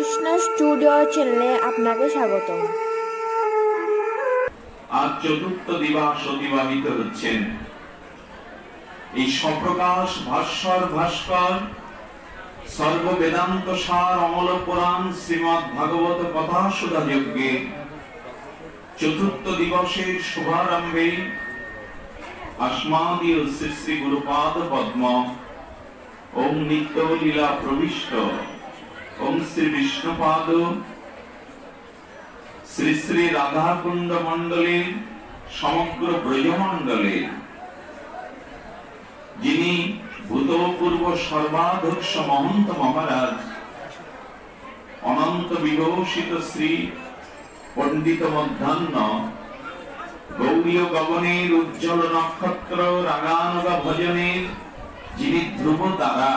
Krishna studio চ্যানেলে আপনাকে স্বাগত। আজ চতুর্থ দিবস অতিবাহিত হচ্ছেন এই স্বপ্রকাশ ভাস্কর সর্ব বেদান্ত সার অমল পুরাণ শ্রীমৎ ভাগবত কথা সুধা যজ্ঞে চতুর্থ দিবসের শুভারম্ভে अस्मादीय श्री श्री गुरुपाद पद्म ओम नित्य लीला प्रविष्ट ओम श्री विष्णुपाद श्री श्री राधा कुंड मंडले समग्र ब्रजमंडले जिनी भूतपूर्व सर्वाध्यक्ष महंत महाराज अनंत विभूषित श्री पंडित मध्याह्न गौरीय गगनेर उज्ज्वल नक्षत्र रागानुगा भजनेर जिनि ध्रुव तारा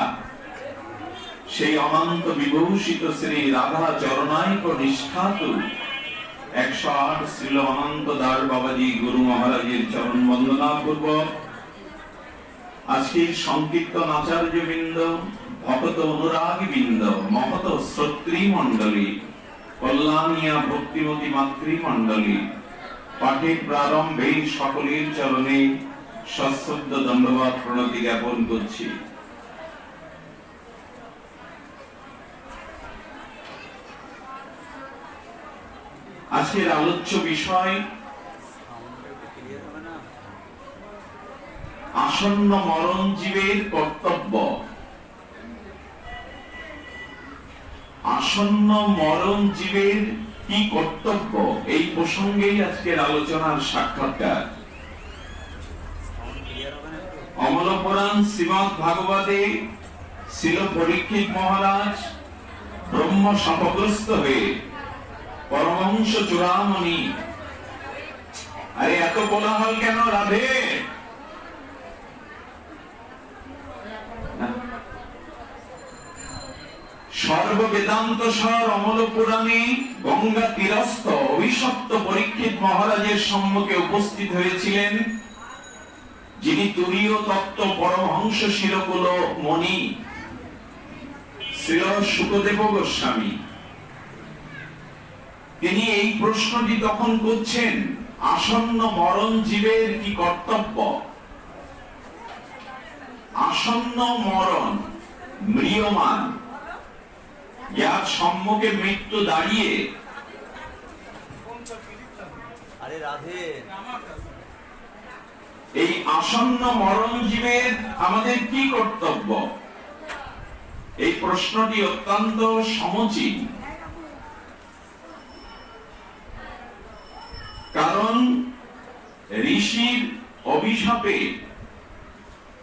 সেই অনন্ত বিভূষিত শ্রী রাধা চরণায়ক নিষ্ঠাতু 108 শ্রীল অনন্ত দার বাবাজি গুরু মহারাজের চরণ বন্দনা পূর্বক আজকের সংকীর্তন আচার্য বৃন্দ ভক্ত অনুরাগী বৃন্দ মহত শ্রোত্রী মণ্ডলী কল্যাণিয়া ভক্তিমতী মাতৃ মণ্ডলী পাঠের প্রারম্ভে সকলের চরণে সশ্রদ্ধ দণ্ডবাদ প্রণতি জ্ঞাপন করছি। আজকের আলোচ্য বিষয় আসন্ন মরণ জীবের কর্তব্য। আসন্ন মরণ জীবের কি কর্তব্য, এই প্রসঙ্গেই আজকের আলোচনার সাক্ষাৎকার। অমল পুরাণ শ্রীমৎ ভাগবতে শিল পরীক্ষিত মহারাজ ব্রহ্ম শাপগ্রস্ত হয়ে পরমহংস চূড়ামণি, আরে এত কোলাহল কেন রাধে? সর্ববেদান্ত সার অমল পুরাণে গঙ্গা তীরস্থ অভিশপ্ত পরীক্ষিত মহারাজের সম্মুখে উপস্থিত হয়েছিলেন যিনি তুরীয় তত্ত্ব পরমহংস শিরকুল মণি শ্রী শুকদেব গোস্বামী। তিনি এই প্রশ্নটি তখন করছেন, আসন্ন মরণ জীবের কি কর্তব্য? আসন্ন মরণ ম্রিয়মান, যার সম্মুখে মৃত্যু দাঁড়িয়ে, এই আসন্ন মরণ জীবের আমাদের কি কর্তব্য? এই প্রশ্নটি অত্যন্ত সমীচীন। কারণ ঋষির অভিশাপে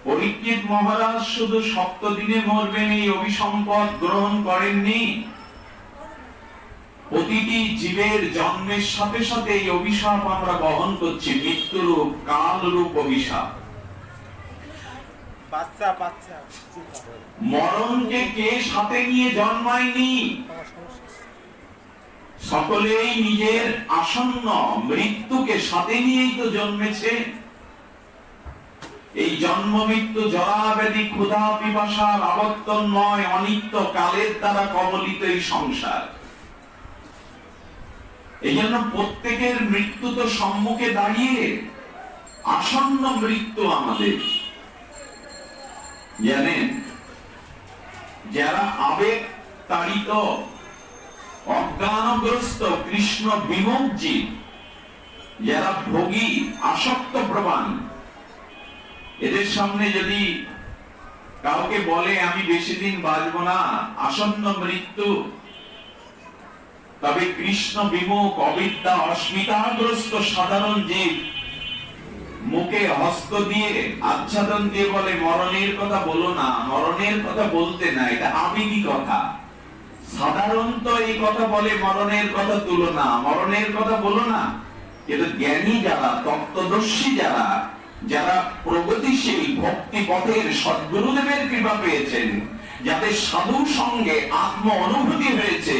পরীক্ষিত মহারাজ শুধু 7 দিনে মরবেন এই অভিসম্পদ গ্রহণ করেননি, প্রতিটি জীবের জন্মের সাথে সাথে এই অভিশাপ আমরা বহন করছি, মৃত্যুরূপ কালরূপ অভিশাপ। মরণকে কে সাথে নিয়ে জন্মায়নি? সকলেই নিজের আসন্ন মৃত্যুকে সাথে নিয়েই তো জন্মেছে। এই জন্ম মৃত্যু জরা ব্যাধি ক্ষুধা পিপাসার আবর্তনময় অনিত্য কালের দ্বারা কবলিত এই সংসার। এই জন্য প্রত্যেকের মৃত্যু তো সম্মুখে দাঁড়িয়ে, আসন্ন মৃত্যু আমাদের। জানেন, যারা আবেগ তাড়িত অজ্ঞানগ্রস্ত কৃষ্ণ বিমুখ জীব, যারা ভোগী আসক্ত প্রবান, এদের সামনে যদি কাউকে বলে আমি বেশি দিন বাঁচবো না, আসন্ন মৃত্যু, তবে কৃষ্ণ বিমুখ অবিদ্যা অস্মিতাগ্রস্ত সাধারণ জীব মুখে হস্ত দিয়ে আচ্ছাদন দিয়ে বলে মরণের কথা বলো না, মরণের কথা বলতে না, এটা আবেগী কথা। সাধারণত এই কথা বলে মরণের কথা তুলো না, মরণের কথা বলো না। কিন্তু জ্ঞানী যারা, তত্ত্বদর্শী যারা, যারা প্রগতিশীল ভক্তি পথের সদ্গুরুদেবের কৃপা পেয়েছেন, যাদের সাধুর সঙ্গে আত্ম অনুভূতি হয়েছে,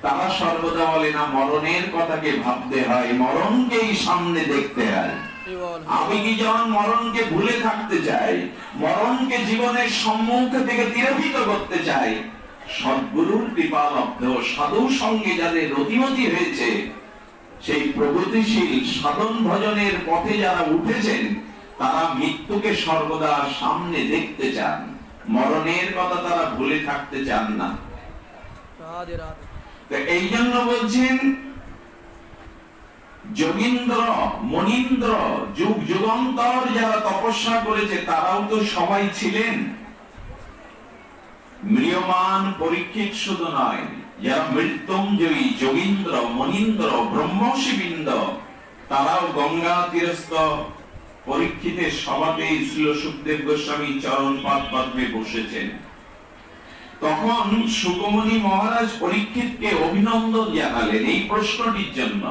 তারা সর্বদা বলে না মরণের কথাকে ভাবতে হয়, মরণকেই সামনে দেখতে হয়। আবেগী যেমন মরণকে ভুলে থাকতে চায়, মরণকে জীবনের সম্মুখ থেকে তিরোহিত করতে চায়, সদ্গুরুর কৃপালব্ধ সাধু সঙ্গে যাদের রতিমতি হয়েছে, সেই প্রগতিশীল সাধন ভজনের পথে যারা উঠেছেন, তারা মৃত্যুকে সর্বদা সামনে দেখতে চান, মরণের কথা তারা ভুলে থাকতে চান না। এই জন্য বলছেন যোগীন্দ্র মনীন্দ্র যুগ যুগান্তর যারা তপস্যা করেছে তারাও তো সবাই ছিলেন। ম্রিয়মান পরীক্ষিত শুধু নয়, যারা মৃত্যুঞ্জয়ী যোগীন্দ্র মনীন্দ্র ব্রহ্মর্ষিবৃন্দ, তারাও গঙ্গা তীরস্থ পরীক্ষিতের সভাতে শ্রী সুখদেব গোস্বামী চরণ পদ্মে বসেছেন। তখন সুকমণি মহারাজ পরীক্ষিতকে অভিনন্দন জানালেন এই প্রশ্নটির জন্য।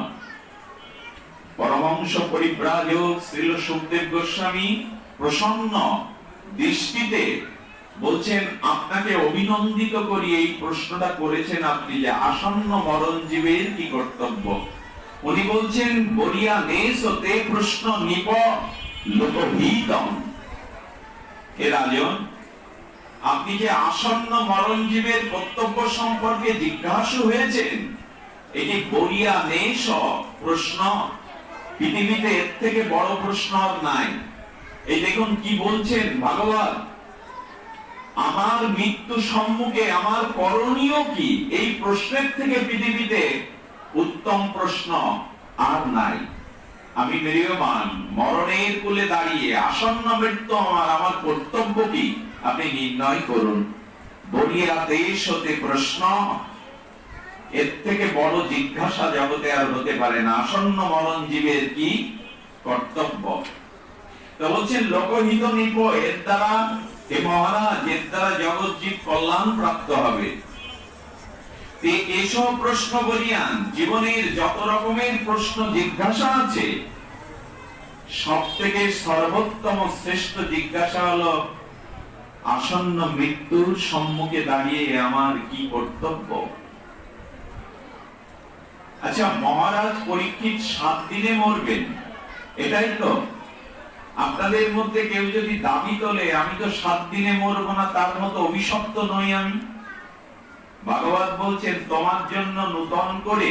পরমহংস পরিব্রাজক শ্রী সুখদেব গোস্বামী প্রসন্ন দৃষ্টিতে বলছেন, আপনাকে অভিনন্দিত করি, এই প্রশ্নটা করেছেন আপনি যে আসন্ন মরণ জীবের কি কর্তব্য। উনি বলছেন, বরিয়া নেশ হতে প্রশ্ন নিপ লোকহিতম। হে রাজন, আপনি যে আসন্ন মরণ জীবের কর্তব্য সম্পর্কে জিজ্ঞাসু হয়েছেন, এটি বরিয়া নেশ প্রশ্ন। পৃথিবীতে এর থেকে বড় প্রশ্ন আর নাই। এই দেখুন কি বলছেন ভাগবত, আমার মৃত্যু সম্মুখে আমার করণীয় কি, এই প্রশ্নের থেকে পৃথিবীতে উত্তম প্রশ্ন আর নাই। আমি ম্রিয়মান মরণের কূলে দাঁড়িয়ে আসন্ন মৃত্যু আমার কর্তব্য কি আপনি নির্ণয় করুন। বলিয়া দেশ হতে প্রশ্ন, এর থেকে বড় জিজ্ঞাসা জগতে আর হতে পারে না। আসন্ন মরণ জীবের কি কর্তব্য। তো বলছেন লোকহিত নিপ, এর দ্বারা হে মহারাজ, এর দ্বারা জগৎ জীব কল্যাণ প্রাপ্ত হবে। এসব প্রশ্ন বলিয়ান জীবনের যত রকমের প্রশ্ন জিজ্ঞাসা আছে, সব থেকে সর্বোত্তম শ্রেষ্ঠ জিজ্ঞাসা হলো আসন্ন মৃত্যুর সম্মুখে দাঁড়িয়ে আমার কি কর্তব্য। আচ্ছা, মহারাজ পরীক্ষিত 7 দিনে মরবেন, এটাই তো। আপনাদের মধ্যে কেউ যদি দাবি তোলে আমি তো 7 দিনে মরবো না, তার মতো অভিশপ্ত নই আমি। ভাগবত বলছেন, তোমার জন্য নূতন করে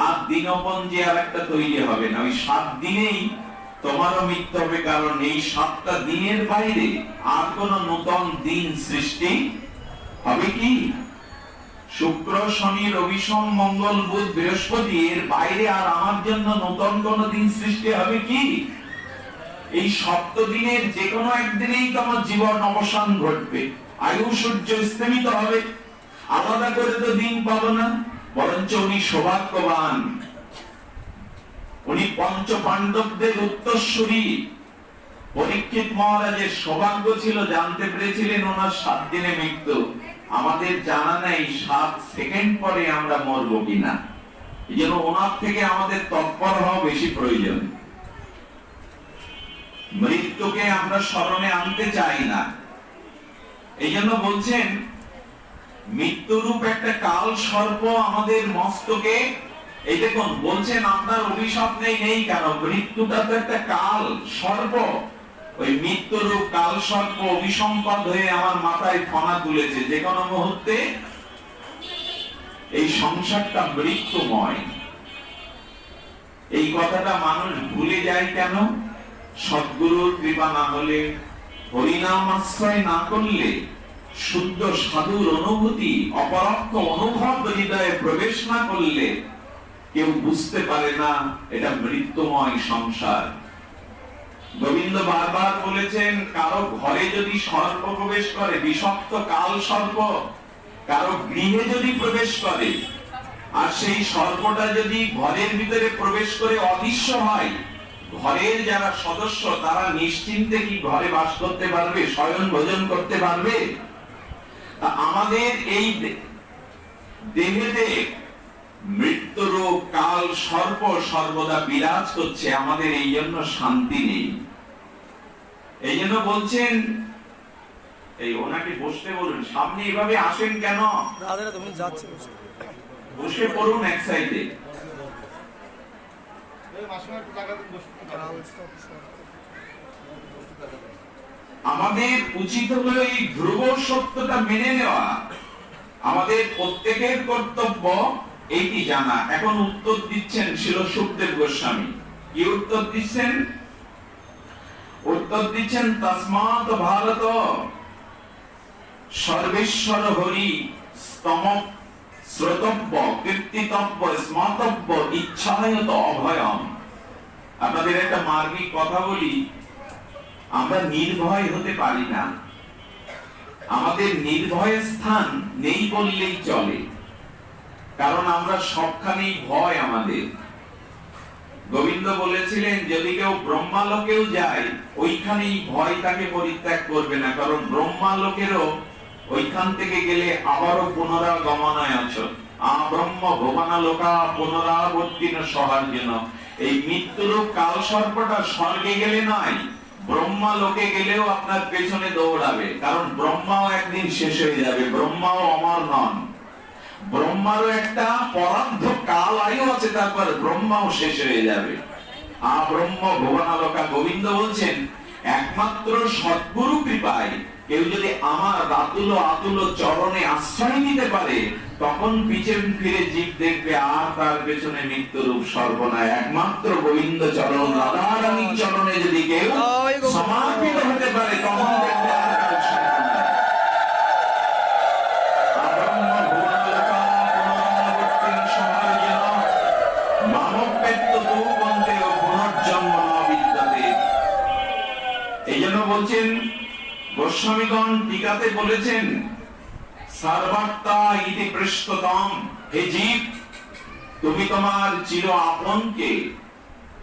আর দিনপঞ্জি আর একটা তৈরি হবে না। ওই 7 দিনেই তোমারও মৃত্যু হবে, কারণ এই 7টা দিনের বাইরে আর কোন নূতন দিন সৃষ্টি হবে কি? শুক্র শনি রবি সোম মঙ্গল বুধ বৃহস্পতি, এর বাইরে আর আমার জন্য নূতন কোন দিন সৃষ্টি হবে কি? এই 7 দিনের যে কোনো একদিনেই তো আমার জীবন অবসান ঘটবে, আয়ু সূর্য স্থমিত হবে, আলাদা করে তো দিন পাবো না। বরঞ্চ উনি সৌভাগ্যবান, উনি পঞ্চ পাণ্ডবদের উত্তরসূরি। পরীক্ষিত মহারাজের সৌভাগ্য ছিল, জানতে পেরেছিলেন ওনার 7 দিনে মৃত্যু। আমাদের জানা নেই 7 সেকেন্ড পরে আমরা মরবো কিনা। এই জন্য ওনার থেকে আমাদের তৎপর হওয়া বেশি প্রয়োজন। মৃত্যুকে আমরা স্মরণে আনতে চাই না। এই জন্য বলছেন, মৃত্যুরূপ একটা কাল সর্প আমাদের মস্তকে। এই দেখুন বলছেন, আপনার অভিশাপ নেই কেন? মৃত্যুটা তো একটা কাল সর্প। ওই মৃত্যুরূপ কাল সর্প অভিসম্পদ হয়ে আমার মাথায় ফনা তুলেছে। যে কোনো মুহূর্তে এই সংসারটা মৃত্যুময়। এই কথাটা মানুষ ভুলে যায় কেন? সদ্গুরুর কৃপা না হলে, হরিনাম আশ্রয় না করলে, শুদ্ধ সাধুর অনুভূতি অপরোক্ষ অনুভব হৃদয়ে প্রবেশ না করলে কেউ বুঝতে পারে না এটা মৃত্যুময় সংসার। গোবিন্দ বারবার বলেছেন, কারো ঘরে যদি সর্প প্রবেশ করে, বিষাক্ত কাল সর্প কারো গৃহে যদি প্রবেশ করে, আর সেই সর্পটা যদি ঘরের ভিতরে প্রবেশ করে অদৃশ্য হয়, ঘরের যারা সদস্য তারা নিশ্চিন্তে কি ঘরে বাস করতে পারবে, শয়ন ভোজন করতে পারবে? আমাদের এই দেহেতে মৃত্যুরূপ কাল সর্প সর্বদা বিরাজ করছে, আমাদের এই জন্য শান্তি নেই। এই জন্য বলছেন, এই ওনাকে বসতে বলুন, সামনে এভাবে আসেন কেন? বসে পড়ুন এক সাইডে। আমাদের উচিত হলো এই ধ্রুব সত্যটা মেনে নেওয়া আমাদের প্রত্যেকের কর্তব্য এইটি জানা। এখন উত্তর দিচ্ছেন শিল সুখদেব গোস্বামী। কি উত্তর দিচ্ছেন? উত্তর দিচ্ছেন তস্মাৎ ভারত সর্বেশ্বর হরি স্তম শ্রোতব্য কীর্তিতব্য স্মর্তব্য ইচ্ছায়ত অভয়ম। আপনাদের একটা মার্মিক কথা বলি, আমরা নির্ভয় হতে পারি না। আমাদের নির্ভয়ের স্থান নেই বললেই চলে, কারণ আমরা সবখানেই ভয়। আমাদের গোবিন্দ বলেছিলেন যদি কেউ ব্রহ্মালোকেও যায় ওইখানেই ভয় তাকে পরিত্যাগ করবে না, কারণ ব্রহ্মালোকেরও ওইখান থেকে গেলে আবারও পুনরাগমনায় আছো। ব্রহ্ম ভুবনালোকা পুনরাবর্তিন সহার্জুন। এই মৃত্যুরূপ কাল সর্পটা স্বর্গে গেলে নয়, ব্রহ্মা লোকে গেলেও আপনার পেছনে দৌড়াবে, কারণ ব্রহ্মাও একদিন শেষ হয়ে যাবে। ব্রহ্মাও অমর নন, ব্রহ্মারও একটা পরার্ধ কাল আয়ু আছে, তারপর ব্রহ্মাও শেষ হয়ে যাবে। ব্রহ্ম ভুবনালোকা। গোবিন্দ বলছেন একমাত্র সদ্গুরু কৃপায় কেউ যদি আমার রাতুল আতুল চরণে আশ্রয় নিতে পারে, তখন পিছন ফিরে জীব দেখবে আর তার পেছনে মৃত্যুরূপ সর্বনাশ। একমাত্র গোবিন্দ চরণ রাধারানীর চরণে যদি কেউ সমাপিত হতে পারে, তখন দেখবে আর কারো সর্বনাশ। ব্রহ্ম ভুবনালোকা পুনরাবর্তিন সহার্জুন মানব পেত্ত তূপন্তে ও পুনর্জন্ম ন বিদ্যতে। এই জন্য বলছেন গোস্বামীগণ টিকাতে বলেছেন সর্বাত্মা ইতি পৃষ্ঠতম। হে জীব, তুমি তোমার চির আপনকে,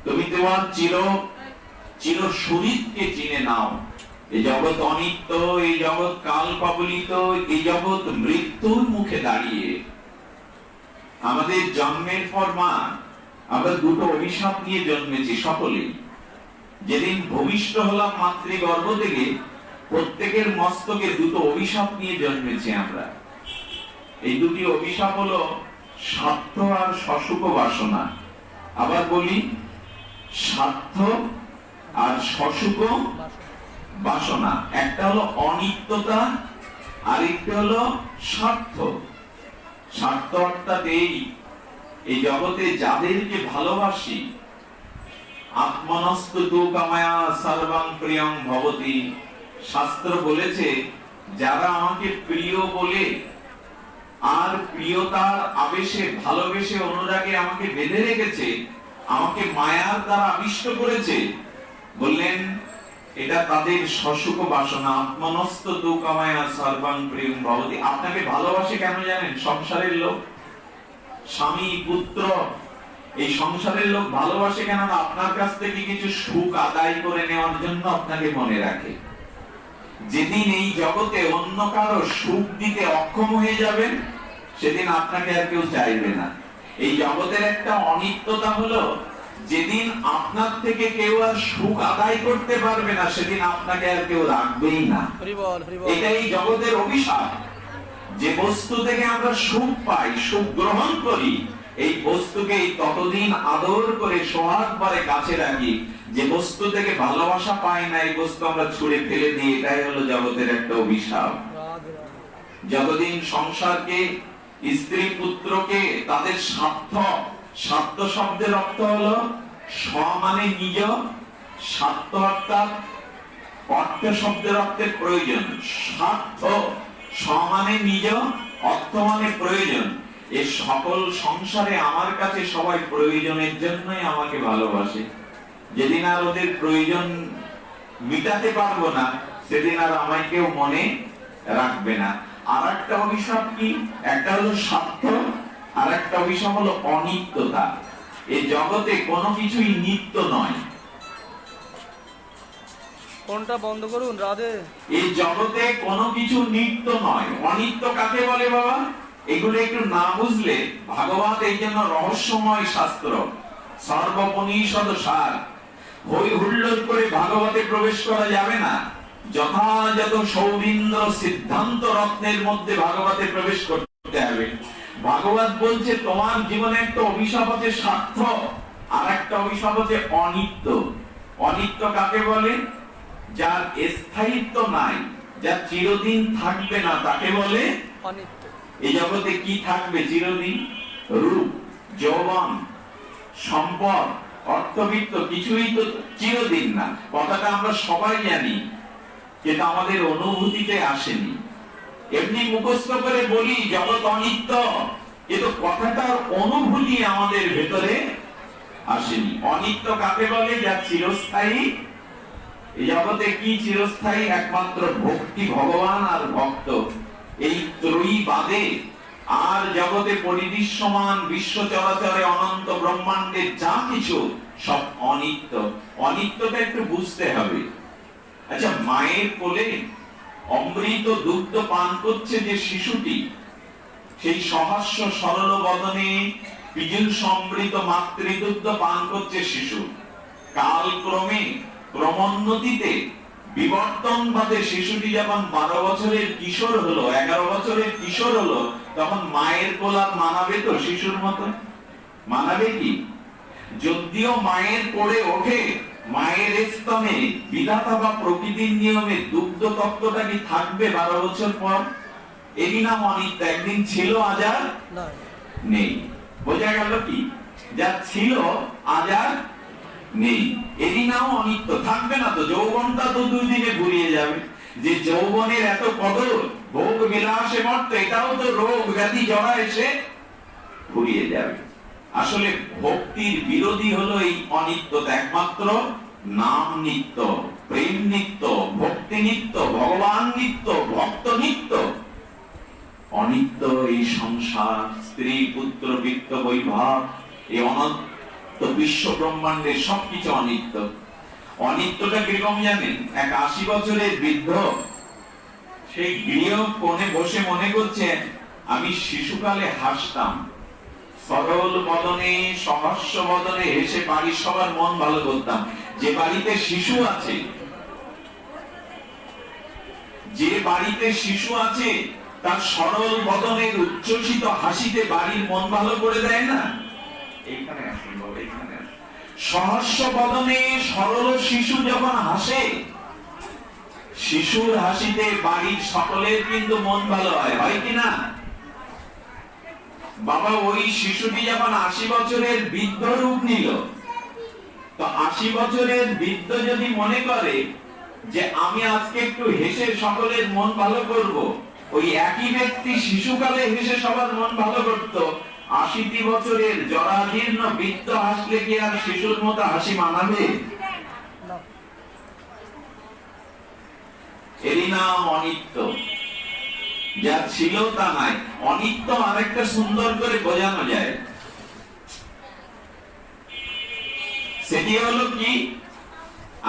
তুমি তোমার চির শরীরকে চিনে নাও। এই জগৎ অনিত্য, এই জগৎ কাল কবলিত, এই জগৎ মৃত্যুর মুখে দাঁড়িয়ে। আমাদের জন্মের পর মা আমরা দুটো অভিশাপ নিয়ে জন্মেছি সকলেই। যেদিন ভূমিষ্ঠ হলাম মাতৃগর্ভ থেকে, প্রত্যেকের মস্তকে দুটো অভিশাপ নিয়ে জন্মেছি আমরা। এই দুটি অভিশাপ হলো স্বার্থ আর সসুখ বাসনা। আবার বলি, স্বার্থ আর সসুখ বাসনা। একটা হলো অনিত্যতা, আর একটা হলো স্বার্থ। স্বার্থ অর্থাৎ এই জগতে যাদেরকে ভালোবাসি, আত্মনস্তু তু কামায়া সর্বং প্রিয়ং ভবতি। শাস্ত্র বলেছে যারা আমাকে প্রিয় বলে আর প্রিয়তার আবেশে ভালোবেসে অনুরাগে আমাকে বেঁধে রেখেছে, আমাকে মায়ার দ্বারা আবিষ্ট করেছে, বললেন এটা তাদের সসুখ বাসনা। আত্মনস্ত তু কামায়া সর্বং প্রিয়ং ভবতি। আপনাকে ভালোবাসে কেন জানেন? সংসারের লোক, স্বামী পুত্র, এই সংসারের লোক ভালোবাসে কেন? আপনার কাছ থেকে কিছু সুখ আদায় করে নেওয়ার জন্য আপনাকে মনে রাখে। যেদিন এই জগতে অন্য কারো সুখ দিতে অক্ষম হয়ে যাবেন, সেদিন আপনাকে আর কেউ চাইবে না। এই জগতের একটা অনিত্যতা হলো যেদিন আপনার থেকে কেউ আর সুখ আদায় করতে পারবে না, সেদিন আপনাকে আর কেউ রাখবেই না। এটাই জগতের অভিশাপ। যে বস্তু থেকে আমরা সুখ পাই, সুখ গ্রহণ করি, এই বস্তুকে ততদিন আদর করে সোহাগ ভরে কাছে রাখি। যে বস্তু থেকে ভালোবাসা পাই না, এই বস্তু আমরা ছুঁড়ে ফেলে দিই। এটাই হলো জগতের একটা অভিশাপ। যতদিন সংসারকে, স্ত্রী পুত্রকে তাদের স্বার্থ, স্বার্থ শব্দের অর্থ হলো স্ব মানে নিজ, স্বার্থ অর্থাৎ অর্থ শব্দের অর্থে প্রয়োজন। স্বার্থ স্ব মানে নিজ, অর্থ মানে প্রয়োজন। এই সকল সংসারে আমার কাছে সবাই প্রয়োজনের জন্যই আমাকে ভালোবাসে। যেদিন আর ওদের প্রয়োজন মিটাতে পারবো না, সেদিন আর আমায় কেউ মনে রাখবে না। আর একটা অভিশাপ কি? একটা হলো স্বার্থ, আর একটা অভিশাপ হলো অনিত্যতা। এই জগতে কোনো কিছুই নিত্য নয়। কোনটা বন্ধ করুন রাধে। এই জগতে কোনো কিছু নিত্য নয়। অনিত্য কাকে বলে বাবা? এগুলো একটু না বুঝলে, ভাগবত এই জন্য রহস্যময় শাস্ত্র, সর্বপনিষদ সার। হই হুল্লোড় করে ভাগবতে প্রবেশ করা যাবে না। যথাযথ সৌবীন্দ্র সিদ্ধান্ত রত্নের মধ্যে ভাগবতে প্রবেশ করতে হবে। ভাগবত বলছে তোমার জীবনে একটা অভিশাপ আছে স্বার্থ, আর একটা অভিশাপ আছে অনিত্য। অনিত্য কাকে বলে? যার স্থায়িত্ব নাই, যা চিরদিন থাকবে না, তাকে বলে অনিত্য। এই জগতে কি থাকবে চিরদিন? রূপ, যৌবন, সম্পদ, অর্থবিত্ত, কিছুই তো চিরদিন না। কথাটা আমরা সবাই জানি, কিন্তু আমাদের অনুভূতিতে আসেনি। এমনি মুখস্থ করে বলি জগৎ অনিত্য, কিন্তু কথাটার অনুভূতি আমাদের ভেতরে আসেনি। অনিত্য কাকে বলে? যা চিরস্থায়ী। এই জগতে কি চিরস্থায়ী? একমাত্র ভক্তি, ভগবান আর ভক্ত, এই ত্রয়ী বাদে আর জগতে পরিদৃশ্যমান বিশ্ব চরাচরে অনন্ত ব্রহ্মাণ্ডে যা কিছু সব অনিত্য। অনিত্যটা একটু বুঝতে হবে। আচ্ছা, মায়ের কোলে অমৃত দুগ্ধ পান করছে যে শিশুটি, সেই সহাস্য সরল বদনে পিজুল সমৃত মাতৃদুগ্ধ পান করছে শিশু। কালক্রমে ক্রমোন্নতিতে বিবর্তন বাদে শিশুটি যখন 12 বছরের কিশোর হলো, 11 বছরের কিশোর হলো, তখন মায়ের কোল আর মানাবে তো শিশুর মতো? মানাবে কি? যদিও মায়ের কোলে ওঠে, মায়ের স্তনে বিধাতা বা প্রকৃতির নিয়মে দুগ্ধ তত্ত্বটা কি থাকবে 12 বছর পর? এরই নাম অনিত্য। একদিন ছিল, আজ আর নেই। বোঝা গেল কি? যা ছিল আজ আর নেই, এরই নাম অনিত্য। থাকবে না তো। যৌবনটা তো 2 দিনে ঘুরিয়ে যাবে। যে যৌবনের এত কদর, ভোগ বিলাসে মর্ত, এটাও তো রোগ ব্যাধি জড়া এসে ঘুরিয়ে যাবে। আসলে ভক্তির বিরোধী হলো এই অনিত্যতা। একমাত্র নাম নিত্য, প্রেম নিত্য, ভক্তি নিত্য, ভগবান নিত্য, ভক্ত নিত্য। অনিত্য এই সংসার, স্ত্রী, পুত্র, বিত্ত, বৈভব, এই অনন্ত বিশ্ব ব্রহ্মাণ্ডের সবকিছু অনিত্য। অনিত্যটা কিরকম জানেন? এক 80 বছরের বৃদ্ধ সেই গৃহ কোণে বসে মনে করছে, আমি শিশুকালে হাসতাম, সরল বদনে, সহস্য বদনে হেসে বাড়ির সবার মন ভালো করতাম। যে বাড়িতে শিশু আছে, যে বাড়িতে শিশু আছে, তার সরল বদনের উচ্ছ্বসিত হাসিতে বাড়ির মন ভালো করে দেয় না? এইখানে আসুন বাবা, এইখানে আসুন। সহস্য বদনে সরল শিশু যখন হাসে, শিশুর হাসিতে বাড়ির সকলের কিন্তু মন ভালো হয়, হয় কি না? বাবা, ওই শিশুটি যখন 80 বছরের বৃদ্ধ রূপ নিল, তো 80 বছরের বৃদ্ধ যদি মনে করে যে আমি আজকে একটু হেসে সকলের মন ভালো করব, ওই একই ব্যক্তি শিশুকালে হেসে সবার মন ভালো করত, 80 বছরের জরাজীর্ণ বৃদ্ধ হাসলে কি আর শিশুর মতো হাসি মানাবে? এরই নাম অনিত্য। যা ছিল তা নাই। অনিত্য আরেকটা সুন্দর করে বোঝানো যায়, সেটি হলো কি?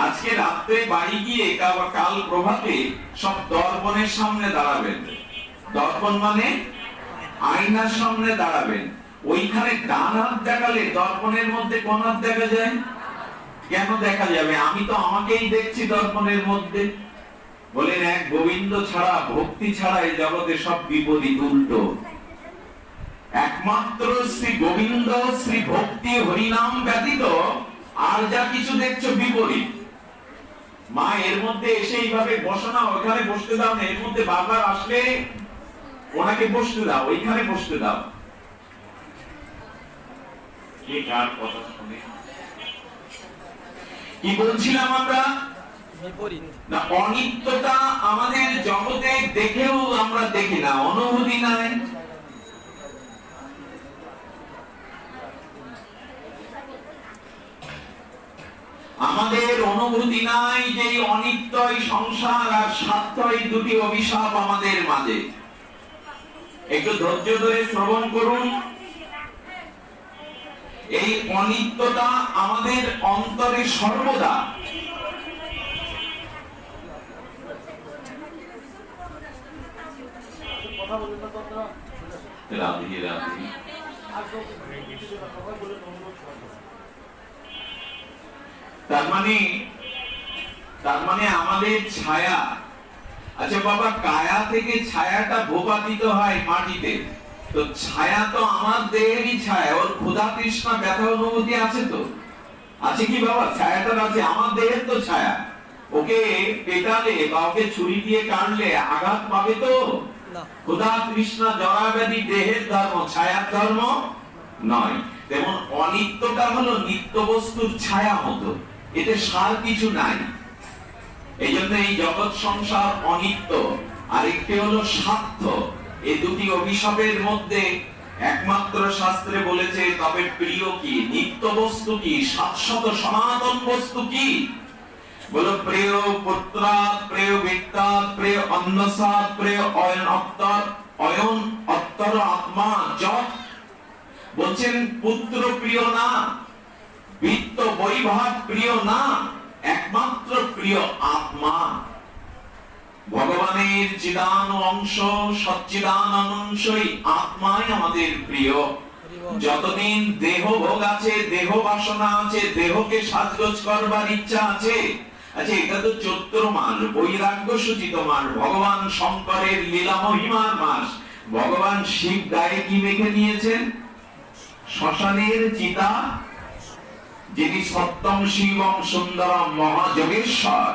আজকে রাত্রে বাড়ি গিয়ে কাল প্রভাতে সব দর্পণের সামনে দাঁড়াবেন। দর্পণ মানে আয়নার সামনে দাঁড়াবেন। ওইখানে ডান হাত দেখালে দর্পণের মধ্যে কোন হাত দেখা যায়? কেন দেখা যাবে? আমি তো আমাকেই দেখছি দর্পণের মধ্যে। বলেন, এক গোবিন্দ ছাড়া, ভক্তি ছাড়া এই জগতে সব বিপরীত, উল্টো। একমাত্র শ্রী গোবিন্দ, শ্রী ভক্তি, হরিনাম ব্যতীত আর যা কিছু দেখছো বিপরীত। মা এর মধ্যে এসে এইভাবে বসো না, ওইখানে বসতে দাও না, এর মধ্যে বারবার আসলে ওনাকে বসতে দাও, ওইখানে বসতে দাও। কে কার কথা শুনে? কি বলছিলাম আমরা? না, অনিত্যতা আমাদের জগতে দেখেও আমরা দেখি না, অনুভূতি নাই। আমাদের অনুভূতি নাই যে অনিত্য এই সংসার আর স্বার্থ, এই দুটি অভিশাপ আমাদের মাঝে। একটু ধৈর্য ধরে শ্রবণ করুন। এই অনিত্যতা আমাদের অন্তরে সর্বদা রাধে রাধে। তার মানে আমাদের ছায়া। আচ্ছা বাবা, কায়া থেকে ছায়াটা ভূপাতিত হয় মাটিতে, তো ছায়া তো আমার দেহেরই ছায়া। ওর ক্ষুধা তৃষ্ণা ব্যথা অনুভূতি আছে তো? আছে কি বাবা? ছায়াটা আছে, আমার দেহের তো ছায়া। ওকে পেটালে বা ওকে ছুরি দিয়ে কাটলে আঘাত পাবে তো? না। ক্ষুধা তৃষ্ণা জরাব্যাধি দেহের ধর্ম, ছায়ার ধর্ম নয়। যেমন অনিত্যটা হলো নিত্য বস্তুর ছায়া মতো, এতে সার কিছু নাই। এই জন্য এই জগৎ সংসার অনিত্য, আর একটি হলো স্বার্থ। এই দুটি অভিশাপের মধ্যে একমাত্র শাস্ত্রে বলেছে তবে প্রিয় কি, নিত্য বস্তু কি, শাশ্বত সনাতন বস্তু কি? বলো প্রিয় পুত্রাৎ, প্রিয় বিত্তাৎ, প্রিয় অন্নসাৎ, প্রিয় অয়ন অত্তর, অয়ন অত্তর আত্মা যৎ। বলছেন পুত্র প্রিয় না, বিত্ত বৈভব প্রিয় না, একমাত্র প্রিয় আত্মা। ভগবানের চিদান অংশ, সচ্চিদান অংশই আত্মাই আমাদের প্রিয়। যতদিন দেহ ভোগ আছে, দেহ বাসনা আছে, দেহকে সাজগোজ করবার ইচ্ছা আছে, আচ্ছা এটা তো চৈত্র মাস, বৈরাগ্য সূচিত মাস, ভগবান শঙ্করের লীলা মহিমার মাস। ভগবান শিব গায়ে কি মেখে নিয়েছেন? শ্মশানের চিতা। যিনি সত্যম শিবম সুন্দরম মহাযোগেশ্বর,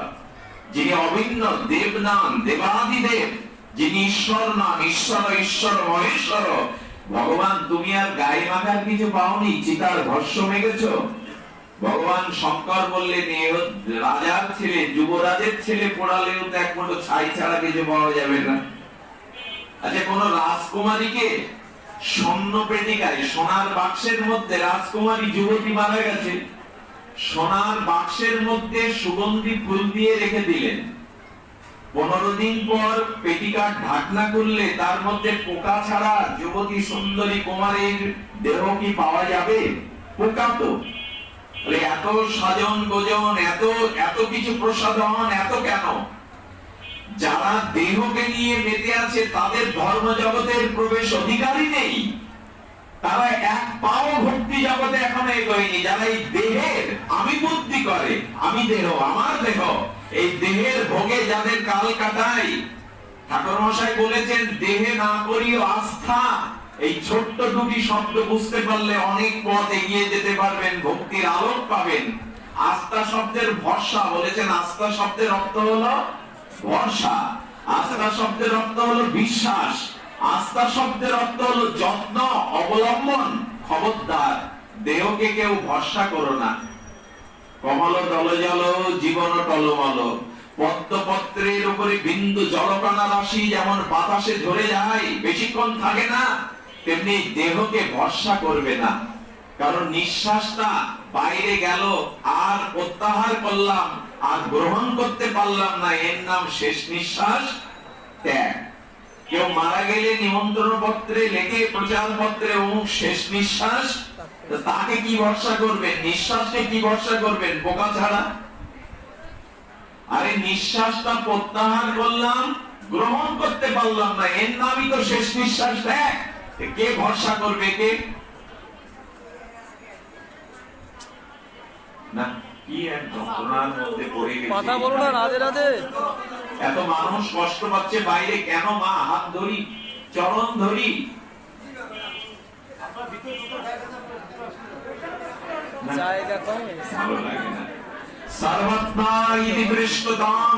যিনি অভিন্ন দেব নাম, দেবাদিদেব, যিনি ঈশ্বর নাম, ঈশ্বর ঈশ্বর মহেশ্বর। ভগবান তুমি আর গায়ে মাখার কিছু পাওনি, চিতার ভস্য মেখেছো। ভগবান শঙ্কর বললেন রাজার ছেলে, যুবরাজের ছেলে পোড়ালেও তো এক মুঠো ছাই ছাড়া কিছু পাওয়া যাবে না। আচ্ছা কোন রাজকুমারীকে স্বর্ণ পেটিকায়, সোনার বাক্সের মধ্যে, রাজকুমারী যুবতী মারা গেছে, সোনার বাক্সের মধ্যে সুগন্ধি ফুল দিয়ে রেখে দিলেন। 15 দিন পর পেটিকার ঢাকনা খুললে তার মধ্যে পোকা ছাড়া যুবতী সুন্দরী কুমারীর দেহ কি পাওয়া যাবে? পোকা তো। এত সাজন গোজন, এত কিছু প্রসাধন, এত কেন? যারা দেহকে নিয়ে মেতে আছে তাদের ধর্ম জগতের প্রবেশ অধিকারই নেই। তারা এক পাও ভক্তি জগতে এখনো এগোয়নি। যারা এই দেহের আমি বুদ্ধি করে, আমি দেহ, আমার দেহ, এই দেহের ভোগে যাদের কাল কাটাই, ঠাকুর মশাই বলেছেন দেহে না করিও আস্থা। এই ছোট্ট দুটি শব্দ বুঝতে পারলে অনেক পথ এগিয়ে যেতে পারবেন, ভক্তির আলোক পাবেন। আস্থা শব্দের ভরসা, বলেছেন আস্থা শব্দের অর্থ হলো ভরসা, আস্থা শব্দের অর্থ হলো বিশ্বাস, আস্থা শব্দের অর্থ হলো যত্ন, অবলম্বন। খবরদার দেহকে কেউ ভরসা করো না। কমল দলজল জীবন টলমল, পদ্মপত্রের উপরে বিন্দু জলকণা রাশি যেমন বাতাসে ঝরে যায়, বেশিক্ষণ থাকে না, তেমনি দেহকে ভরসা করবে না। কারণ নিঃশ্বাসটা বাইরে গেল, আর প্রত্যাহার করলাম, আর গ্রহণ করতে পারলাম না, এর নাম শেষ নিঃশ্বাস ত্যাগ। কেউ মারা গেলে নিমন্ত্রণ পত্রে লেখে, প্রচার পত্রে অমুক শেষ নিঃশ্বাস, তাকে কি ভরসা করবেন? নিঃশ্বাসকে কি ভরসা করবেন? পোকা ছাড়া। আরে নিঃশ্বাসটা প্রত্যাহার করলাম, গ্রহণ করতে পারলাম না, এর নামই তো শেষ নিঃশ্বাস ত্যাগ। কে ভরসা করবে? কে না? কি এক যন্ত্রণার মধ্যে পড়ে গেছে। কথা বলো না, রাধে রাধে। এত মানুষ কষ্ট পাচ্ছে বাইরে, কেন মা? হাত ধরি, চরণ ধরি। জায়গা কম, ভালো লাগে না। সর্বত্রা ইতি পৃষ্ঠতাম,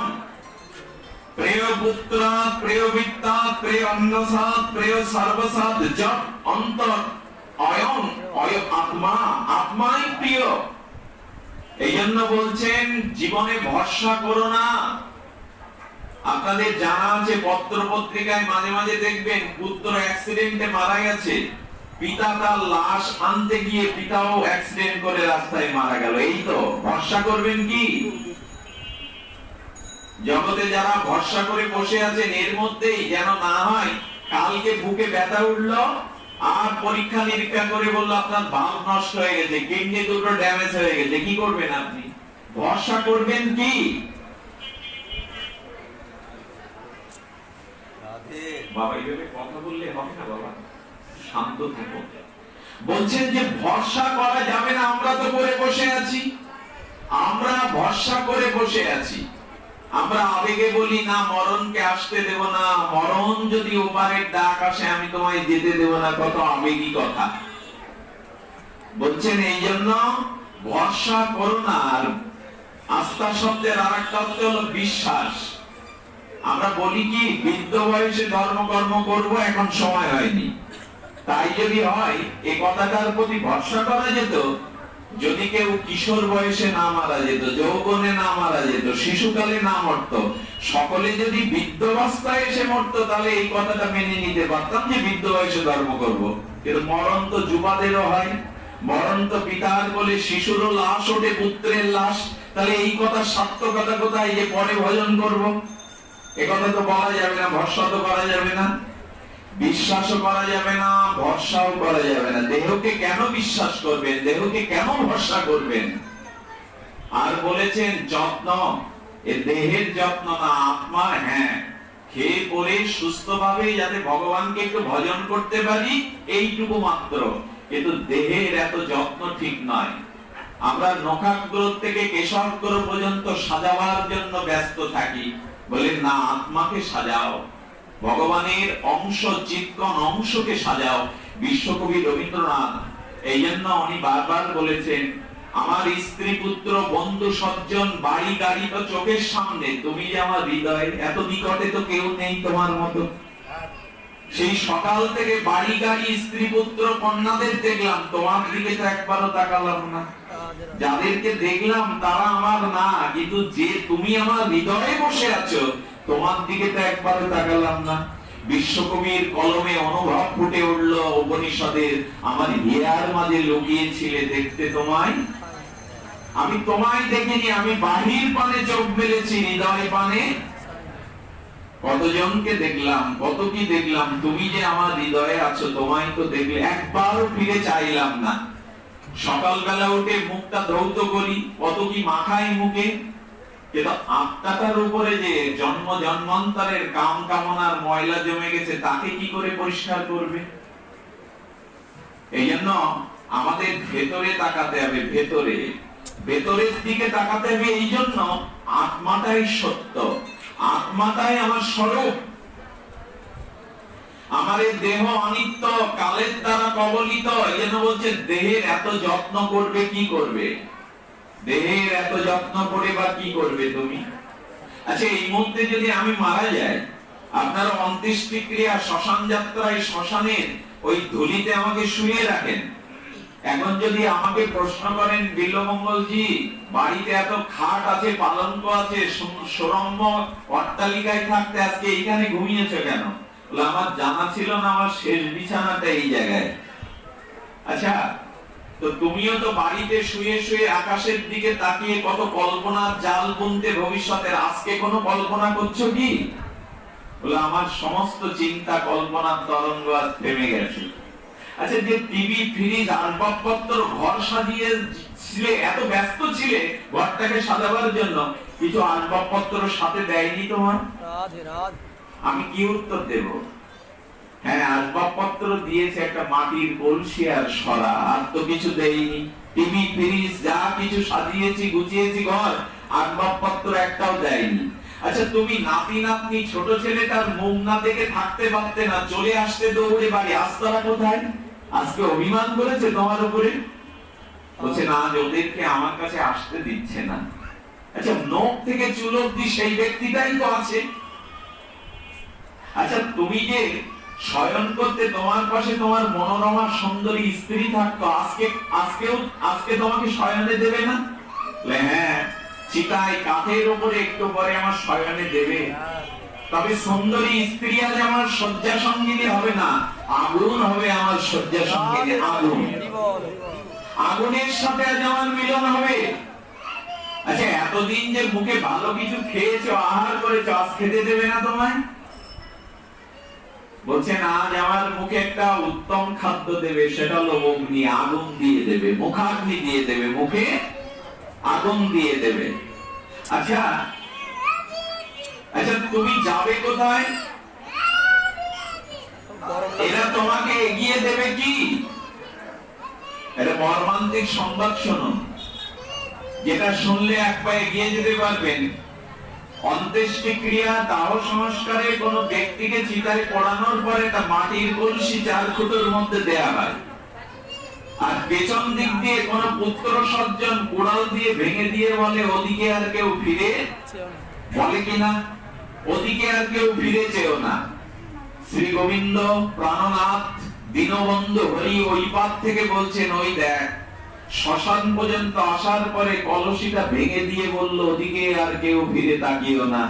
প্রিয় পুত্র, প্রিয় বিত্তা, প্রিয় অন্নসাৎ, প্রিয় সর্বসাৎ যৎ অন্তর অয়ন অয় আত্মা, আত্মাই প্রিয়। এই জন্য বলছেন জীবনে ভরসা করো না। আপনাদের জানা আছে পত্র পত্রিকায় মাঝে মাঝে দেখবেন পুত্র অ্যাক্সিডেন্টে মারা গেছে, পিতা তার লাশ আনতে গিয়ে পিতাও অ্যাক্সিডেন্ট করে রাস্তায় মারা গেল। এই তো ভরসা করবেন কি? জগতে যারা ভরসা করে বসে আছেন, এর মধ্যেই যেন না হয় কালকে বুকে ব্যথা উঠলো আর পরীক্ষা নিরীক্ষা করে বললো আপনার বাল্ব নষ্ট হয়ে গেছে, কিডনি দুটো ড্যামেজ হয়ে গেছে। কি করবেন আপনি? ভরসা করবেন কি? বাবা এইভাবে কথা বললে হবে না বাবা, শান্ত থাকো। বলছেন যে ভরসা করা যাবে না। আমরা তো করে বসে আছি, আমরা ভরসা করে বসে আছি। আমরা আবেগে বলি না মরণকে আসতে দেব না, মরণ যদি ওপারের ডাক আসে আমি তোমায় যেতে দেব না। কত আবেগী কথা। বলছেন এই জন্য ভরসা করো না। আর আস্থা শব্দের আরেকটা অর্থ হলো বিশ্বাস। আমরা বলি কি বৃদ্ধ বয়সে ধর্মকর্ম করব, এখন সময় হয়নি। তাই যদি হয় এই কথাটার প্রতি ভরসা করা যেত, যদি কেউ কিশোর বয়সে না মারা যেত, যৌবনে না মারা যেত, শিশুকালে না মরত, সকলে যদি বৃদ্ধাবস্থায় এসে মরতো, তাহলে এই কথাটা মেনে নিতে পারতাম যে বৃদ্ধ বয়সে ধর্ম করব। কিন্তু মরণ তো যুবাদেরও হয়, মরণ তো পিতার বলে শিশুরও লাশ ওঠে, পুত্রের লাশ। তাহলে এই কথা সার্থকতা কোথায় যে পরে ভজন করব? এ কথা তো বলা যাবে না, ভরসা তো করা যাবে না, বিশ্বাসও করা যাবে না, ভরসাও করা যাবে না। দেহকে কেন বিশ্বাস করবেন, দেহকে কেন ভরসা করবেন? আর বলেছেন যত্ন, এ দেহের যত্ন না, আত্মা। হ্যাঁ, খেয়ে পরে সুস্থভাবে যাতে ভগবানকে একটু ভজন করতে পারি, এইটুকু মাত্র। কিন্তু দেহের এত যত্ন ঠিক নয়। আমরা নখাগ্র থেকে কেশাগ্র পর্যন্ত সাজাবার জন্য ব্যস্ত থাকি, বলে না, আত্মাকে সাজাও, ভগবানের অংশ, চিৎকন অংশকে সাজাও। বিশ্বকবি রবীন্দ্রনাথ এই জন্য উনি বারবার বলেছেন, আমার স্ত্রী পুত্র বন্ধু সজ্জন বাড়ি গাড়ি তো চোখের সামনে, তুমি যে আমার হৃদয়, এত নিকটে তো কেউ নেই তোমার মতো। সেই সকাল থেকে বাড়ি গাড়ি স্ত্রী পুত্র কন্যাদের দেখলাম, তোমার দিকে তো একবারও তাকালাম না। যাদেরকে দেখলাম তারা আমার না, কিন্তু যে তুমি আমার হৃদয়ে বসে আছো, তোমার দিকে তো একবারও তাকালাম না। বিশ্বকবির কলমে অনুভব ফুটে উঠল উপনিষদের, আমার হিয়ার মাঝে লুকিয়েছিলে দেখতে তোমায়, আমি তোমায় দেখিনি, আমি বাহির পানে চোখ মেলেছি, হৃদয় পানে কতজনকে দেখলাম, কত কি দেখলাম, তুমি যে আমার হৃদয়ে আছো, তোমায় তো দেখলে, একবারও ফিরে চাইলাম না। সকালবেলা উঠে মুখটা ধৌত করি, কত কি মাখাই মুখে, কিন্তু আত্মাটার উপরে যে জন্ম জন্মান্তরের কাম কামনার ময়লা জমে গেছে, তাকে কি করে পরিষ্কার করবে? এই জন্য আমাদের ভেতরে তাকাতে হবে, ভেতরে, ভেতরের দিকে তাকাতে হবে। এই জন্য আত্মাটাই সত্য, আত্মাটাই আমার স্বরূপ। আমার এই দেহ অনিত্য, কালের দ্বারা কবলিত। এই জন্য বলছে দেহের এত যত্ন করবে, কি করবে? দেহের এত যত্ন করে বা কি করবে তুমি? আচ্ছা, এই মুহূর্তে যদি আমি মারা যাই, আপনার অন্ত্যেষ্টিক্রিয়া, শ্মশান যাত্রায় শ্মশানের ওই ধুলিতে আমাকে শুয়ে রাখেন। এখন যদি আমাকে প্রশ্ন করেন, বিল্লমঙ্গলজি বাড়িতে এত খাট আছে, পালঙ্ক আছে, সুরম্য অট্টালিকায় থাকতে আজকে এইখানে ঘুমিয়েছো কেন? বলে আমার জানা ছিল না, আমার শেষ বিছানাটা এই জায়গায়। আচ্ছা, তো তুমিও তো বাড়িতে শুয়ে শুয়ে আকাশের দিকে তাকিয়ে কত কল্পনার জাল বুনতে ভবিষ্যতের, আজকে কোনো কল্পনা করছো কি? বলে আমার সমস্ত চিন্তা কল্পনার তরঙ্গ আজ থেমে গেছে। আচ্ছা, যে টিভি ফ্রিজ আসবাবপত্র ঘর সাজিয়ে ছিলে, এত ব্যস্ত ছিলে ঘরটাকে সাজাবার জন্য, কিছু আসবাবপত্র সাথে দেয়নি তোমার? আমি কি উত্তর দেব? হ্যাঁ, আসবাবপত্র দিয়েছে একটা মাটির কলসি আর সরা, আর তো কিছু দেয়নি। টিভি ফ্রিজ যা কিছু সাজিয়েছি গুছিয়েছি ঘর, আসবাবপত্র একটাও দেয়নি। আচ্ছা, তুমি নাতি নাতনি ছোট ছেলেটার মুখ না দেখে থাকতে পারতে না, চলে আসতে দৌড়ে বাড়ি, আস্তারা কোথায়? আজকে অভিমান করেছে তোমার উপরে, বলছে না, ওদেরকে আমার কাছে আসতে দিচ্ছে না। আচ্ছা, নখ থেকে চুল অবধি সেই ব্যক্তিটাই তো আছে। আচ্ছা, তুমি যে শয়ন করতে তোমার পাশে তোমার মনোরমা সুন্দরী স্ত্রী থাকতো, আজকে তোমাকে শয়নে দেবে না? হ্যাঁ, চিতায় কাঠের উপরে একটু পরে আমার শয়নে দেবে, তবে সুন্দরী স্ত্রী আজ আমার শয্যা সঙ্গিনী হবে না, আগুন হবে আমার শয্যা সঙ্গিনী। আগুন, আগুনের সাথে আজ আমার মিলন হবে। আচ্ছা, এতদিন যে মুখে ভালো কিছু খেয়েছো, আহার করেছো, আজ খেতে দেবে না তোমায়? বলছেন আজ আমার মুখে একটা উত্তম খাদ্য দেবে, সেটা হলো অগ্নি, আগুন দিয়ে দেবে, মুখাগ্নি দিয়ে দেবে, মুখে আগুন দিয়ে দেবে। আচ্ছা, আচ্ছা, তুমি যাবে কোথায়? এরা তোমাকে এগিয়ে দেবে কি? এটা মর্মান্তিক সংবাদ শুনুন, যেটা শুনলে এক পা এগিয়ে যেতে পারবেন। অন্ত্যেষ্টিক্রিয়া দাহ সংস্কারে কোন ব্যক্তিকে চিতায় পড়ানোর পরে তা মাটির কলসি 4 ফুটের মধ্যে দেয়া হয়, আর পেছন দিক দিয়ে কোন পুত্র সজ্জন কুড়াল দিয়ে ভেঙে দিয়ে বলে ওদিকে আর কেউ ফিরে, বলে কিনা? ওদিকে আর কেউ ফিরেছেও না। শ্রী গোবিন্দ প্রাণনাথ দীনবন্ধু হরি ওই পার থেকে বলছেন, ওই দেখ, শ্মশান পর্যন্ত আসার পরে কলসিটা ভেঙে দিয়ে বলল, ওদিকে আর কেউ ফিরে তাকিও না।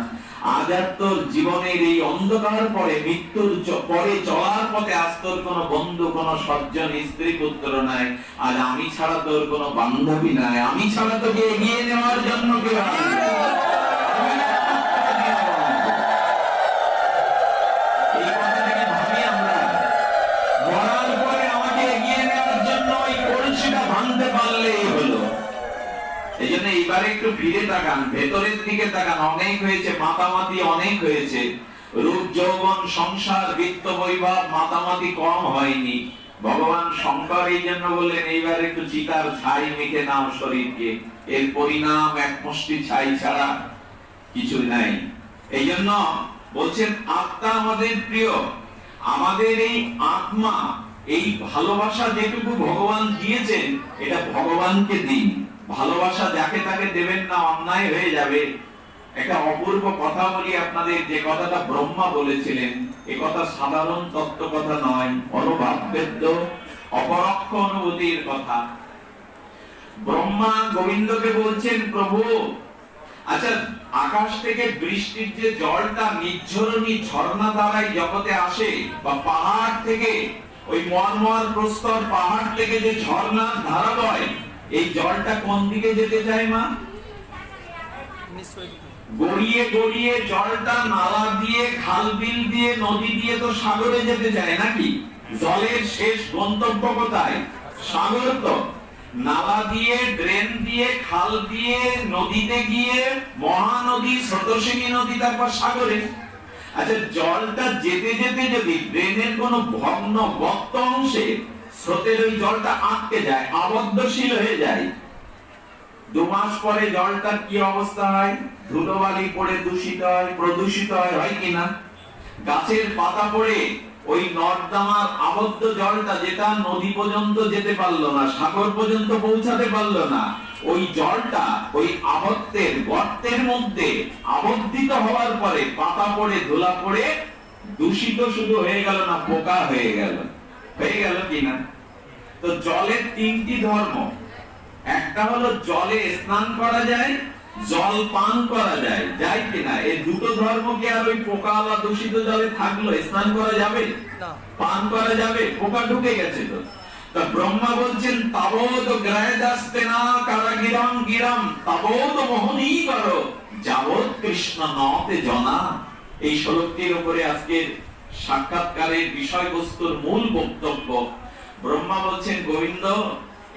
আজ আর তোর জীবনের এই অন্ধকার পরে, মৃত্যুর পরে চলার পথে আজ তোর কোনো বন্ধু, কোনো সজ্জন, স্ত্রী, পুত্র নাই। আজ আমি ছাড়া তোর কোনো বান্ধবী নাই, আমি ছাড়া তোকে এগিয়ে নেওয়ার জন্য কেউ আসবে না। এই কথাটাকে ভাবি আমরা, মরার পরে আমাকে এগিয়ে নেওয়ার জন্য এই কলসিটা ভাঙতে পারলেই হলো। এই জন্য এইবারে একটু ফিরে তাকান, ভেতরের দিকে তাকান। অনেক হয়েছে, মাতামাতি অনেক হয়েছে, রূপ যৌবন সংসার বৃত্ত বৈভব মাতামাতি কম হয়নি। ভগবান শঙ্কর এই জন্য বললেন, এইবার একটু চিতার ছাই মেখে নাও শরীরকে, এর পরিণাম এক মুষ্টি ছাই ছাড়া কিছু নাই। এই জন্য বলছেন আত্মা আমাদের প্রিয়, আমাদের এই আত্মা, এই ভালোবাসা যেটুকু ভগবান দিয়েছেন এটা ভগবানকে দিন। ভালোবাসা যাকে তাকে দেবেন না, অন্যায় হয়ে যাবে। একটা অপূর্ব কথা বলি আপনাদের, যে কথাটা ব্রহ্মা বলেছিলেন, এ কথা সাধারণ তত্ত্ব কথা নয়, অনুভাববেদ্য অপরোক্ষ অনুভূতির কথা। ব্রহ্মা গোবিন্দকে বলছেন, প্রভু আচ্ছা, আকাশ থেকে বৃষ্টির যে জলটা নির্ঝরণী ঝর্ণা দ্বারাই জগতে আসে, বা পাহাড় থেকে ওই মরমর প্রস্তর পাহাড় থেকে যে ঝর্ণার ধারা বয়, এই জলটা কোন দিকে যেতে চায় মা? গড়িয়ে গড়িয়ে জলটা নালা দিয়ে, খাল বিল দিয়ে, নদী দিয়ে তো সাগরে যেতে চায় নাকি? জলের শেষ গন্তব্য কোথায়? সাগর। তো নালা দিয়ে, ড্রেন দিয়ে, খাল দিয়ে, নদীতে গিয়ে মহানদী, স্রোতস্বিনী নদী, তারপর সাগরে। আচ্ছা, জলটা যেতে যেতে যদি ড্রেনের কোন ভগ্ন গর্ত অংশে স্রোতের ওই জলটা আটকে যায়, আবদ্ধশীল হয়ে যায়, 2 মাস পরে জলটার কি অবস্থা হয়? ধুলোবালি পড়ে দূষিত হয়, প্রদূষিত হয় কিনা? গাছের পাতা পড়ে ওই নর্দমার আবদ্ধ জলটা, যেটা নদী পর্যন্ত যেতে পারলো না, সাগর পর্যন্ত পৌঁছাতে পারলো না, ওই জলটা ওই আবদ্ধের গর্তের মধ্যে আবদ্ধিত হওয়ার পরে পাতা পড়ে, ধুলা পড়ে দূষিত শুধু হয়ে গেল না, পোকা হয়ে গেল। হয়ে গেল কিনা? তো জলের 3টি ধর্ম। একটা হলো জলে স্নান করা যায়, জল পান করা যায়, যায় কিনা? এই দুটো ধর্ম কি আর ওই পোকা বা দূষিত জলে থাকলো? স্নান করা যাবে না, পান করা যাবে? পোকা ঢুকে গেছে। তো তা ব্রহ্মা বলছেন, তাবদ গ্রাহ্যাস্তে না কারাগিরম গিরম তাবদ মোহনী করো যাবৎ কৃষ্ণ নতে জনা। এই শ্লোকটির উপরে আজকের সাক্ষাৎকারের বিষয়বস্তুর মূল বক্তব্য। ব্রহ্মা বলছেন, গোবিন্দ,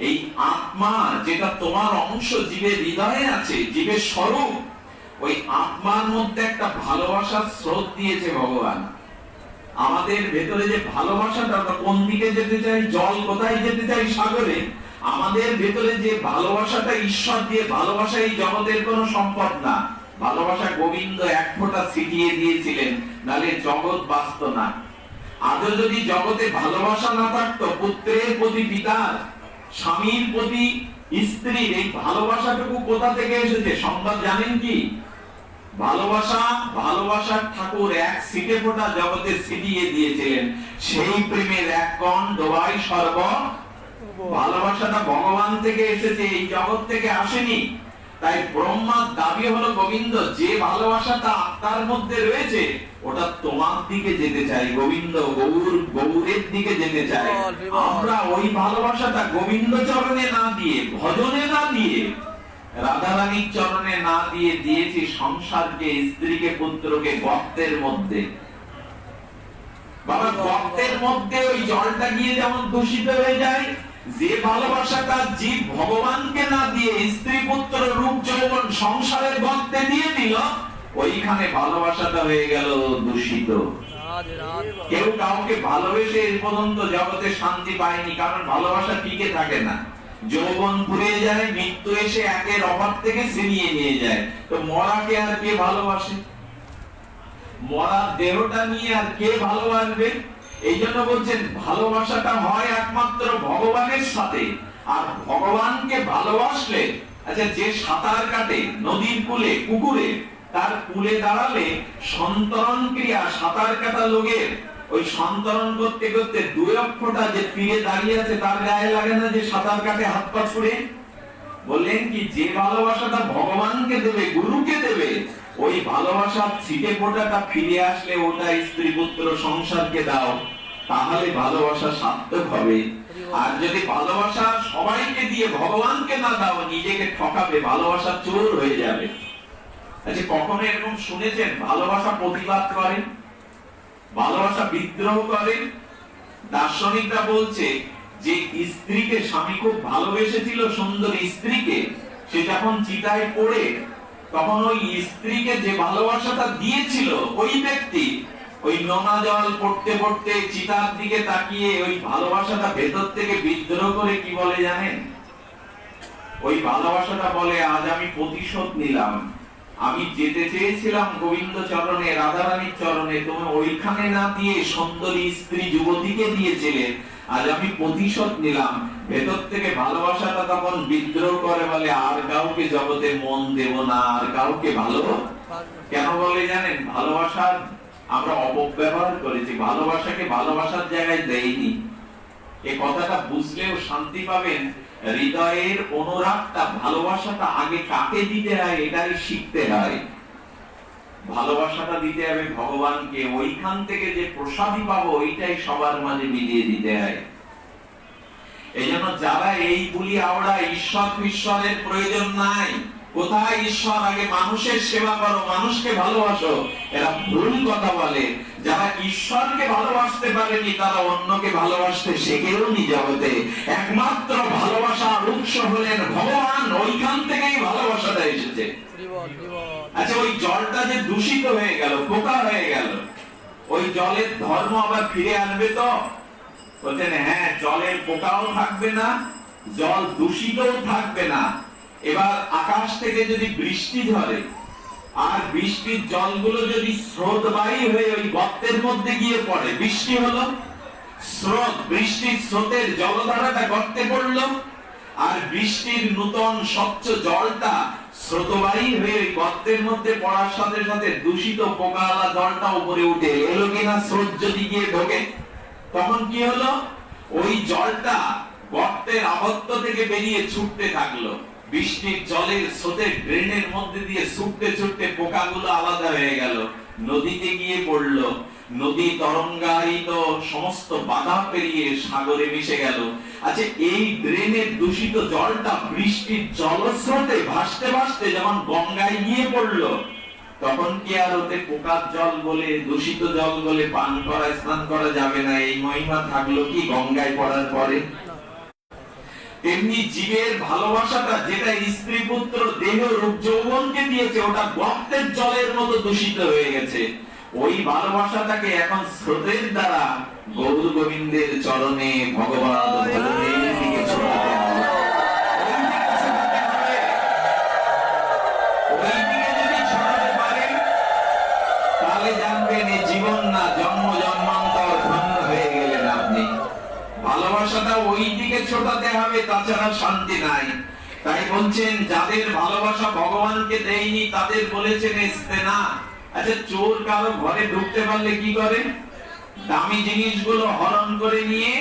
এই আত্মা যেটা তোমার অংশ, জীবের হৃদয়ে আছে, জীবের স্বরূপ, ওই আত্মার মধ্যে একটা ভালোবাসার স্রোত দিয়েছে ভগবান। আমাদের ভেতরে যে ভালোবাসাটা, কোন দিকে যেতে চাই? জল কোথায় যেতে চাই? সাগরে। আমাদের ভেতরে যে ভালোবাসাটা ঈশ্বর দিয়ে, ভালোবাসা এই জগতের কোনো সম্পদ না। ভালোবাসা গোবিন্দ এক ফোঁটা ছিটিয়ে দিয়েছিলেন, নালে জগৎ বাঁচত না। আজও যদি জগতে ভালোবাসা না থাকতো, পুত্রের প্রতি পিতার, স্বামীর প্রতি স্ত্রীর, এই ভালোবাসাটুকু কোথা থেকে এসেছে সংবাদ জানেন কি? ভালোবাসা, ভালোবাসার ঠাকুর এক ছিটে ফোঁটা জগতে ছিটিয়ে দিয়েছিলেন। সেই প্রেমের এক কণ ডোবাই সর্ব। ভালোবাসাটা ভগবান থেকে এসেছে, এই জগৎ থেকে আসেনি। তাই ব্রহ্মার দাবি হলো, গোবিন্দ, যে ভালোবাসাটা আত্মার মধ্যে রয়েছে ওটা তোমার দিকে যেতে চাই গোবিন্দ, গৌরের দিকে যেতে চাই। আমরা ওই ভালোবাসাটা গোবিন্দ চরণে না দিয়ে, ভজনে না দিয়ে, রাধারানীর চরণে না দিয়ে, দিয়েছি সংসারকে, স্ত্রীকে, পুত্রকে গর্তের মধ্যে। বাবা, গর্তের মধ্যে ওই জলটা গিয়ে যেমন দূষিত হয়ে যায়, যে ভালোবাসাটা জীব ভগবানকে না দিয়ে স্ত্রী, পুত্র, রূপ, যৌবন সংসারের গর্তে দিয়ে দিল, ওইখানে ভালোবাসাটা হয়ে গেল দূষিত। কেউ কাউকে ভালোবেসে এর পর্যন্ত জগতে শান্তি পায়নি, কারণ ভালোবাসা টিকে থাকে না। যৌবন ফুরিয়ে যায়, মৃত্যু এসে একের অভাব থেকে ছিনিয়ে নিয়ে যায়। তো মরাকে আর কে ভালোবাসে? মরা দেহটা নিয়ে আর কে ভালোবাসবে? এই জন্য বলছেন, ভালোবাসাটা হয় একমাত্র ভগবানের সাথে। আর ভগবানকে ভালোবাসলে, আচ্ছা, যে সাঁতার কাটে নদীর কূলে, পুকুরে, তার কূলে দাঁড়ালে সন্তরণ ক্রিয়া, সাঁতার কাটা লোকের ওই সন্তরণ করতে করতে দুই অক্ষটা যে তীরে দাঁড়িয়ে আছে তার গায়ে লাগে না যে সাঁতার কাটে হাত পা ছুড়ে? বললেন কি, যে ভালোবাসাটা ভগবানকে দেবে, গুরুকে দেবে, ওই ভালোবাসার ছিটে ফোঁটাটা ফিরে আসলে ওটা স্ত্রী পুত্র সংসারকে দাও, তাহলে ভালোবাসা সার্থক হবে। আর যদি ভালোবাসা সবাইকে দিয়ে ভগবানকে না দাও, নিজেকে ঠকাবে, ভালোবাসা চোর হয়ে যাবে। আচ্ছা, কখনো এরকম শুনেছেন ভালোবাসা প্রতিবাদ করে, ভালোবাসা বিদ্রোহ করে? দার্শনিকরা বলছে যে স্ত্রীকে স্বামী খুব ভালোবেসেছিল, সুন্দর স্ত্রীকে, সে যখন চিতায় পড়ে তখন ওই স্ত্রীকে যে ভালোবাসাটা দিয়েছিল ওই ব্যক্তি ওই নোনা জল পড়তে পড়তে চিতার দিকে তাকিয়ে ওই ভালোবাসাটা ভেতর থেকে বিদ্রোহ করে কি বলে জানেন? ওই ভালোবাসাটা বলে, আজ আমি প্রতিশোধ নিলাম, আমি যেতে চেয়েছিলাম গোবিন্দ চরণে, রাধারানীর চরণে, তুমি ওইখানে না দিয়ে সুন্দরী স্ত্রী যুবতীকে দিয়েছিলে, আজ আমি প্রতিশোধ নিলাম। ভেতর থেকে ভালোবাসাটা তখন বিদ্রোহ করে, বলে আর কাউকে জগতে মন দেব না, আর কাউকে ভালো। কেন বলে জানেন? ভালোবাসার আমরা অপব্যবহার করেছি, ভালোবাসাকে ভালোবাসার জায়গায় দেইনি। এই কথাটা বুঝলেও শান্তি পাবেন। হৃদয়ের অনুরাগটা, ভালোবাসাটা আগে কাকে দিতে হয় এটাই শিখতে হয়। ভালোবাসাটা দিতে হবে ভগবানকে, ওইখান থেকে যে প্রসাদই পাবো ওইটাই সবার মাঝে মিলিয়ে দিতে হয়। এই জন্য যারা এই বলি আওড়া ঈশ্বরের প্রয়োজন নাই, কোথায় ঈশ্বর, আগে মানুষের সেবা করো, মানুষকে ভালোবাসো, এরা ভুল কথা বলে। যারা ঈশ্বরকে ভালোবাসতে পারেনি তারা অন্যকে ভালোবাসতে শেখেওনি জগতে। একমাত্র ভালোবাসার উৎস হলেন ভগবান, ওইখান থেকেই ভালোবাসাটা এসেছে। আচ্ছা, ওই জলটা যে দূষিত হয়ে গেল, পোকা হয়ে গেল, ওই জলের ধর্ম আবার ফিরে আসবে তো? বলছেন হ্যাঁ, জলের পোকাও থাকবে না, জল দূষিতও থাকবে না। এবার আকাশ থেকে যদি বৃষ্টি ঝরে আর বৃষ্টির জলগুলো যদি স্রোতবাহী হয়ে ওই গর্তের মধ্যে গিয়ে পড়ে, বৃষ্টি হলো, স্রোত, বৃষ্টির স্রোতের জলধারাটা গর্তে পড়লো, আর বৃষ্টির নূতন স্বচ্ছ জলটা স্রোতবাহী হয়ে গর্তের মধ্যে পড়ার সাথে সাথে দূষিত পোকাওয়ালা জলটা উপরে উঠে এলো কিনা? স্রোত যদি গিয়ে ঢোকে তখন কি হলো? ওই জলটা গর্তের আবদ্ধ থেকে বেরিয়ে ছুটতে থাকলো, বৃষ্টির জলের স্রোতের ড্রেনের মধ্যে দিয়ে ছুটতে ছুটতে পোকাগুলো আলাদা হয়ে গেল, নদীতে গিয়ে পড়লো, নদী তরঙ্গায়িত সমস্ত বাধা পেরিয়ে সাগরে মিশে গেল। আচ্ছা, এই ড্রেনের দূষিত জলটা বৃষ্টির জলস্রোতে ভাসতে ভাসতে যখন গঙ্গায় গিয়ে পড়লো, তখন কি আর ওতে পোকার জল বলে, দূষিত জল বলে পান করা, স্নান করা যাবে না? এই মহিমা থাকলো কি গঙ্গায় পড়ার পরে? তেমনি জীবের ভালোবাসাটা, যেটা স্ত্রী পুত্র দেহ রূপ যৌবনকে দিয়েছে, ওটা গর্তের জলের মতো দূষিত হয়ে গেছে। ওই ভালোবাসাটাকে এখন স্রোতের দ্বারা গৌর গোবিন্দের চরণে, ভগবান ভজনের দিকে ছড়াতে হবে। ওই দিকে যদি ছড়াতে পারেন তাহলে জানবেন এই জীবন না, জন্ম জন্মান্তর ধন্য হয়ে গেলেন আপনি। ভালোবাসাটা ওই দিকে ছোটাতে হবে, তাছাড়া শান্তি নাই। তাই বলছেন যাদের ভালোবাসা ভগবানকে দেয়নি তাদের বলেছেন ইস্তেনা। আচ্ছা, চোর কারো ঘরে ঢুকতে পারলে কি করে? দামি জিনিসগুলো হরণ করে নিয়ে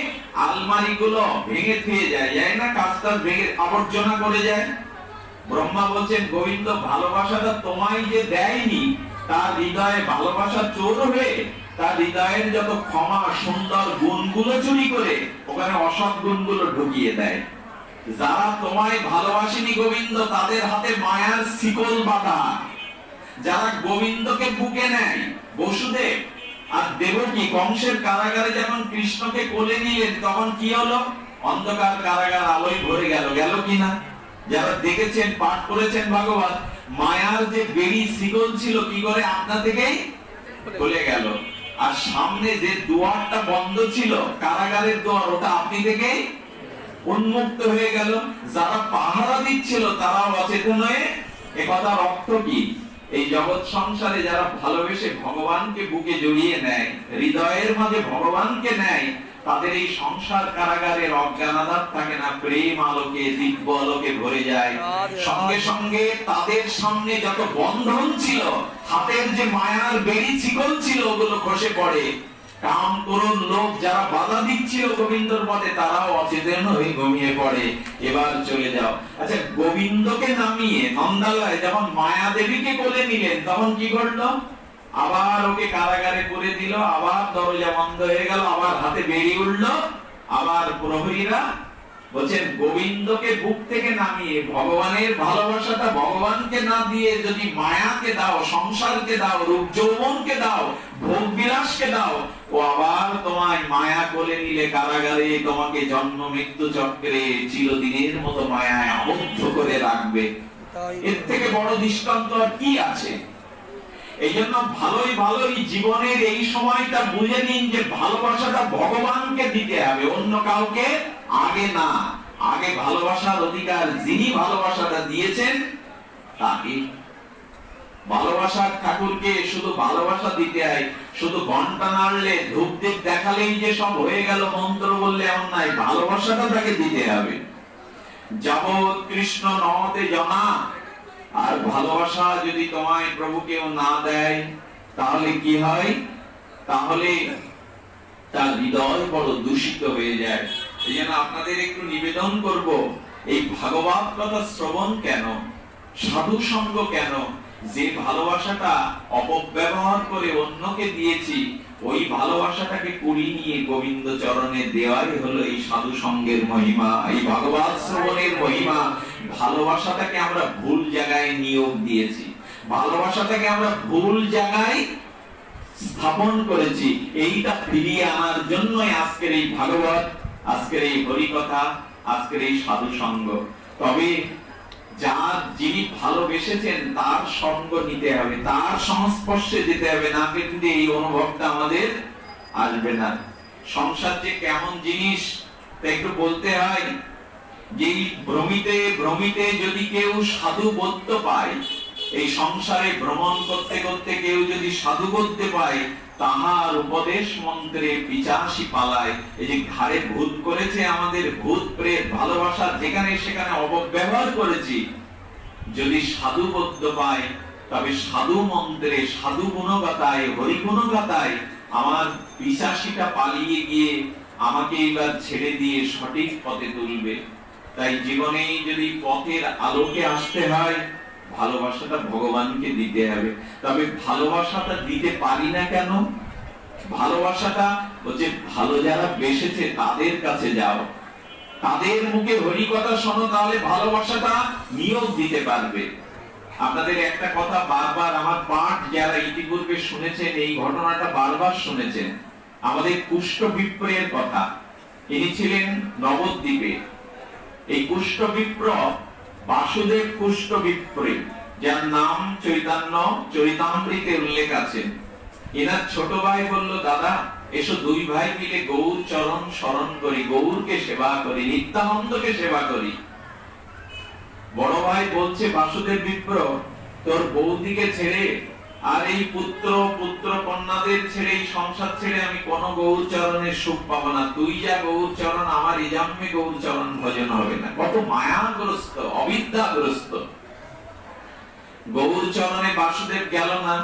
আলমারিগুলো ভেঙে থুয়ে যায়, যায় না? কাজটা ভেঙে আবর্জনা করে যায়। ব্রহ্মা বলছেন গোবিন্দ ভালোবাসাটা তোমায় যে দেয়নি, তার হৃদয়ে ভালোবাসা চোর হয়ে তার হৃদয়ের যত ক্ষমা সুন্দর গুণগুলো চুরি করে ওখানে অসৎ গুণগুলো ঢুকিয়ে দেয়। যারা তোমায় ভালোবাসেনি গোবিন্দ, তাদের হাতে মায়ার শিকল বাঁধা। যারা গোবিন্দকে বুকে নেয়, বসুদেব আর দেবকী কংসের কারাগারে যেমন কৃষ্ণকে কোলে নিলেন, তখন কি হলো? অন্ধকার কারাগার আলোয় ভরে গেল, গেল কিনা? যারা দেখেছেন, পাঠ করেছেন ভাগবত, মায়ার যে বেড়ি শিকল ছিল কি করে আপনা থেকেই খুলে গেল। আর সামনে যে দুয়ারটা বন্ধ ছিল, কারাগারের দুয়ার, ওটা আপনি থেকেই উন্মুক্ত হয়ে গেল। যারা পাহারা দিচ্ছিল তারাও অচেতন হয়ে। একথার অর্থ কি? এই জগৎ সংসারে যারা ভালোবেসে ভগবানকে বুকে জড়িয়ে নেয়, হৃদয়ের মাঝে ভগবানকে নেয়, তাদের এই সংসার কারাগারের অজ্ঞানাধার থাকে না, প্রেম আলোকে দিব্য আলোকে ভরে যায়। সঙ্গে সঙ্গে তাদের সামনে যত বন্ধন ছিল, হাতের যে মায়ার বেড়ি শিকল ছিল, ওগুলো খসে পড়ে। কাম করুন লোক যারা বাধা দিচ্ছিল গোবিন্দর পথে, তারাও অচেতন হয়ে ঘুমিয়ে পড়ে। এবার চলে যাও। আচ্ছা, গোবিন্দকে নামিয়ে নন্দালয়ে যখন মায়া দেবীকে কোলে নিলেন, তখন কি করলো? আবার ওকে কারাগারে করে দিল, আবার দরজা বন্ধ হয়ে গেল, আবার হাতে বেরিয়ে উঠলো। আবার প্রহরীরা বলছেন, গোবিন্দকে বুক থেকে নামিয়ে ভগবানের ভালোবাসাটা ভগবানকে না দিয়ে যদি মায়াকে দাও, সংসারকে দাও, রূপ যৌবনকে দাও, ভোগ বিলাসকে দাও, ও আবার তোমায় মায়া কোলে নিলে কারাগারে তোমাকে জন্ম মৃত্যু চক্রে চিরদিনের মতো মায়ায় আবদ্ধ করে রাখবে। এর থেকে বড় দৃষ্টান্ত আর কি আছে? এই জন্য ভালোই জীবনের এই সময়টা বুঝে নিন যে ভালোবাসাটা ভগবানকে দিতে হবে, অন্য কাউকে আগে না। আগে ভালোবাসার অধিকার যিনি ভালোবাসাটা দিয়েছেন তাকে। ভালোবাসার ঠাকুরকে শুধু ভালোবাসা দিতে হয়, শুধু ঘন্টা নাড়লে ধূপ দীপ দেখালেই যে সব হয়ে গেল, মন্ত্র বললে এমন নাই, ভালোবাসাটা তাকে দিতে হবে। যাবৎ কৃষ্ণ নহতে জনা, আর ভালোবাসা যদি তোমায় প্রভু কেউ না দেয়, তাহলে কি হয়? তাহলে তার হৃদয় বড় দূষিত হয়ে যায়। এই জন্য আপনাদের একটু নিবেদন করব, এই ভাগবত কথা শ্রবণ কেন, সাধু সঙ্গ কেন? যে ভালোবাসাটা অপব্যবহার করে অন্যকে দিয়েছি, ওই ভালোবাসাটাকে কুড়িয়ে নিয়ে গোবিন্দ চরণে দেওয়াই হলো এই সাধু সঙ্গের মহিমা, এই ভাগবত শ্রবণের মহিমা। ভালোবাসাটাকে আমরা ভুল জায়গায় নিয়োগ দিয়েছি, ভালোবাসাটাকে আমরা ভুল জায়গায় স্থাপন করেছি। এইটা ফিরিয়ে আনার জন্যই আজকের এই ভাগবত, আজকের এই হরিকথা, আজকের এই সাধু সঙ্গ। তবে যার যিনি ভালোবেসেছেন তার সঙ্গ নিতে হবে, তার সংস্পর্শে যেতে হবে, না কিন্তু এই অনুভবটা আমাদের আসবে না। সংসার যে কেমন জিনিস তা একটু বলতে হয়। যে ভ্রমিতে ভ্রমিতে যদি কেউ সাধু বোধ পায়, এই সংসারে ভ্রমণ করতে করতে কেউ যদি সাধু বোধ পায়, তাহার উপদেশ মন্ত্রে পিচাসি পালায়। এই যে ঘাড়ে ভূত করেছে আমাদের, ভূত প্রেত ভালোবাসার যেখানে সেখানে অপব্যবহার করেছি, যদি সাধু বোধ পায়, তবে সাধু মন্ত্রে, সাধু গুণগাথায়, হরি গুণগাথায় আমার পিচাসিটা পালিয়ে গিয়ে আমাকে এবার ছেড়ে দিয়ে সঠিক পথে তুলবে। তাই জীবনে যদি পথের আলোকে আসতে হয়, ভালোবাসাটা ভগবানকে দিতে হবে। তবে ভালোবাসাটা দিতে পারি না কেন? ভালোবাসাটা হচ্ছে ভালো যারা বেসেছে তাদের কাছে যাও, তাদের মুখে হরি কথা শোনো, তাহলে ভালোবাসাটা নিয়োগ দিতে পারবে। আপনাদের একটা কথা বারবার আমার পাঠ যারা ইতিপূর্বে শুনেছেন, এই ঘটনাটা বারবার শুনেছেন, আমাদের কুষ্ঠ বিপ্রের কথা। ইনি ছিলেন নবদ্বীপে। এই কুষ্ঠ বিপ্র বাসুদেব কুষ্ঠ বিপ্রে, যার নাম চৈতন্য চরিতামৃতে উল্লেখ আছে। এনার ছোট ভাই বলল, দাদা এসো দুই ভাই মিলে গৌর চরণ স্মরণ করি, গৌরকে সেবা করি, নিত্যানন্দকে সেবা করি। বড় ভাই বলছে, বাসুদেব বিপ্র, তোর বৌদিকে ছেড়ে আর এই পুত্র কন্যাদের ছেড়ে, এই সংসার ছেড়ে আমি কোন গৌর চরণের সুখ পাবো না। তুই যা গৌর চরণ, আমার এই জন্মে গৌর চরণ ভজন হবে না। কত মায়াগ্রস্ত, অবিদ্যাগ্রস্ত। গৌর চরণে বাসুদেব গেল না।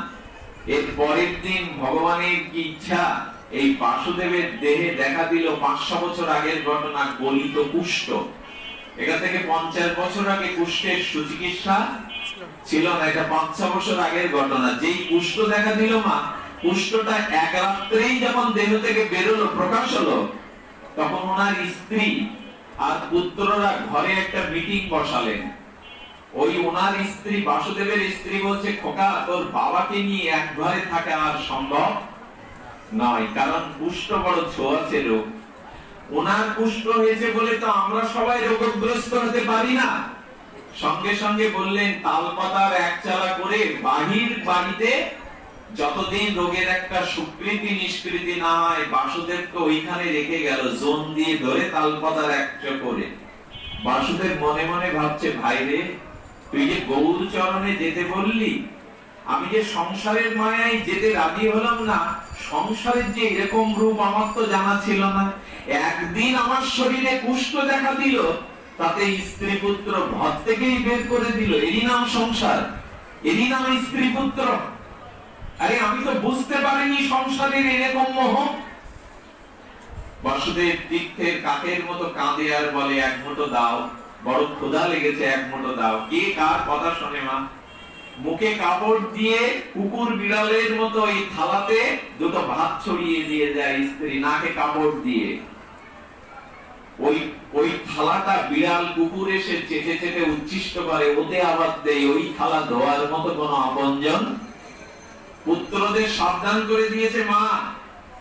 এর পরের দিন ভগবানের কি ইচ্ছা, এই বাসুদেবের দেহে দেখা দিল 500 বছর আগের ঘটনা, গলিত কুষ্ঠ। এখান থেকে 50 বছর আগে কুষ্ঠের সুচিকিৎসা ছিল না, এটা 500 বছর আগের ঘটনা। যেই কুষ্ঠ দেখা দিল মা, কুষ্ঠটা এক রাত্রেই যখন দেহ থেকে বেরোলো, প্রকাশ হলো, তখন ওনার স্ত্রী আর পুত্ররা ঘরে একটা মিটিং বসালেন। ওই ওনার স্ত্রী, বাসুদেবের স্ত্রী বলছে, খোকা তোর বাবাকে নিয়ে এক ঘরে থাকা আর সম্ভব নয়, কারণ কুষ্ঠ বড় ছোঁয়াচে রোগ। ওনার কুষ্ঠ হয়েছে বলে তো আমরা সবাই রোগগ্রস্ত হতে পারি না। সঙ্গে সঙ্গে বললেন, তালপাতার এক চালা করে বাহির বাড়িতে যতদিন রোগের একটা সুকৃতি নিষ্কৃতি না হয়, বাসুদেবকে ওইখানে রেখে গেল, জোন দিয়ে ধরে তালপাতার একটা করে। বাসুদেব মনে মনে ভাবছে, ভাই রে, তুই যে গৌর চরণে যেতে বললি, আমি যে সংসারের মায়ায় যেতে রাজি হলাম না, সংসারের যে এরকম রূপ আমার তো জানা ছিল না। একদিন আমার শরীরে কুষ্ঠ দেখা দিল, তাতে স্ত্রী পুত্র ঘর থেকেই বের করে দিল। এরই নাম সংসার, এরই নাম স্ত্রী পুত্র। আরে আমি তো বুঝতে পারিনি সংসারের এরকম মোহ। বাসুদেব তীর্থের কাকের মতো কাঁদে আর বলে, এক মুঠো দাও, বড় ক্ষুধা লেগেছে, এক মুঠো দাও। কে কার কথা শোনে মা? মুখে কাপড় দিয়ে কুকুর বিড়ালের মতো এই থালাতে দুটো ভাত ছড়িয়ে দিয়ে যায় স্ত্রী, নাকে কাপড় দিয়ে। ওই থালাটা বিড়াল কুকুর এসে চেটে চেটে উচ্ছিষ্ট করে, ওতে আবার দেয়। ওই থালা ধোয়ার মতো কোন আপনজন? পুত্রদের সাবধান করে দিয়েছে মা,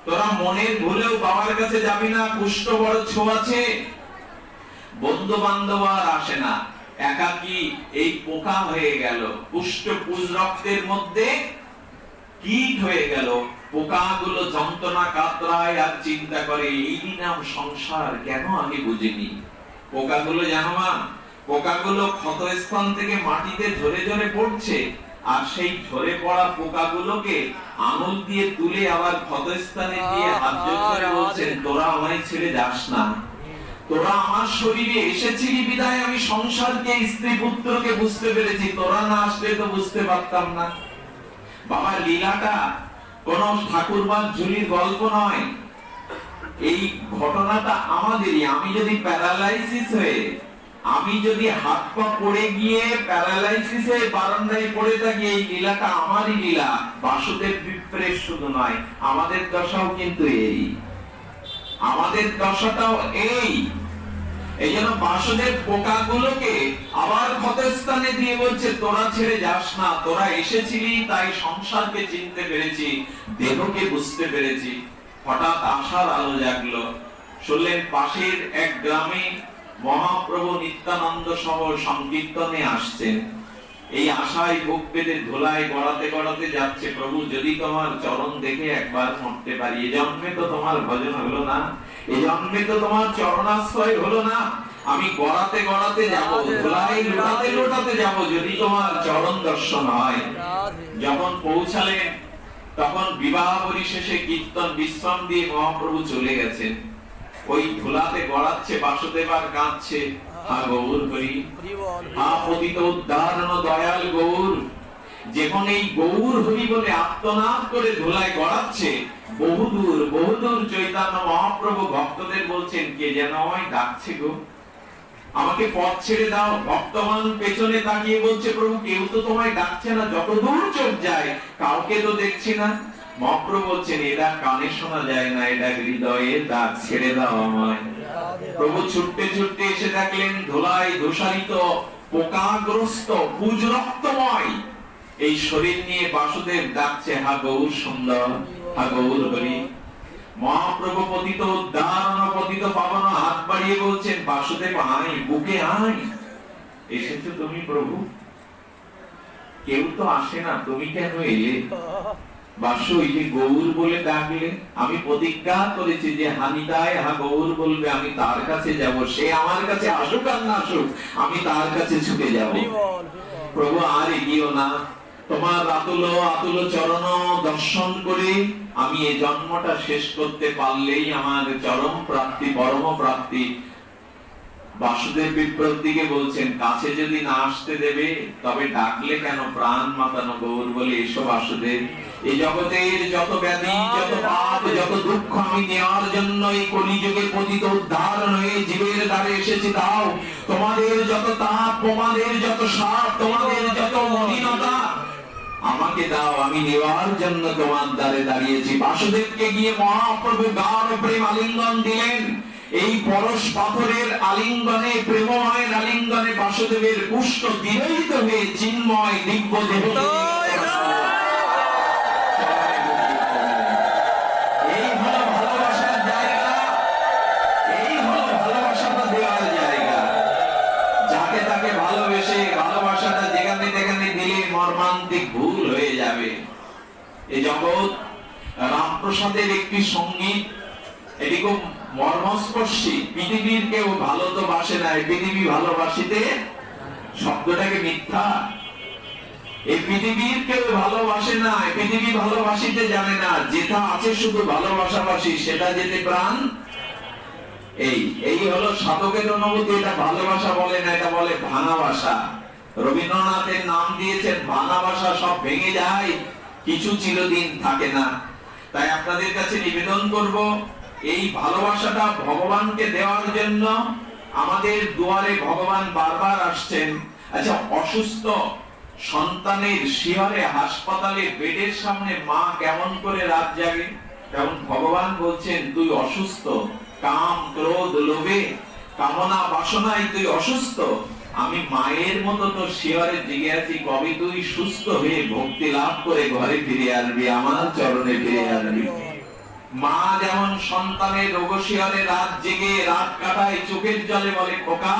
তোরা মনের ভুলেও বাবার কাছে যাবি না, কুষ্ঠ বড় ছোঁয়াছে। বন্ধু বান্ধব আর আসে না, একাকী এই পোকা হয়ে গেল, কুষ্ঠ পুজ রক্তের মধ্যে কীট হয়ে গেল। পোকাগুলো যন্ত্রণা কাতরায় আর চিন্তা করে, এই নাম সংসার, কেন আগে বুঝিনি। পোকাগুলো জানো মা, পোকাগুলো ক্ষতস্থান থেকে মাটিতে ঝরে ঝরে পড়ছে, আর সেই ঝরে পড়া পোকাগুলোকে আঙুল দিয়ে তুলে আবার ক্ষতস্থানে দিয়ে হাত জোড় করে বলছেন, তোরা আমায় ছেড়ে যাস না, তোরা আমার শরীরে এসেছিলি বিধায় আমি সংসারকে, স্ত্রী পুত্রকে বুঝতে পেরেছি, তোরা না আসলে তো বুঝতে পারতাম না। বাবার লীলাটা কোন ঠাকুরমার ঝুলির গল্প নয়, এই ঘটনাটা আমাদেরই। আমি যদি প্যারালাইসিস হয়ে, আমি যদি হাত পা পড়ে গিয়ে প্যারালাইসিস হয়ে বারান্দায় পড়ে থাকি, এই লীলাটা আমারই লীলা। বাসুদেব বিপ্রের শুধু নয়, আমাদের দশাও কিন্তু এই, আমাদের দশাটাও এই। এই জন্য বাসুদেব পোকাগুলোকে আবার ক্ষতস্থানে দিয়ে বলছে, তোরা ছেড়ে যাস না, তোরা এসেছিলি তাই সংসারকে চিনতে পেরেছি, দেহকে বুঝতে পেরেছি। হঠাৎ আশার আলো জাগলো, শুনলেন পাশের এক গ্রামে মহাপ্রভু নিত্যানন্দ সহ সংকীর্তনে আসছেন। এই আশায় বুক বেঁধে ধুলায় গড়াতে গড়াতে যাচ্ছে, প্রভু যদি তোমার চরণ দেখে একবার মরতে পারি। এ জন্মে তো তোমার ভজন হলো না, এ জন্মে তো তোমার চরণাশ্রয় হলো না, আমি গড়াতে গড়াতে যাব, ধুলায় লোটাতে লোটাতে যাব, যদি তোমার চরণ দর্শন হয়। যখন পৌঁছালেন তখন বিবাহ পরিশেষে কীর্তন বিশ্রাম দিয়ে মহাপ্রভু চলে গেছেন। ওই ধুলাতে গড়াচ্ছে বাসুদেব আর কাঁদছে, হা গৌর হরি, হা পতিত উদ্ধারণ দয়াল গৌর। যখন এই গৌর হরি বলে আত্মনাদ করে ধুলায় গড়াচ্ছে, বহুদূর বহুদূর চৈতন্য মহাপ্রভু ভক্তদের বলছেন, কে যেন আমায় ডাকছে গো, আমাকে পথ ছেড়ে দাও। ভক্তগণ পেছনে তাকিয়ে বলছে, প্রভু কেউ তো তোমায় ডাকছে না, যত দূর চোখ যায় কাউকে তো দেখছি না। মহাপ্রভু বলছেন, এটা কানে শোনা যায় না, এটা হৃদয়ে, ডাক ছেড়ে দাও আমায়। প্রভু ছুটতে ছুটতে এসে দেখলেন ধুলায় ধূসারিত, পোকাগ্রস্ত, পুজ রক্তময় এই শরীর নিয়ে বাসুদেব ডাকছে, হা গৌর সুন্দর, হা গৌর হরি। মহাপ্রভু পতিত উদ্ধারণ পতিত পাবন হাত বাড়িয়ে বলছেন, বাসুদেব আয়, বুকে আয়। এসেছো তুমি প্রভু, কেউ তো আসে না, তুমি কেন এলে? বাসু ওই যে গৌর বলে ডাকলে, আমি প্রতিজ্ঞা করেছি যে হানিদায় হা গৌর বলবে, আমি তার কাছে যাব, সে আমার কাছে আসুক আর না আসুক, আমি তার কাছে ছুটে যাব। প্রভু আর এগিয়েও না, তোমার আতুল আতুল চরণ দর্শন করে আমি এই জন্মটা শেষ করতে পারলেই আমার চরম প্রাপ্তি, পরম প্রাপ্তি। বাসুদেব বিপ্রর দিকে বলছেন, কাছে যদি না আসতে দেবে তবে ডাকলে কেন? প্রাণ মাতানো গৌর বলে, এসো বাসুদেব। এই জগতের যত ব্যাধি, যত পাপ, যত দুঃখ আমি নেওয়ার জন্য এই কলিযুগে পতিত উদ্ধারণ হয়ে জীবের দ্বারে এসেছি। দাও তোমাদের যত তাপ, তোমাদের যত সাপ, তোমাদের যত মলিনতা আমাকে দাও, আমি নেওয়ার জন্য তোমার দ্বারে দাঁড়িয়েছি। বাসুদেবকে গিয়ে মহাপ্রভু গাঢ় প্রেম আলিঙ্গন দিলেন। এই পরশ পাথরের আলিঙ্গনে, প্রেমময়ের আলিঙ্গনে বাসুদেবের কুষ্ঠ বিরহিত হয়ে চিন্ময় দিব্য দেহ, এই হলো ভালোবাসার জায়গা, এই হলো ভালোবাসাটা দেওয়ার জায়গা। যাকে তাকে ভালোবেসে ভালোবাসাটা যেখানে যেখানে দিলে মর্মান্তিক ভুল হয়ে যাবে। এই জগৎ রামপ্রসাদের একটি সঙ্গীত, এটি খুব মর্মস্পর্শী। পৃথিবীর কেউ ভালো তো বাসে না, পৃথিবী ভালোবাসিতে শব্দটাকে মিথ্যা। এই পৃথিবীর কেউ ভালোবাসে না, পৃথিবী ভালোবাসিতে জানে না, যেটা আছে শুধু ভালোবাসাবাসী, সেটা যেতে প্রাণ এই এই হলো সাধকের অনুভূতি। এটা ভালোবাসা বলে না, এটা বলে ভাঙাবাসা। রবীন্দ্রনাথের নাম দিয়েছেন ভাঙাবাসা। সব ভেঙে যায়, কিছু চিরদিন থাকে না। তাই আপনাদের কাছে নিবেদন করব, এই ভালোবাসাটা ভগবানকে দেওয়ার জন্য আমাদের দুয়ারে ভগবান বারবার আসছেন। আচ্ছা, অসুস্থ সন্তানের শিহরে হাসপাতালে বেডের সামনে মা কেমন করে রাত জাগে? তেমন ভগবান বলছেন, তুই অসুস্থ, কাম ক্রোধ লোভে কামনা বাসনায় তুই অসুস্থ, আমি মায়ের মতো তোর শিহরে জেগে আছি, কবে তুই সুস্থ হয়ে ভক্তি লাভ করে ঘরে ফিরে আসবি, আমার চরণে ফিরে আসবি। মা যেমন সন্তানের রোগশিহরে রাত জেগে রাত কাটায়, চোখের জলে বলে, খোকা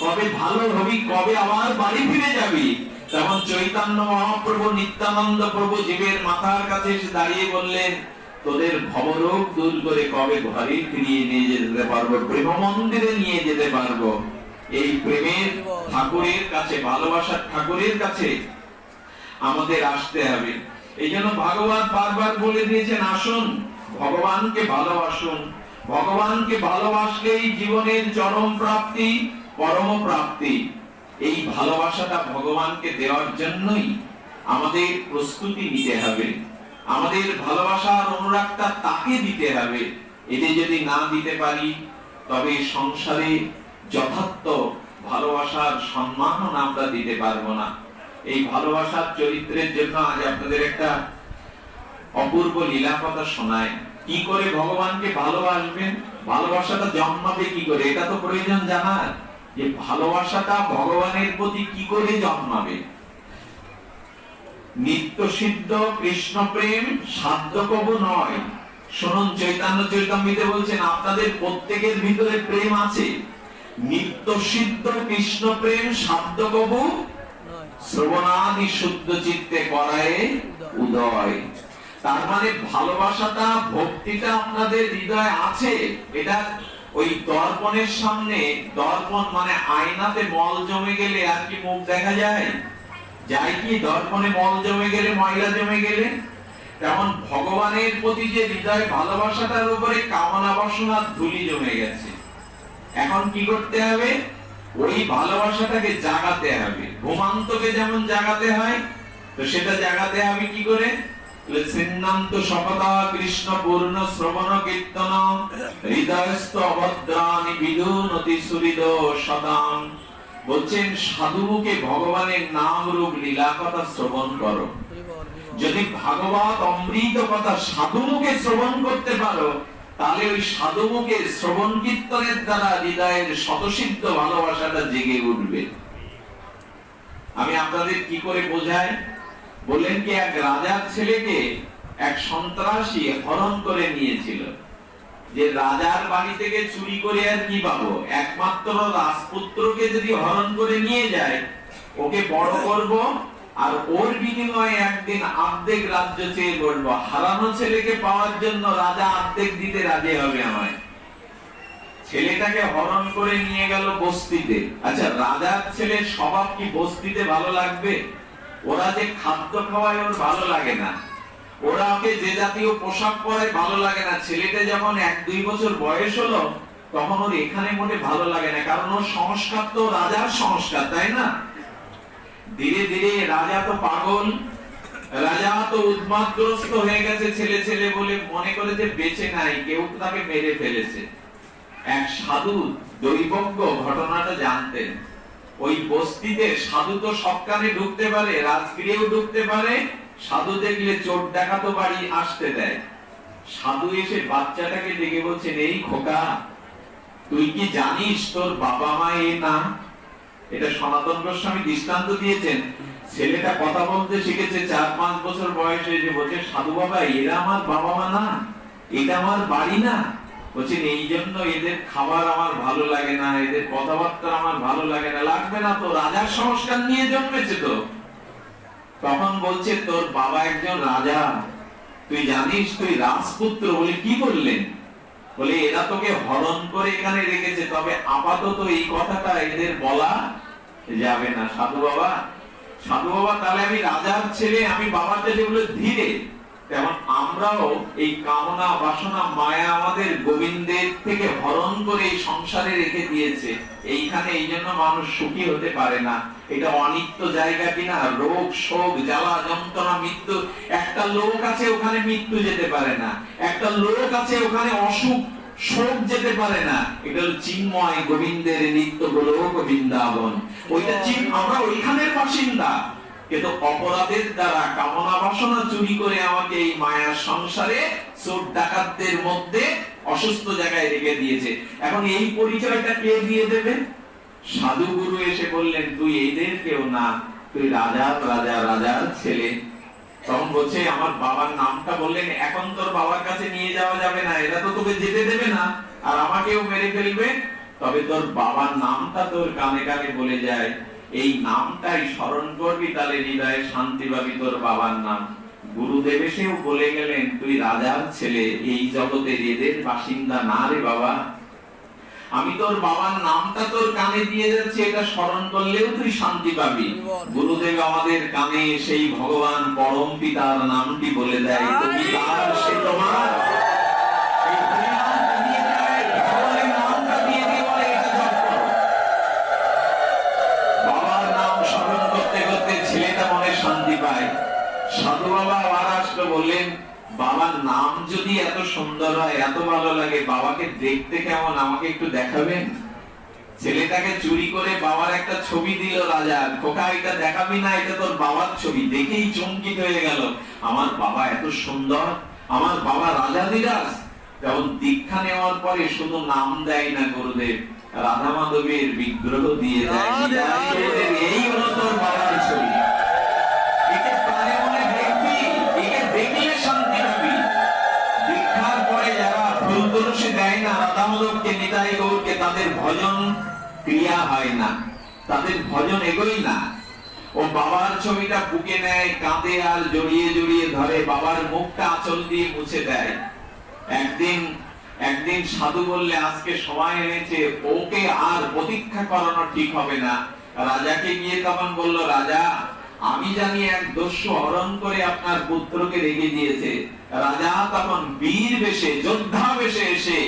কবে ভালো হবি, কবে আবার বাড়ি ফিরে যাবি, তেমন চৈতন্য মহাপ্রভু নিত্যানন্দ প্রভু জীবের মাথার কাছে এসে দাঁড়িয়ে বললেন, তোদের ভবরোগ দূর করে কবে ঘরে ফিরিয়ে নিয়ে যেতে পারবো, প্রেম মন্দিরে নিয়ে যেতে পারবো। এই প্রেমের ঠাকুরের কাছে, ভালোবাসার ঠাকুরের কাছে আমাদের আসতে হবে। এই জন্য ভাগবত বারবার বলে দিয়েছেন, আসুন ভগবানকে ভালোবাসুন। ভগবানকে ভালোবাসলেই জীবনের চরম প্রাপ্তি, পরম প্রাপ্তি। এই ভালোবাসাটা ভগবানকে দেওয়ার জন্যই আমাদের প্রস্তুতি নিতে হবে। আমাদের ভালোবাসার অনুরাগটা তাকে দিতে হবে। এটি যদি না দিতে পারি, তবে সংসারে যথার্থ ভালোবাসার সম্মান আমরা দিতে পারবো না। এই ভালোবাসার চরিত্রের জন্য আজ আপনাদের একটা অপূর্ব লীলা কথা শোনায়। কি করে ভগবানকে ভালোবাসবেন, ভালোবাসাটা জন্মাবে কি করে, এটা তো প্রয়োজন জানার, যে ভালোবাসাটা ভগবানের প্রতি কি করে জন্মাবে। নিত্য সিদ্ধ কৃষ্ণ প্রেম সাধ্য কবু নয়। শুনুন, চৈতন্য চরিতামৃতে বলছেন, আপনাদের প্রত্যেকের ভিতরে প্রেম আছে। নিত্য সিদ্ধ কৃষ্ণ প্রেম সাধ্য কবু শ্রবণাদি শুদ্ধ চিত্তে করায় উদয়। তার মানে ভালোবাসাটা, ভক্তিটা আপনাদের হৃদয়ে আছে। এটা ওই দর্পণের সামনে, দর্পণ মানে আয়নাতে মল জমে গেলে আর কি মুখ দেখা যায়? যায় কি? দর্পণে মল জমে গেলে, ময়লা জমে গেলে। তেমন ভগবানের প্রতি যে হৃদয় ভালোবাসাটার উপরে কামনা বাসনার ধুলি জমে গেছে। এখন কি করতে হবে? ওই ভালোবাসাটাকে জাগাতে হবে। ঘুমান্তকে যেমন জাগাতে হয়, তো সেটা জাগাতে হবে কি করে? সিন্নান্ত শপথা কৃষ্ণ পূর্ণ শ্রবণ কীর্তন হৃদয়স্থ অভদ্রাণি বিদুনতি সুহৃদ শতাং। বলছেন, সাধুমুখে ভগবানের নাম রূপ লীলা কথা শ্রবণ করো। যদি ভাগবত অমৃত কথা সাধুমুখে শ্রবণ করতে পারো, তাহলে ওই সাধুমুখে শ্রবণ কীর্তনের দ্বারা হৃদয়ের স্বতঃসিদ্ধ ভালোবাসাটা জেগে উঠবে। আমি আপনাদের কি করে বোঝাই? বললেন কি, এক রাজার ছেলেকে এক সন্ত্রাসী হরণ করে নিয়েছিল। যে রাজার বাড়ি থেকে চুরি করে আর কি পাবো, একমাত্র রাজপুত্রকে যদি হরণ করে নিয়ে যায়, ওকে বড় করব, আর ওর বিনিময়ে একদিন অর্ধেক রাজ্য চেয়ে বলবো। হারানো ছেলেকে পাওয়ার জন্য রাজা অর্ধেক দিতে রাজি হবে আমায়। ছেলেটাকে হরণ করে নিয়ে গেল বস্তিতে। আচ্ছা, রাজার ছেলের স্বভাব কি বস্তিতে ভালো লাগবে? ওরা যে খাদ্য খাওয়ায় ওর ভালো লাগে না, ওরা ওকে যে জাতীয় পোশাক পরে ভালো লাগে না। ছেলেটা যখন 1-2 বছর বয়স হলো, তখন ওর এখানে মোটে ভালো লাগে না, কারণ ওর সংস্কার তো রাজার সংস্কার, তাই না? ধীরে ধীরে রাজা তো পাগল, রাজা তো উন্মাদগ্রস্ত হয়ে গেছে। ছেলে ছেলে বলে মনে করে যে বেঁচে নাই, কেউ তাকে মেরে ফেলেছে। এক সাধু দৈবজ্ঞ ঘটনাটা জানতেন। ওই বস্তিতে সাধু তো সবখানে ঢুকতে পারে, রাজগৃহেও ঢুকতে পারে। সাধু দেখলে চোর ডাকাতও বাড়ি আসতে দেয়। সাধু এসে বাচ্চাটাকে ডেকে বলছেন, এই খোকা, তুই কি জানিস তোর বাবা মা এ না? এটা সনাতন গোস্বামী দৃষ্টান্ত দিয়েছেন। ছেলেটা কথা বলতে শিখেছে 4-5 বছর বয়সে, যে বলছে, সাধু বাবা, এরা আমার বাবা মা না, এটা আমার বাড়ি না। বলছেন, এই জন্য এদের খাবার আমার ভালো লাগে না, এদের কথাবার্তা আমার ভালো লাগে না। লাগবে না তো, রাজার সংস্কার নিয়ে জন্মেছে তো। তখন বলছে, তোর বাবা একজন রাজা, তুই জানিস তুই রাজপুত্র। বলে, কি বললেন? বলে, এরা তোকে হরণ করে এখানে রেখেছে, তবে আপাতত এই কথাটা এদের বলা যাবে না। সাধু বাবা, সাধু বাবা, তাহলে আমি রাজার ছেলে, আমি বাবার ছেলে। বলে, ধীরে তেমন আমরাও এই কামনা বাসনা মায়া আমাদের গোবিন্দের থেকে হরণ করে এই সংসারে রেখে দিয়েছে। এইখানে এই জন্য মানুষ সুখী হতে পারে না। এটা অনিত্য জায়গা কিনা, রোগ শোক জ্বালা যন্ত্রণা মৃত্যু। একটা লোক আছে ওখানে মৃত্যু যেতে পারে না, একটা লোক আছে ওখানে অসুখ শোক যেতে পারে না। এটা হল চিন্ময় গোবিন্দের নিত্য গোলক বৃন্দাবন। ওইটা আমরা ওইখানের বাসিন্দা, কিন্তু অপরাধের দ্বারা কামনা বাসনা চুরি করে আমাকে এই মায়ার সংসারে চোর ডাকাতদের মধ্যে অসুস্থ জায়গায় রেখে দিয়েছে। এখন এই পরিচয়টা কে দিয়ে দেবে? সাধু গুরু এসে বললেন, তুই এদের কেউ না, তুই রাজার ছেলে। তখন বলছে, আমার বাবার নামটা বললেন, এখন তোর বাবার কাছে নিয়ে যাওয়া যাবে না, এরা তো তোকে যেতে দেবে না, আর আমাকেও মেরে ফেলবে। তবে তোর বাবার নামটা তোর কানে কানে বলে যায়, এই নামটাই স্মরণ করবি, তাহলে হৃদয়ে শান্তি পাবি, তোর বাবার নাম। গুরুদেব এসেও বলে গেলেন, তুই রাজার ছেলে, এই জগতের এদের বাসিন্দা না রে বাবা। আমি তোর বাবার নামটা তোর কানে দিয়ে যাচ্ছি, এটা স্মরণ করলেও তুই শান্তি পাবি। গুরুদেব আমাদের কানে সেই ভগবান পরম পিতার নামটি বলে দেয়, তুমি তার, সে তোমার। এই হরিনামটা দিয়ে দেয়, ভগবানের নামটা দিয়ে দিয়ে বলে, এটা জপ করো। বাবার নাম স্মরণ করতে করতে ছেলেটা মনে শান্তি পায়। সাধু বাবা আবার আসলো, বললেন, বাবার নাম যদি এত সুন্দর হয়, এত ভালো লাগে, বাবাকে দেখতে কেমন, আমাকে একটু দেখাবেন? ছেলেটাকে চুরি করে বাবার একটা ছবি দিল রাজা। খোকা, এটা দেখাবি না, এটা তোর বাবার ছবি। দেখেই চমকিত হয়ে গেল, আমার বাবা এত সুন্দর, আমার বাবা রাজাধিরাজ। যেমন দীক্ষা নেওয়ার পরে শুধু নাম দেয় না গুরুদেব, রাধা মাধবের বিগ্রহ দিয়ে দেয়। এই হলো তোর বাবার ছবি, একে প্রাণে মনে দেখবি, একে দেখলে শান্তি পাবি। দীক্ষার পরে যারা ফুল তুলসী দেয় না রাধা মাধবকে, নিতাই গৌরকে, তাদের ভজন ক্রিয়া হয় না, তাদের ভজন এগোয় না। ও বাবার ছবিটা বুকে নেয়, কাঁদে আর জড়িয়ে জড়িয়ে ধরে, বাবার মুখটা আঁচল দিয়ে মুছে দেয়। একদিন সাধু বললে, আজকে সময় এনেছে, ওকে আর প্রতীক্ষা করানো ঠিক হবে না। রাজাকে গিয়ে তখন বলল, রাজা, আমি জানি এক দস্যু হরণ করে আপনার পুত্রকে রেখে দিয়েছে। রাজা তখন বীর বেশে, যোদ্ধা বেশে এসে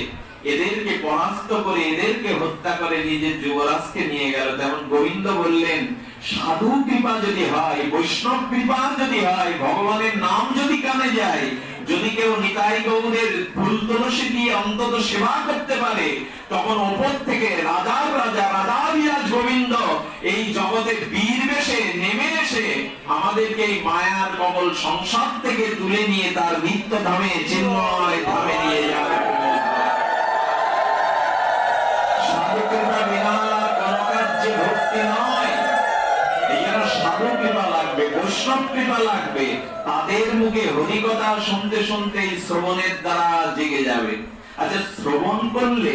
এদেরকে পরাস্ত করে, এদেরকে হত্যা করে নিজের যুবরাজকে নিয়ে গেল। তেমন গোবিন্দ বললেন, সাধু কৃপা যদি হয়, বৈষ্ণব কৃপা যদি হয়, ভগবানের নাম যদি কানে যায়, যদি কেউ নিতাই গৌরের ফুল তুলসী দিয়ে অন্তত সেবা করতে পারে, তখন ওপর থেকে রাজার রাজা রাজাধিরাজ গোবিন্দ এই জগতে বীর বেশে নেমে এসে আমাদেরকে এই মায়ার কবল সংসার থেকে তুলে নিয়ে তার নিত্য ধামে, চিন্ময় ধামে নিয়ে যাবে। সাধু কৃপা বিনা কোন কার্যে ভক্তি নয়। এই জন্য সাধু কৃপা লাগবে, বৈষ্ণব কৃপা লাগবে। তাদের মুখে হরিকথা শুনতে শুনতে শ্রবণের দ্বারা জেগে যাবে। আচ্ছা, শ্রবণ করলে,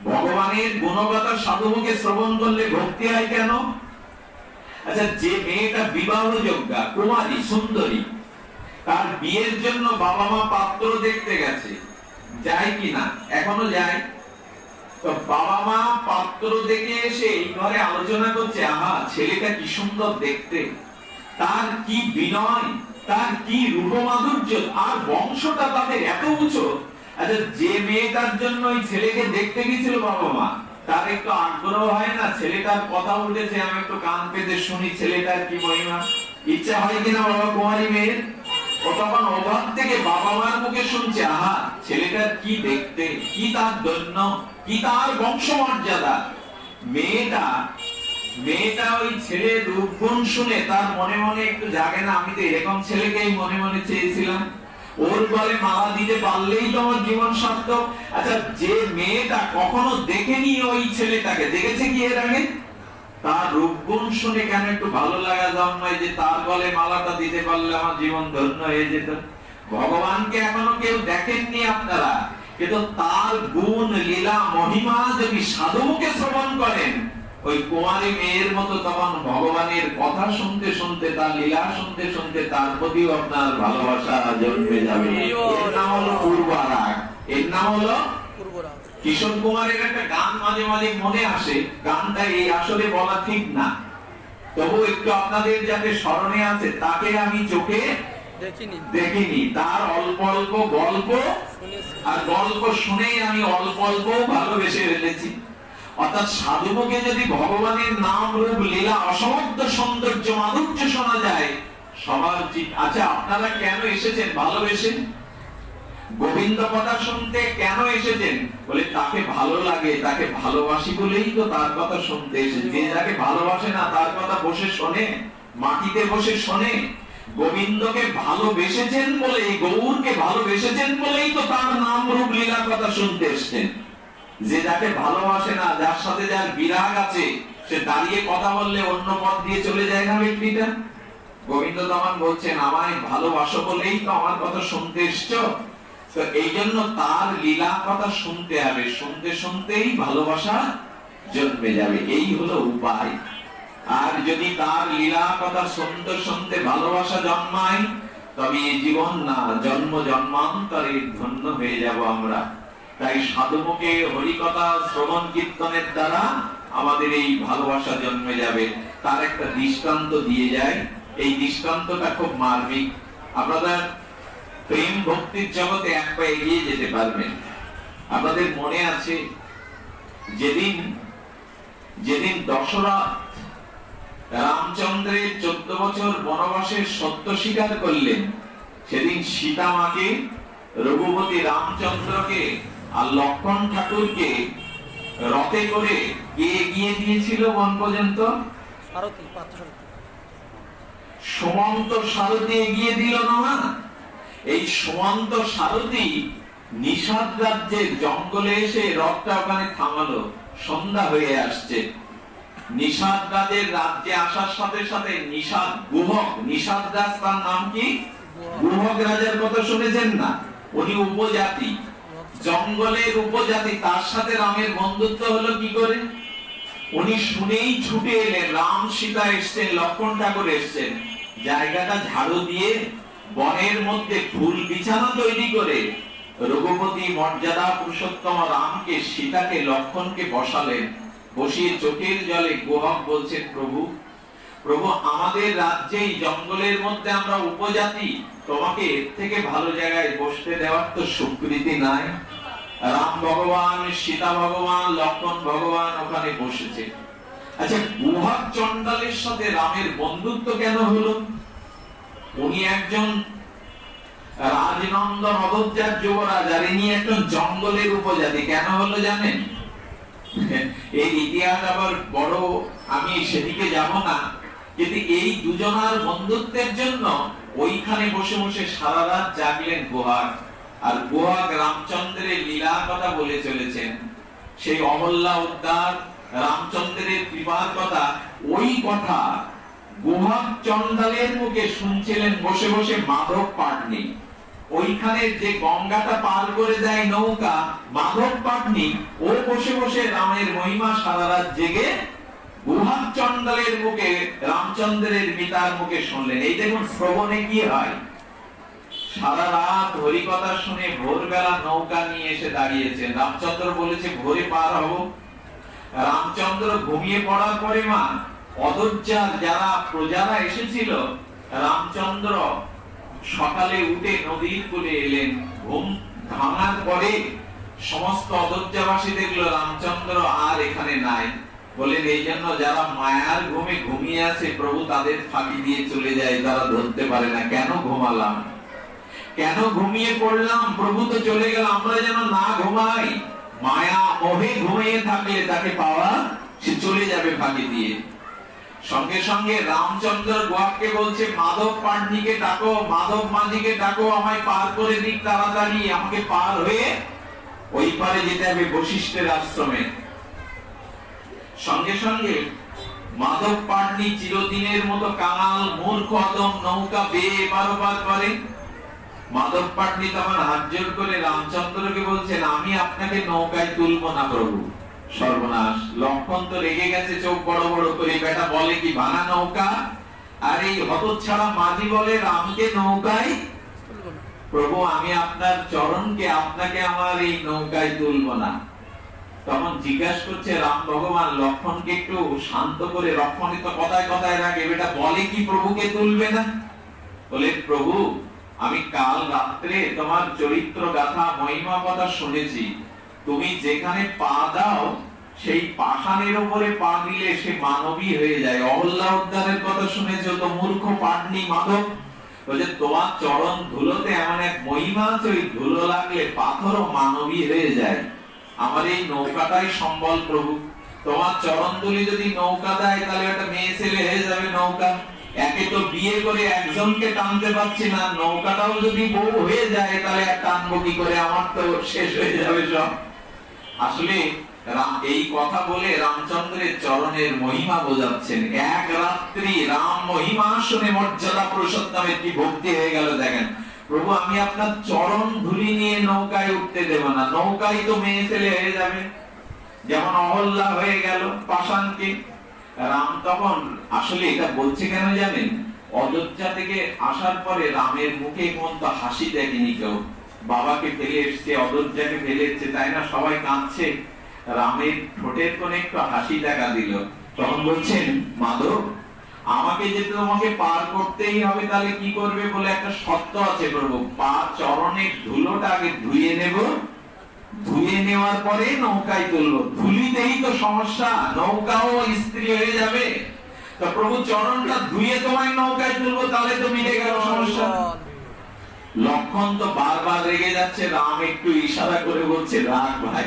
ভগবানের গুণগাথা সাধু মুখে শ্রবণ করলে ভক্তি হয় কেন? আচ্ছা, যে মেয়েটা বিবাহ যোগ্যা, কুমারী, সুন্দরী, তার বিয়ের জন্য বাবা মা পাত্র দেখতে গেছে, যায় কিনা? এখনো যায়। তো বাবা মা পাত্র দেখে এসে এই ঘরে আলোচনা করছে, আহা, ছেলেটা কি সুন্দর দেখতে, তার কি বিনয়, তার কি রূপমাধুর্য, আর বংশটা তাদের এত উঁচু। আচ্ছা, যে মেয়েটার জন্য ওই ছেলেকে দেখতে গেছিল বাবা মা, তার একটু আগ্রহ হয় না? ছেলেটার কথা উঠেছে, আমি একটু কান পেতে শুনি, ছেলেটার কি মহিমা। ইচ্ছা হয় কিনা বাবা কুমারী মেয়ের? ও তখন অভাব থেকে বাবা মার মুখে শুনছে, আহা, ছেলেটার কি দেখতে, কি তার দৈন্য, কি তার বংশমর্যাদা। মেয়েটা ওই ছেলের রূপগুণ শুনে তার মনে মনে একটু জাগে না, আমি তো এরকম ছেলেকেই মনে মনে চেয়েছিলাম, ওর গলে মালা দিতে পারলেই তো আমার জীবন সার্থক। আচ্ছা, যে মেয়েটা কখনো দেখেনি ওই ছেলেটাকে, দেখেছে কি এর আগে, তার রূপগুণ শুনে কেন একটু ভালো লাগা জন্মায় যে তার গলে মালাটা দিতে পারলে আমার জীবন ধন্য হয়ে যেত। ভগবানকে এখনো কেউ দেখেননি আপনারা, কিন্তু তার গুণ লীলা মহিমা যদি সাধুকে শ্রবণ করেন, ওই কুমারী মেয়ের মতো তখন ভগবানের কথা শুনতে শুনতে, তার লীলা শুনতে শুনতে তার প্রতিও আপনার ভালোবাসা জন্মে যাবে। এর নাম হলো পূর্বারাগ, এর নাম হলো পূর্বরাগ। কিশোর কুমারের একটা গান মাঝে মাঝে মনে আসে, গানটা এই আসলে বলা ঠিক না, তবু একটু আপনাদের যাতে স্মরণে আছে, তাকে আমি চোখে দেখিনি, তার অল্প অল্প গল্প আর গল্প শুনেই আমি অল্প অল্প ভালোবেসে ফেলেছি। অর্থাৎ সাধুমুখে যদি ভগবানের নাম রূপ লীলা অসমাপ্ত সৌন্দর্য মাধুর্য শোনা যায়, সবার উচিত আচ্ছা আপনারা কেন এসেছেন ভালোবেসে? গোবিন্দ কথা শুনতে কেন এসেছেন? বলে তাকে ভালো লাগে, তাকে ভালোবাসি বলেই তো তার কথা শুনতে এসেছে। যে যাকে ভালোবাসে না তার কথা বসে শোনে, মাটিতে বসে শোনে। গোবিন্দকে ভালোবেসেছেন বলেই, গৌরকে ভালোবেসেছেন বলেই তো তার নাম রূপ লীলা কথা শুনতে এসেছেন। যে যাকে ভালোবাসে না, যার সাথে যার বিরাগ আছে, সে দাঁড়িয়ে কথা বললে অন্য পথ দিয়ে চলে যায় না ব্যক্তিটা। গোবিন্দ তখন বলছেন আমায় ভালোবাসো বলেই তো আমার কথা শুনতে এসছো। তো এই জন্য তার লীলা কথা শুনতে হবে, শুনতে শুনতেই ভালোবাসা জন্মে যাবে, এই হলো উপায়। আর যদি তার লীলা কথা শুনতে শুনতে ভালোবাসা জন্মায়, তবে এই জীবন না, জন্ম জন্মান্তরে ধন্য হয়ে যাব আমরা। তাই সাধুমুখে হরিকথা শ্রবণ কীর্তনের দ্বারা আমাদের এই ভালোবাসা জন্মে যাবে। তার একটা দৃষ্টান্ত দিয়ে যায়, এই দৃষ্টান্তটা খুব মার্মিক। আপনারা প্রেম ভক্তির জগতে এক পা এগিয়ে যেতে পারবেন। আপনাদের মনে আছে যেদিন যেদিন দশরথ রামচন্দ্রের 14 বছর বনবাসের সত্য স্বীকার করলেন, সেদিন সীতা মাকে, রঘুপতি রামচন্দ্রকে আর লক্ষ্মণ ঠাকুরকে রথে করে কে এগিয়ে দিয়েছিল বন পর্যন্ত? সুমন্ত সারথি এগিয়ে দিল না? এই সুমন্ত সারথি নিষাদ রাজ্যের জঙ্গলে এসে রথটা ওখানে থামালো। সন্ধ্যা হয়ে আসছে। নিষাদ রাজের রাজ্যে আসার সাথে সাথে নিষাদ গুহক, নিষাদ রাজ তার নাম কি? গুহক রাজার কথা শুনেছেন না? উনি উপজাতি, জঙ্গলের উপজাতি। তার সাথে রামের বন্ধুত্ব হলো কি করে? উনি শুনেই ছুটে এলেন, রাম সীতা এসছেন, লক্ষ্মণ ঠাকুর এসছেন। জায়গাটা ঝাড়ু দিয়ে বনের মধ্যে ফুল বিছানা তৈরি করে রঘুপতি মর্যাদা পুরুষোত্তম রামকে, সীতাকে, লক্ষ্মণকে বসালেন। বসিয়ে চোখের জলে গুহক বলছেন, প্রভু প্রভু আমাদের রাজ্যেই জঙ্গলের মধ্যে আমরা উপজাতি, তোমাকে এর থেকে ভালো জায়গায় বসতে দেওয়ার তো স্বীকৃতি নাই। রাম ভগবান, সীতা ভগবান, লক্ষ্মণ ভগবান ওখানে বসেছে। আচ্ছা গুহক চণ্ডালের সাথে রামের বন্ধুত্ব কেন হলো? উনি একজন রাজনন্দন অযোধ্যার যুবরাজ, আর ইনি একজন জঙ্গলের উপজাতি। কেন হলো জানেন? এই ইতিহাস আবার বড়, আমি সেদিকে যাব না, কিন্তু এই দুজনার বন্ধুত্বের জন্য ওইখানে বসে বসে সারা রাত জাগলেন গুহক। আর গুহক রামচন্দ্রের লীলা কথা বলে চলেছেন, সেই অহল্যা উদ্ধার, রামচন্দ্রের কৃপার কথা। ওই কথা গুহক চণ্ডালের মুখে শুনছিলেন বসে বসে মাধব পাটনি। ওইখানে যে গঙ্গাটা পার করে দেয় নৌকা, মাধব পাটনি, ও বসে বসে রামের মহিমা সারা রাত জেগে গুহক চণ্ডালের মুখে, রামচন্দ্রের পিতার মুখে শুনলেন। এই দেখুন শ্রবণে কি হয়। সারা রাত হরিকথা শুনে ভোরবেলা নৌকা নিয়ে এসে দাঁড়িয়েছেন। রামচন্দ্র বলেছে ভোরে পার হব। রামচন্দ্র ঘুমিয়ে পড়ার পরে মা অযোধ্যার যারা প্রজারা এসেছিল, রামচন্দ্র সকালে উঠে নদীর কূলে এলেন। ঘুম ভাঙার পরে সমস্ত অযোধ্যাবাসী দেখলো রামচন্দ্র আর এখানে নাই। বলেন এই জন্য যারা মায়ার ঘুমে ঘুমিয়ে আছে, প্রভু তাদের ফাঁকি দিয়ে চলে যায়, তারা ধরতে পারে না। কেন ঘুমালাম, কেন ঘুমিয়ে পড়লাম? প্রভু তো চলে গেল, আমরা যেন না ঘুমাই। মায়া মোহে ঘুমিয়ে থাকলে তাকে পাওয়া, সে চলে যাবে ফাঁকি দিয়ে। সঙ্গে সঙ্গে রামচন্দ্র গুহককে বলছে মাধব পাটনিকে ডাকো, মাধব মাঝিকে ডাকো, আমায় পার করে দিক তাড়াতাড়ি, আমাকে পার হয়ে ওই পারে যেতে হবে বশিষ্ঠের আশ্রমে। সঙ্গে সঙ্গে মাধব পাটনি চিরদিনের মতো কাঙাল মূর্খ অদম নৌকা বেয়ে এপার ওপার করে। মাধব পাটনি তখন হাত জোড় করে রামচন্দ্রকে বলছেন, আমি আপনাকে নৌকায় তুলবো না প্রভু। সর্বনাশ, লক্ষ্মণ তো রেগে গেছে, চোখ বড় বড় করে, বেটা বলে কি ভাঙা নৌকা, আর এই হতচ্ছাড়া মাঝি বলে রামকে নৌকায়। প্রভু আমি আপনার চরণকে, আপনাকে আমার এই নৌকায় তুলবো না। তখন জিজ্ঞাসা করছে রাম ভগবান লক্ষ্মণকে একটু শান্ত করে, লক্ষ্মণ তো কথায় কথায় রাগে, বেটা বলে কি প্রভুকে তুলবে না? বলে প্রভু আমি কাল রাত্রে তোমার চরিত্র গাথা মহিমা কথা শুনেছি। তুমি যেখানে পা দাও সেই পাষাণের উপরে পা দিলে সে মানবী হয়ে যায়। অহল্যা উদ্ধারের কথা শুনেছো তো, মূর্খ পাটনি মাধব। বলছে তোমার চরণ ধুলোতে এমন এক মহিমা আছে, ওই ধুলো লাগলে পাথরও মানবী হয়ে যায়। আমার এই নৌকাটাই সম্বল প্রভু। তোমার চরণ ধুলি যদি নৌকা দেয় তাহলে একটা মেয়ে ছেলে হয়ে যাবে নৌকা। একে তো বিয়ে করে একজনকে টানতে পারছি না, নৌকাটাও যদি বউ হয়ে যায় তাহলে টানবো কি করে? আমার তো শেষ হয়ে যাবে সব। আসলে এই কথা বলে রামচন্দ্রের চরণের মহিমা বোঝাচ্ছেন। এক রাত্রি রাম মহিমা শুনে মর্যাদা পুরুষোত্তমের কি ভক্তি হয়ে গেল দেখেন। প্রভু আমি আপনার চরণ ধুলি নিয়ে নৌকায় উঠতে দেব না, নৌকায় তো মেয়ে ছেলে হয়ে যাবে, যেমন অহল্যা হয়ে গেল পাষাণকে। রাম তখন আসলে এটা বলছে কেন জানেন? অযোধ্যা থেকে আসার পরে রামের মুখে কোন তো হাসি দেখেনি কেউ। বাবাকে ফেলে এসছে, অযোধ্যাকে ফেলে এসছে, তাই না? সবাই কাঁদছে, রামের ঠোঁটের কোণে একটু হাসি দেখা দিল। তখন বলছেন মাধব আমাকে যে তোমাকে পার করতেই হবে, তাহলে কি করবে বলে একটা শর্ত আছে প্রভু। পা চরণের ধুলোটা আগে ধুয়ে নেব, ধুয়ে নেওয়ার পরে নৌকায় তুলবো। ধুলিতেই তো সমস্যা, নৌকাও স্ত্রী হয়ে যাবে। তো প্রভু চরণটা ধুয়ে তোমায় নৌকায় তুলবো, তাহলে তো মিটে গেল সমস্যা। লক্ষণ তো বারবার রেগে যাচ্ছে, রাম একটু ইশারা করে বলছে রাগ ভাই,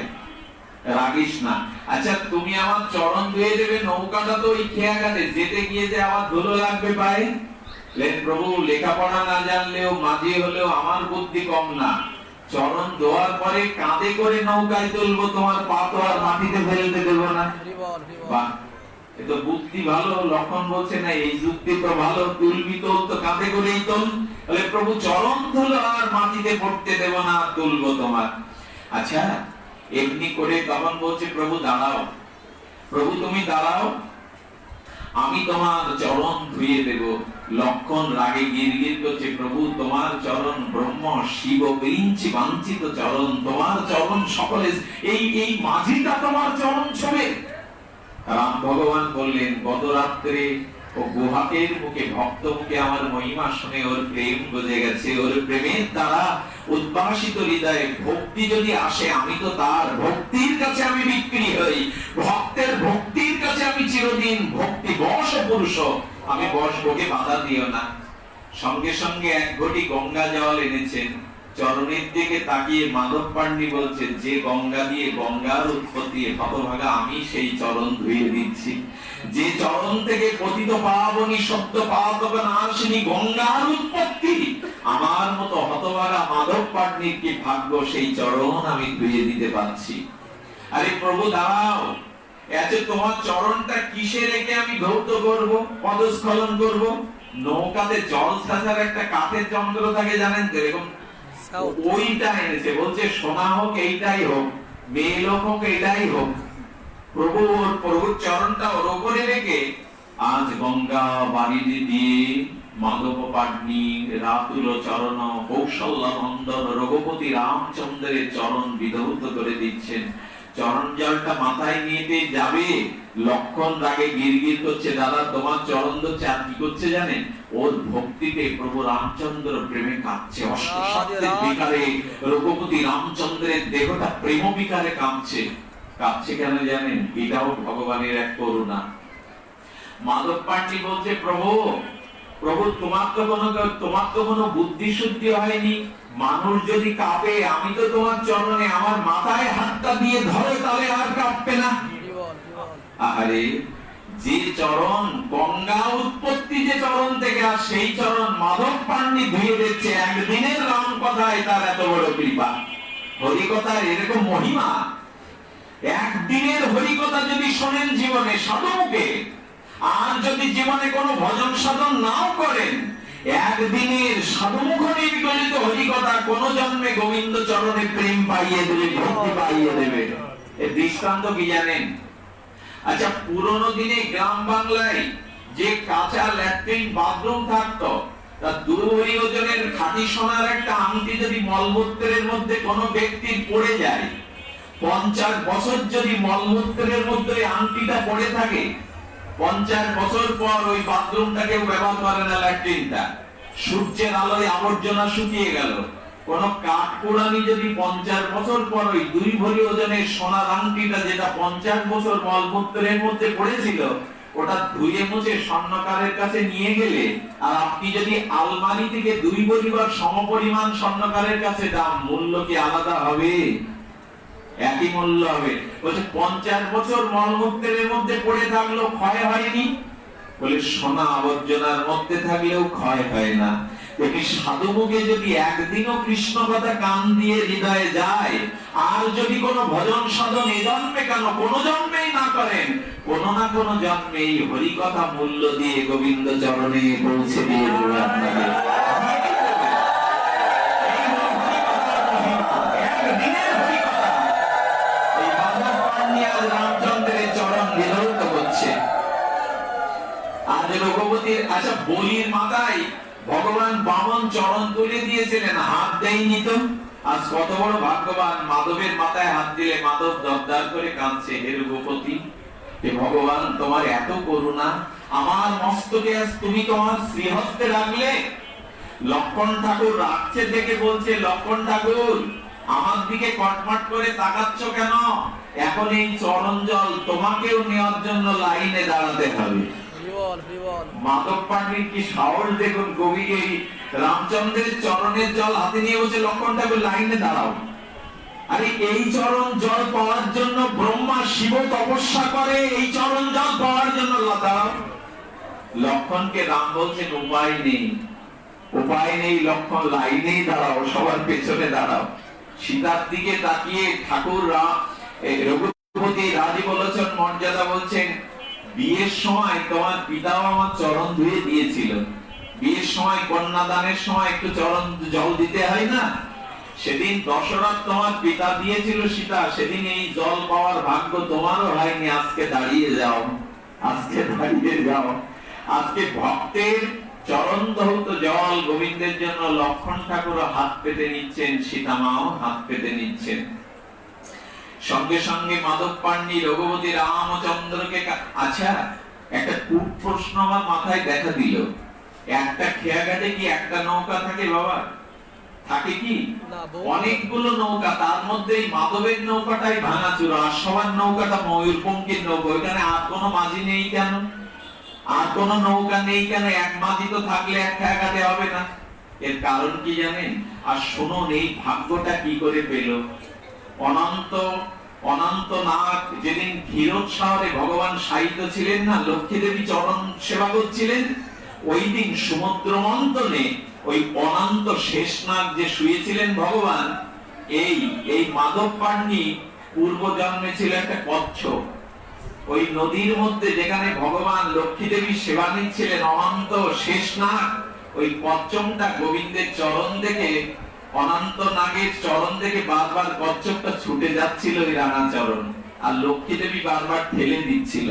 রাগিস না। আচ্ছা তুমি আমার চরণ ধুয়ে দেবে, নৌকাটা তো ওই খেয়া ঘাটে, যেতে গিয়ে যে আবার ধুলো লাগবে পায়ে। প্রভু লেখাপড়া না জানলেও মাঝি হলেও আমার বুদ্ধি কম না। চরণ ধোয়ার পরে কাঁধে করে নৌকায় তুলবো, তোমার পা তো আর মাটিতে ফেলতে দেবো না। বাহ, এ তো বুদ্ধি ভালো। লক্ষণ বলছে না এই যুক্তি তো ভালো, তুলবি তোল তো কাঁধে করেই তোল। তাহলে প্রভু চরণ ধুলো আর মাটিতে পড়তে দেব না, তুলবো তোমার। আচ্ছা এমনি করে তখন বলছে প্রভু দাঁড়াও, প্রভু তুমি দাঁড়াও, আমি তোমার চরণ ধুয়ে দেব। লক্ষণ রাগে গিরগির করছে, প্রভু তোমার চরণ ব্রহ্ম শিব বিরিঞ্চি বাঞ্ছিত চরণ, তোমার চরণ সকলে, এই মাঝিটা তোমার চরণ ছবে। রাম ভগবান বললেন গত রাত্রে ও গুহাকের মুখে ভক্ত মুখে আমার মহিমা শুনে ওর প্রেম বুঝে গেছে। ওর প্রেমের দ্বারা উদ্ভাসিত হৃদয়ে ভক্তি যদি আসে, আমি তো তার ভক্তির কাছে আমি বিক্রি হই। ভক্তের ভক্তির কাছে আমি চিরদিন ভক্তি বশ পুরুষ, আমি বশকে বাধা দিও না। সঙ্গে সঙ্গে এক ঘটি গঙ্গা জল এনেছেন। চরণের দিকে তাকিয়ে মাধব পান্ডি বলছে যে গঙ্গা দিয়ে গঙ্গার উৎপত্তি, হতভাগা আমি সেই চরণ ধুয়ে দিচ্ছি। যে চরণ থেকে পতিত পাবনী শব্দ পাতকন আসেনি গঙ্গার উৎপত্তি, আমার মতো হতভাগা মাধব পান্ডির কি ভাগ্য, সেই চরণ আমি ধুয়ে দিতে পারছি। আরে প্রভু দাঁড়াও, এত তোমার চরণটা কিসে রেখে আমি ধৌত করব, পদস্খলন করব? নৌকাতে জল ছাঁচার একটা কাঠের যন্ত্র থাকে জানেন তো, এরকম ওইটা এনেছে। বলছে সোনা হোক এইটাই হোক, মেয়ে লোক হোক এইটাই হোক, প্রভুর চরণটা ওর উপরে রেখে আজ গঙ্গা বাড়িতে দিয়ে মাধব পাটনি রাতুল চরণ কৌশল্য নন্দন রঘুপতি রামচন্দ্রের চরণ বিধৌত করে দিচ্ছেন। চরণ জলটা মাথায় নিয়ে যাবে, লক্ষণ রাগে গিরগির করছে, দাদা তোমার চরণ ধরছে। আর কি করছে জানেন? ওর ভক্তিতে প্রভু রামচন্দ্র প্রেমে কাঁপছে, অষ্টশব্দের বিকারে রঘুপতি রামচন্দ্রের দেহটা প্রেম বিকারে কাঁপছে। কাঁপছে কেন জানেন? এটাও ভগবানের এক করুণা। মাধব পান্ডি বলছে প্রভু, প্রভু তোমার তো কোনো বুদ্ধি শুদ্ধি হয়নি। মানুষ যদি কাঁপে, আমি তো তোমার চরণে আমার মাথায় হাতটা দিয়ে ধরে, তাহলে আর কাঁপবে না। আরে যে চরণ গঙ্গা উৎপত্তি যে চরণ থেকে, আর সেই চরণ মাধব পান্ডি ধুয়ে দিচ্ছে। একদিনের রাম কথায় তার এত বড় কৃপা, হরিকথার এরকম মহিমা। একদিনের হরিকথা যদি শোনেন জীবনে সাধুমুখে, আর যদি জীবনে কোনো ভজন সাধন নাও করেন, একদিনের সাধুমুখ নির্গলিত হরিকথা কোন জন্মে গোবিন্দ চরণে প্রেম পাইয়ে দেবে, ভক্তি পাইয়ে দেবে। এর দৃষ্টান্ত কি জানেন? আচ্ছা পুরনো দিনে গ্রাম বাংলায় যে কাঁচা ল্যাট্রিন বাথরুম থাকতো, তা 2 ওজনের খাঁটি সোনার একটা আংটি যদি মলমূত্রের মধ্যে কোনো ব্যক্তির পড়ে যায়, 50 বছর যদি মলমূত্রের মধ্যে আংটিটা পড়ে থাকে, 50 বছর পর ওই বাথরুমটাকে ব্যবহার করে না, ল্যাট্রিনটা। সূর্যের আলোয় আবর্জনা শুকিয়ে গেল। কোন কাঠকুড়ানি যদি 50 বছর পর ওই 2 ভরি ওজনের সোনার আংটিটা যেটা 50 বছর মলমূত্রের মধ্যে পড়েছিল ওটা ধুয়ে মুছে স্বর্ণকারের কাছে নিয়ে গেলে, আর আপনি যদি আলমারি থেকে 2 ভরি বা সমপরিমাণ স্বর্ণকারের কাছে দাম, মূল্য কি আলাদা হবে? একই মূল্য হবে। বলছে 50 বছর মলমূত্রের মধ্যে পড়ে থাকলো, ক্ষয় হয়নি। বলে সোনা আবর্জনার মধ্যে থাকলেও ক্ষয় হয় না। দেখি সাধু মুখে যদি একদিনও কৃষ্ণ কথা কান দিয়ে হৃদয়ে যায়, আর যদি কোনো ভজন সাধন এ জন্মে কেন কোন জন্মেই না করেন, কোন না কোন জন্মে এই হরি কথা মূল্য দিয়ে গোবিন্দ চরণে পৌঁছে দিয়ে দেবে আপনাকে। রামচন্দ্রের চরণ বিধৌত করছে। আজ রঘুপতির আচ্ছা বলির মাথায় ভগবান বামন চরণ তুলে দিয়েছিলেন, হাত দেয়নি তো। আজ কত বড় ভাগ্যবান, মাধবের মাথায় হাত দিলে মাধব দরদার করে কাঁদছে, হে রঘুপতি, হে ভগবান তোমার এত করুণা, আমার মস্তকে আজ তুমি তোমার শ্রীহস্তে রাখলে। লক্ষণ ঠাকুর রাখছে দেখে বলছে, লক্ষণ ঠাকুর আমার দিকে কটমট করে তাকাচ্ছ কেন? এখন এই চরণ জল তোমাকেও নেওয়ার জন্য লাইনে দাঁড়াতে হবে। মাধব পান্ডির কি সাহস দেখুন, কবি এই রামচন্দ্রের চরণের জল হাতে নিয়ে বসে লক্ষণ ঠাকুর লাইনে দাঁড়াও। আরে এই চরণ জল পাওয়ার জন্য ব্রহ্মা শিব তপস্যা করে, এই চরণ জল পাওয়ার জন্য দাঁড়াও। লক্ষণকে রাম বলছেন উপায় নেই, উপায় নেই লক্ষণ, লাইনেই দাঁড়াও, সবার পেছনে দাঁড়াও। সীতার দিকে তাকিয়ে ঠাকুর রঘুপতি রাজি বলেছেন, মর্যাদা বলছেন, বিয়ের সময় তোমার পিতাও আমার চরণ ধুয়ে দিয়েছিল। বিয়ের সময় কন্যাদানের সময় একটু চরণ জল দিতে হয় না? সেদিন দশরথ তোমার পিতা দিয়েছিল সীতা, সেদিন এই জল পাওয়ার ভাগ্য তোমারও হয়নি। আজকে দাঁড়িয়ে যাও, আজকে দাঁড়িয়ে যাও। আজকে ভক্তের চরণ ধৌত জল গোবিন্দের জন্য লক্ষণ ঠাকুর হাত পেতে নিচ্ছেন, সীতামাও হাত পেতে নিচ্ছেন। সঙ্গে সঙ্গে মাধব পান্ডি রঘুপতি রামচন্দ্রকে আচ্ছা একটা কূট প্রশ্ন আমার মাথায় দেখা দিল, একটা খেয়াঘাটে কি একটা নৌকা থাকে বাবা? থাকে কি? অনেকগুলো নৌকা, তার মধ্যে মাধবের নৌকাটাই ভাঙাচুরা, আর সবার নৌকাটা ময়ূরপঙ্খীর নৌকা। ওইখানে আর কোনো মাঝি নেই কেন? আর কোন নৌকা নেই কেন? এক মাঝি তো থাকলে এক খেয়াঘাটে হবে না। এর কারণ কি জানেন? আর শুনুন এই ভাগ্যটা কি করে পেল। অনন্ত অনন্ত নাগ যেদিন ক্ষীরোদ শহরে ভগবান শায়িত ছিলেন না, লক্ষ্মী দেবী চরণ সেবা করছিলেন, ওই দিন সমুদ্র মন্থনে ওই অনন্ত শেষ নাগ যে শুয়েছিলেন ভগবান, এই মাধব পান্ডি পূর্ব জন্মে ছিল একটা কচ্ছপ। ওই নদীর মধ্যে যেখানে ভগবান লক্ষ্মী দেবী সেবা নিচ্ছিলেন, অনন্ত শেষ নাগ, ওই কচ্ছপটা গোবিন্দের চরণ থেকে, অনন্ত নাগের চরণ থেকে বারবার কচ্ছপটা ছুটে যাচ্ছিল ওই রাঙা চরণ, আর লক্ষ্মী দেবী বারবার ঠেলে দিচ্ছিল।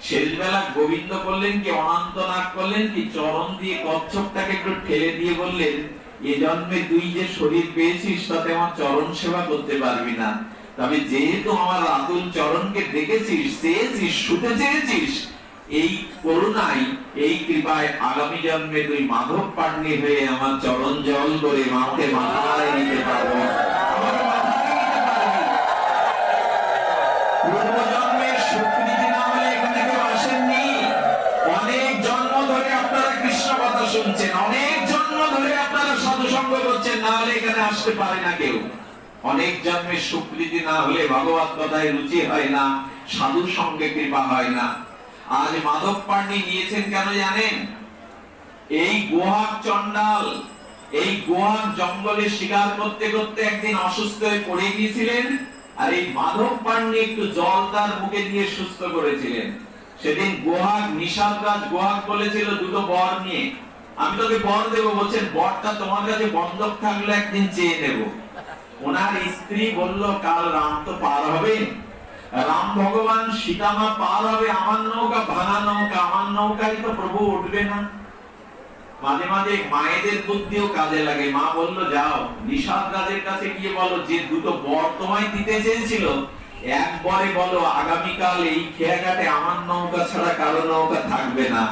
শেষ বেলা গোবিন্দ বললেন কি, অনন্ত নাগ করলেন কি, চরণ দিয়ে কচ্ছপটাকে একটু ঠেলে দিয়ে বললেন, এ জন্মে তুই যে শরীর পেয়েছিস তাতে আমার চরণ সেবা করতে পারবি না, তবে যেহেতু আমার আতুল চরণকে দেখেছিস, চেয়েছিস, শুতে চেয়েছিস, এই করুণায় এই কৃপায় আগামী জন্মে তুই মাধব পান্ডি হয়ে আমার চরণ জল করে মাকে মাথায় নিতে পারবো। পূর্ব জন্মের স্বীকৃতি না হলে এখানে কেউ আসেননি। অনেক জন্ম ধরে আপনারা কৃষ্ণ কথা শুনছেন, অনেক জন্ম ধরে আপনারা সাধু সঙ্গ করছেন, না হলে এখানে আসতে পারে না কেউ। অনেক জন্মের স্বীকৃতি না হলে ভগবত কথায় রুচি হয় না, সাধু সঙ্গে কৃপা হয় না। আজ মাধব পান্ডি নিয়েছেন কেন জানেন? এই গোহাক চন্ডাল এই গোহাক জঙ্গলে শিকার করতে করতে একদিন অসুস্থ হয়ে পড়ে গিয়েছিলেন, আর এই মাধব পান্ডি একটু জল তার মুখে দিয়ে সুস্থ করেছিলেন। সেদিন গোহাক নিষাদরাজ গোহাক বলেছিল দুটো বর নিয়ে, আমি তোকে বর দেবো। বলছেন বরটা তোমার কাছে বন্ধক থাকলে একদিন চেয়ে নেব। ওনার স্ত্রী বলল, কাল রাম তো পার হবে, রাম ভগবান সীতামা পার হবে, আমার নৌকা ভাঙা নৌকা, আমার নৌকায় তো প্রভু উঠবে না। মাঝে মাঝে মায়েদের বুদ্ধিও কাজে লাগে। মা বলল, যাও নিষাদ রাজের কাছে গিয়ে বলো, যে দুটো বর তোমায় দিতে চেয়েছিল, একবারে বলো আগামীকাল এই খেয়াঘাটে আমার নৌকা ছাড়া কারো নৌকা থাকবে না।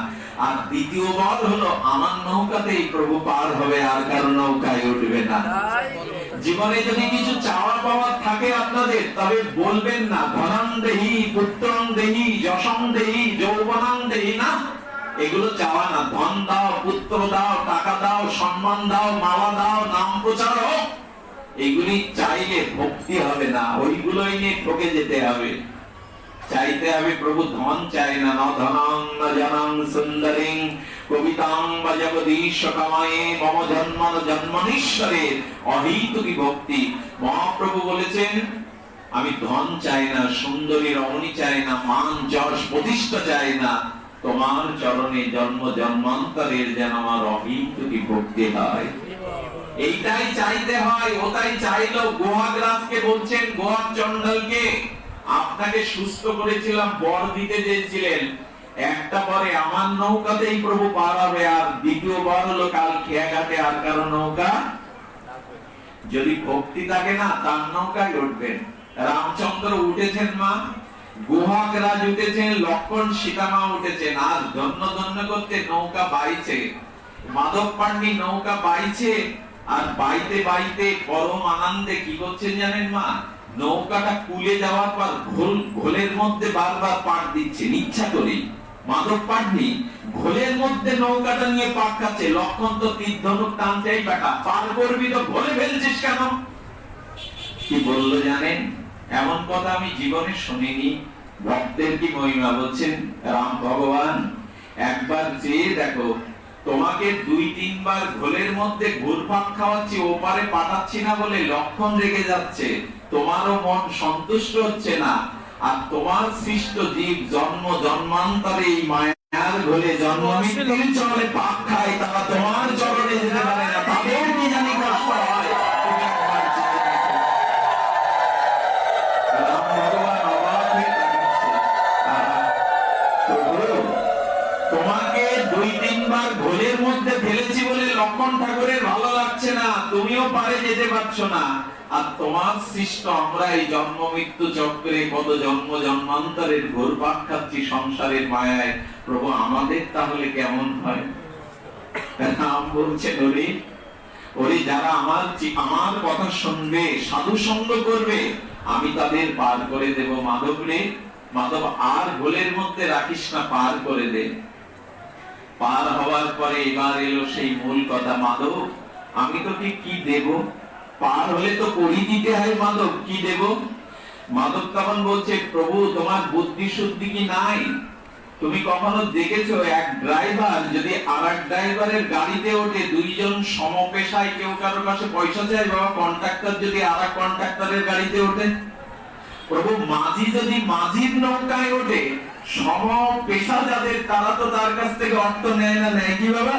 আর দ্বিতীয় বর হলো আমার নৌকাতেই প্রভু পার হবে, আর কারো নৌকায় উঠবে না। জীবনে যদি কিছু চাওয়া পাওয়া থাকে আপনাদের, তবে বলবেন না ধনং দেহি পুত্রং দেহি যশং দেহি যৌবনং দেহি, না, এগুলো চাওয়া না। ধন দাও, পুত্র দাও, টাকা দাও, সম্মান দাও, মালা দাও, নাম প্রচার হোক, এগুলি চাইলে ভক্তি হবে না, ওইগুলোই নিয়ে ঠকে যেতে হবে। চাইতে হবে প্রভু ধন চাই না, ন ধনং ন জনং সুন্দরিং কবিতাং বা জগদীশ কামায়ে মম জন্মন জন্মনীশ্বরে অহৈতুকী ভক্তি। মহাপ্রভু বলেছেন আমি ধন চাই না, সুন্দরী রমণী চাই না, মান যশ প্রতিষ্ঠা চাই না, তোমার চরণে জন্ম জন্মান্তরের যেন আমার অহৈতুকী ভক্তি হয়, এইটাই চাইতে হয়। ওটাই চাইলো। গোহাগ্রাসকে বলছেন, গোহার চন্ডালকে, আপনাকে সুস্থ করেছিলাম, বর দিতে চেয়েছিলেন, একটা পরে আমার নৌকাতেই প্রভু পার হবে, আর দ্বিতীয় বর হলো কাল খেয়াঘাটে আর কারো নৌকা, যদি ভক্তি থাকে না তার নৌকায় উঠবেন। রামচন্দ্র উঠেছেন মা, গুহাগ্রাজ উঠেছেন, লক্ষণ সীতামা উঠেছেন, আজ ধন্য ধন্য করতে নৌকা বাইছে, মাধব পান্ডি নৌকা বাইছে, আর বাইতে বাইতে পরম আনন্দে কি করছেন জানেন মা, নৌকাটা কুলে যাওয়ার পর ঘোলের মধ্যে বারবার পাট দিচ্ছেন ইচ্ছা করে। মাধব পান্ডি ঘোলের মধ্যে নৌকাটা নিয়ে পাট খাচ্ছে, লক্ষণ তো তীর ধনুক টানছে, এই বেটা পার করবি তো ঘোলে ফেলছিস কেন? কি বললো জানেন? এমন কথা আমি জীবনে শুনিনি। ভক্তের কি মহিমা বলছেন রাম ভগবান, একবার চেয়ে দেখো, তোমাকে 2-3 বার ঘোলের মধ্যে ঘুরপাক খাওয়াচ্ছি, ওপারে পাঠাচ্ছি না বলে লক্ষণ রেগে যাচ্ছে, তোমারও মন সন্তুষ্ট হচ্ছে না, আর তোমার সৃষ্ট জীব জন্ম জন্মান্তরে এই মায়ার ঘোলে জন্ম মৃত্যুর চলে পাক খায়, তারা তোমার চরণে যেতে পারে না, তাদের কি জানি কষ্ট হয়। তুমি একবার চেয়ে দেখো। রাম ভগবান অবাক হয়ে তাকাচ্ছে, তোমাকে 2-3 বার ঘোলের মধ্যে ফেলেছি বলে লক্ষণ ঠাকুরের ভালো লাগছে না, তুমিও পারে যেতে পারছো না, আর তোমার সৃষ্ট আমরা এই জন্ম মৃত্যু চক্রে কত জন্ম জন্মান্তরের ঘুরপাক খাচ্ছি সংসারের মায়ায়, প্রভু আমাদের তাহলে কেমন হয়? রাম বলছেন, ওরে যারা আমার কথা শুনবে, সাধু সঙ্গ করবে, আমি তাদের পার করে দেব। মাধব রে, মাধব আর ঘোলের মধ্যে রাখিস না, পার করে দে। পার হওয়ার পরে এবার এলো সেই মূল কথা, মাধব আমি তোকে কি দেব? পার হলে তো করি দিতে হয় মাধব, কি দেব? মাধব তখন বলছে, প্রভু তোমার বুদ্ধি শুদ্ধি কি নাই? তুমি কখনো দেখেছো এক ড্রাইভার যদি আরেক ড্রাইভারের গাড়িতে ওঠে, দুইজন সমপেশায়, কেউ কারোর কাছে পয়সা চায়, বাবা কন্ট্রাক্টর যদি আরেক কন্ট্রাক্টরের গাড়িতে ওঠে, প্রভু মাঝি যদি মাঝির নৌকায় ওঠে, সম পেশা যাদের, তারা তো তার কাছ থেকে অর্থ নেয় না, নেয় কি বাবা?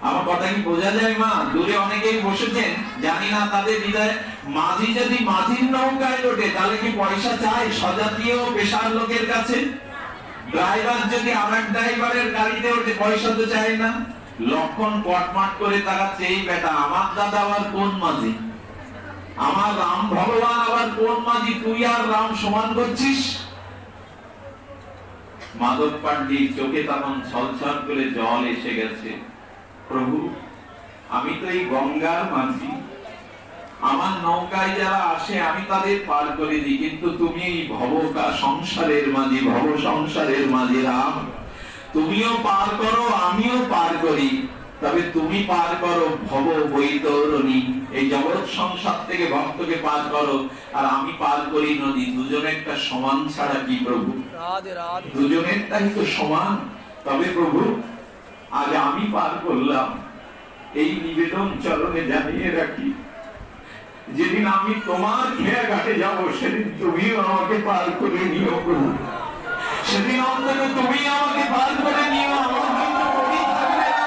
আমার কথা কি বোঝা যায় মা? দূরে অনেকেই বসেছেন, জানি না তাদের হৃদয়ে, মাঝি যদি মাঝির নৌকায় ওঠে তাহলে কি পয়সা চায় স্বজাতীয় পেশার লোকের কাছে? ড্রাইভার যদি আরেক ড্রাইভারের গাড়িতে ওঠে, পয়সা তো চায় না। লক্ষণ কটমাট করে তাকাচ্ছে, এই বেটা আমার দাদা আবার কোন মাঝি, আমার রাম ভগবান আবার কোন মাঝি, তুই আর রাম সমান করছিস? মাধব পান্ডির চোখে তখন ছলছল করে জল এসে গেছে। প্রভু আমি তো এই গঙ্গার মাঝি, আমার নৌকায় যারা আসে আমি তাদের পার করে দিই, কিন্তু তুমি এই ভবকা সংসারের মাঝি, ভব সংসারের মাঝি রাম, তুমিও পার করো আমিও পার করি, তবে তুমি পার করো ভব বৈতরণী, এই জগৎ সংসার থেকে ভক্তকে পার করো, আর আমি পার করি নদী। দুজনেরটা সমান ছাড়া কি প্রভু? দুজনেরটাই তো সমান। তবে প্রভু আজ আমি পার করলাম, এই নিবেদন চরণে জানিয়ে রাখি, যেদিন আমি তোমার খেয়া ঘাটে যাবো, সেদিন তুমিও আমাকে পার করে নিও প্রভু, সেদিন অন্তত তুমি আমাকে পার করে নিও, আমার হয়তো কবি থাকবে না,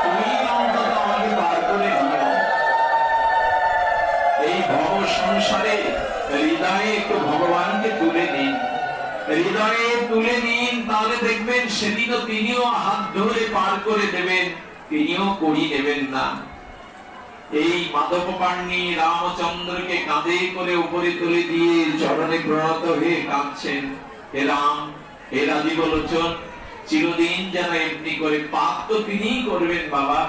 তুমি অন্তত আমাকে পার করে নিও। এই ভব সংসারে হৃদয়ে একটু ভগবানকে তুলে নিন, হৃদয়ে তুলে নিন, তাহলে দেখবেন সেদিনও তিনিও হাত ধরে পার করে দেবেন, তিনিও করি নেবেন না। এই মাধব পান্ডি রামচন্দ্রকে কাঁধে করে উপরে তুলে দিয়ে চরণে প্রণত হয়ে কাঁদছেন, হে রাম, হে রাজীব লোচন, চিরদিন যেন এমনি করে পাপ তো তিনিই করবেন বাবা।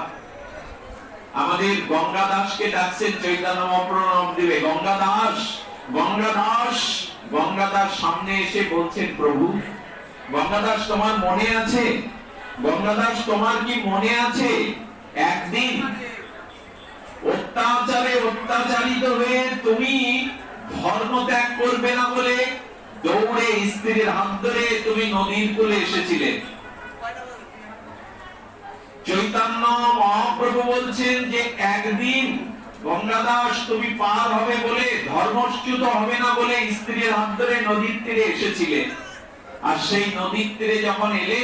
আমাদের গঙ্গা দাসকে ডাকছেন চৈতন্য মহাপ্রণব দিবে, গঙ্গা দাস, গঙ্গা দাস। গঙ্গা দাস সামনে এসে বলছেন, প্রভু গঙ্গা দাস তোমার মনে আছে, গঙ্গা দাস তোমার কি মনে আছে একদিন অত্যাচারে অত্যাচারিত হয়ে তুমি ধর্ম ত্যাগ করবে না বলে দৌড়ে স্ত্রীর হাত ধরে তুমি নদীর কূলে এসেছিলে। চৈতন্য মহাপ্রভু বলছেন যে একদিন গঙ্গা দাস তুমি পার হবে বলে, ধর্মচ্যুত হবে না বলে স্ত্রীর হাত ধরে নদীর তীরে এসেছিলে। আর সেই নদীর তীরে যখন এলে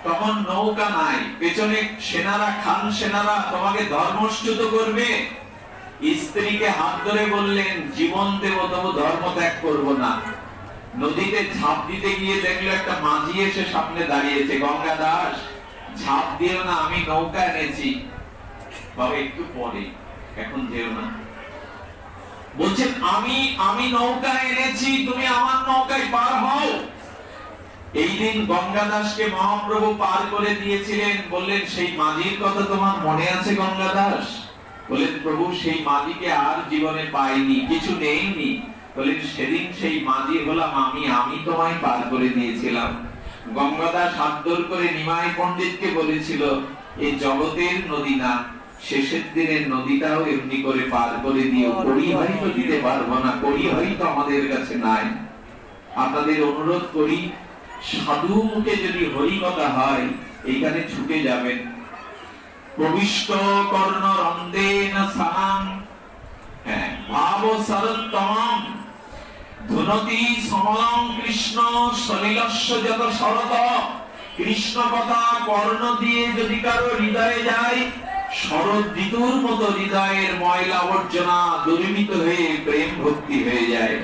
তখন নৌকা নাই, পেছনে সেনারা, খান সেনারা তোমাকে ধর্মচ্যুত করবে। স্ত্রীকে হাত ধরে বললেন, জীবন দেব তবু ধর্ম ত্যাগ করবো না। নদীতে ঝাঁপ দিতে গিয়ে দেখলো একটা মাঝি এসে সামনে দাঁড়িয়েছে, গঙ্গা দাস ঝাঁপ দিও না, আমি নৌকা এনেছি। বাবা একটু পরে, এখন যেও না। বলছেন আমি নৌকা এনেছি, তুমি আমার নৌকায় পার হও। এই দিন গঙ্গা দাসকে মহাপ্রভু পার করে দিয়েছিলেন। বললেন, সেই মাঝির কথা তোমার মনে আছে গঙ্গা দাস? বললেন, প্রভু সেই মাঝিকে আর জীবনে পাইনি, কিছু নেইনি। বললেন, সেদিন সেই মাঝি হলাম আমি তোমায় পার করে দিয়েছিলাম। গঙ্গা দাস হাত জোড় করে নিমাই পণ্ডিতকে বলেছিল, এই জগতের নদী না, শেষের দিনের নদীটাও এমনি করে পার করে দিও। কড়ি হয়তো দিতে পারবো না, কড়ি হয়তো আমাদের কাছে নাই। আপনাদের অনুরোধ করি, সাধু মুখে যদি হরি কথা হয় এইখানে ছুটে যাবেন। প্রবিষ্ট কর্ণ রন্দেন সানাং, হ্যাঁ, ভাব শরত্তমম ধুনতি সমলং কৃষ্ণ সলিলস্য যত শরত। কৃষ্ণ কথা কর্ণ দিয়ে যদি কারো হৃদয়ে যায়, শরৎ ঋতুর মতো হৃদয়ের ময়লা আবর্জনা দুর্মিত হয়ে প্রেম ভক্তি হয়ে যায়।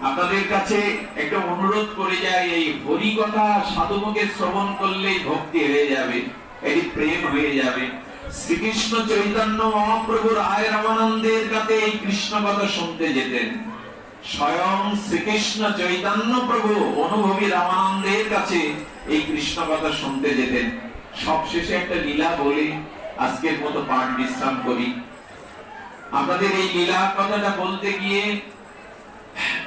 আপনাদের কাছে একটা অনুরোধ করে যায়, এই হরি কথা সাধুমুখে শ্রবণ করলেই ভক্তি হয়ে যাবে, এটি প্রেম হয়ে যাবে। শ্রীকৃষ্ণ চৈতন্য মহাপ্রভু রায় রামানন্দের কাছে এই কৃষ্ণ কথা শুনতে যেতেন। স্বয়ং শ্রীকৃষ্ণ চৈতন্য প্রভু অনুভবী রামানন্দের কাছে এই কৃষ্ণ কথা শুনতে যেতেন। সবশেষে একটা লীলা বলে আজকের মতো পাঠ বিশ্রাম করি। আপনাদের এই লীলা কথাটা বলতে গিয়ে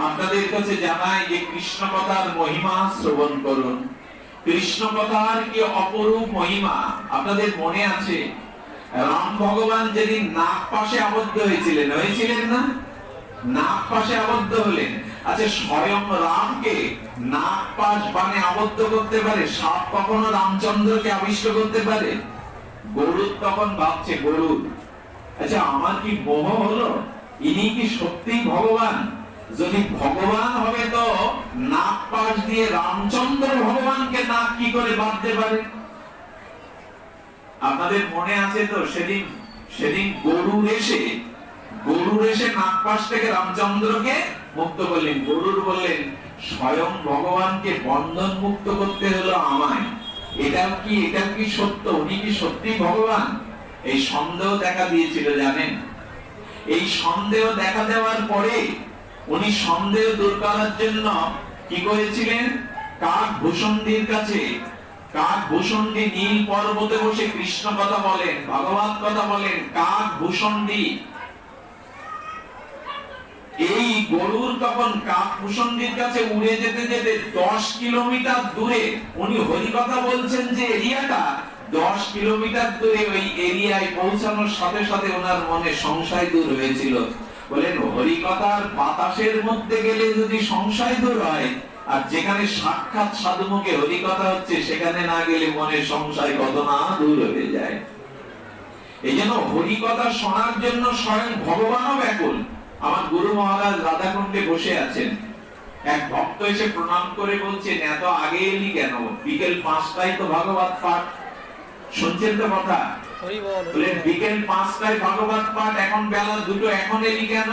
আপনাদের কাছে জানাই যে কৃষ্ণ কথার মহিমা শ্রবণ করুন। কৃষ্ণ কথার কি অপরূপ মহিমা। আপনাদের মনে আছে রাম ভগবান যেদিন নাগ পাশে আবদ্ধ হয়েছিলেন না? নাগ পাশে আবদ্ধ হলেন। আচ্ছা, স্বয়ং রামকে নাগ পাশ বানে আবদ্ধ করতে পারে? সাপ কখনো রামচন্দ্রকে আবিষ্ট করতে পারে? গরুর তখন ভাবছে, গরুর আচ্ছা আমার কি মোহ হলো, ইনি কি সত্যি ভগবান? যদি ভগবান হবে তো নাগ পাশ দিয়ে রামচন্দ্র ভগবানকে নাগ কি করে বাঁধতে পারে? আপনাদের মনে আছে তো সেদিন গরুর এসে নাগ পাশ থেকে রামচন্দ্রকে মুক্ত করলেন। গরুর বললেন, স্বয়ং ভগবানকে বন্ধন মুক্ত করতে হলো আমায়, এটা কি সত্য? উনি কি সত্যি ভগবান? এই সন্দেহ দেখা দিয়েছিল জানেন। এই সন্দেহ দেখা দেওয়ার পরে উনি সন্দেহ দূর করার জন্য কি করেছিলেন? কাকভূষণীর কাছে, কাকভূষণী নীল পর্বতে বসে কৃষ্ণ কথা বলেন, ভগবান কথা বলেন। কাকভূষণী এই গরুর তখন কাকভূষণীর কাছে উড়ে যেতে যেতে 10 কিলোমিটার দূরে উনি হরি কথা বলছেন, যে এরিয়াটা 10 কিলোমিটার দূরে, ওই এরিয়ায় পৌঁছানোর সাথে সাথে ওনার মনে সংশয় দূর হয়েছিল। বলেন, হরি কথার বাতাসের মধ্যে গেলে যদি সংশয় দূর হয়, আর যেখানে সাক্ষাৎ সাধুমুখে হরি কথা হচ্ছে সেখানে না গেলে মনে সংশয় কত না দূর হয়ে যায়। এই জন্য হরি কথা শোনার জন্য স্বয়ং ভগবানও ব্যাকুল। আমার গুরু মহারাজ রাধাকুণ্ডে বসে আছেন, এক ভক্ত এসে প্রণাম করে বলছেন, এত আগে এলি কেন? বিকেল 5টায় তো ভাগবত পাঠ। শুনছেন তো কথা? বলেন, বিকেল 5টায় ভাগবত পাঠ, এখন বেলা 2টো, এখন এলি কেন?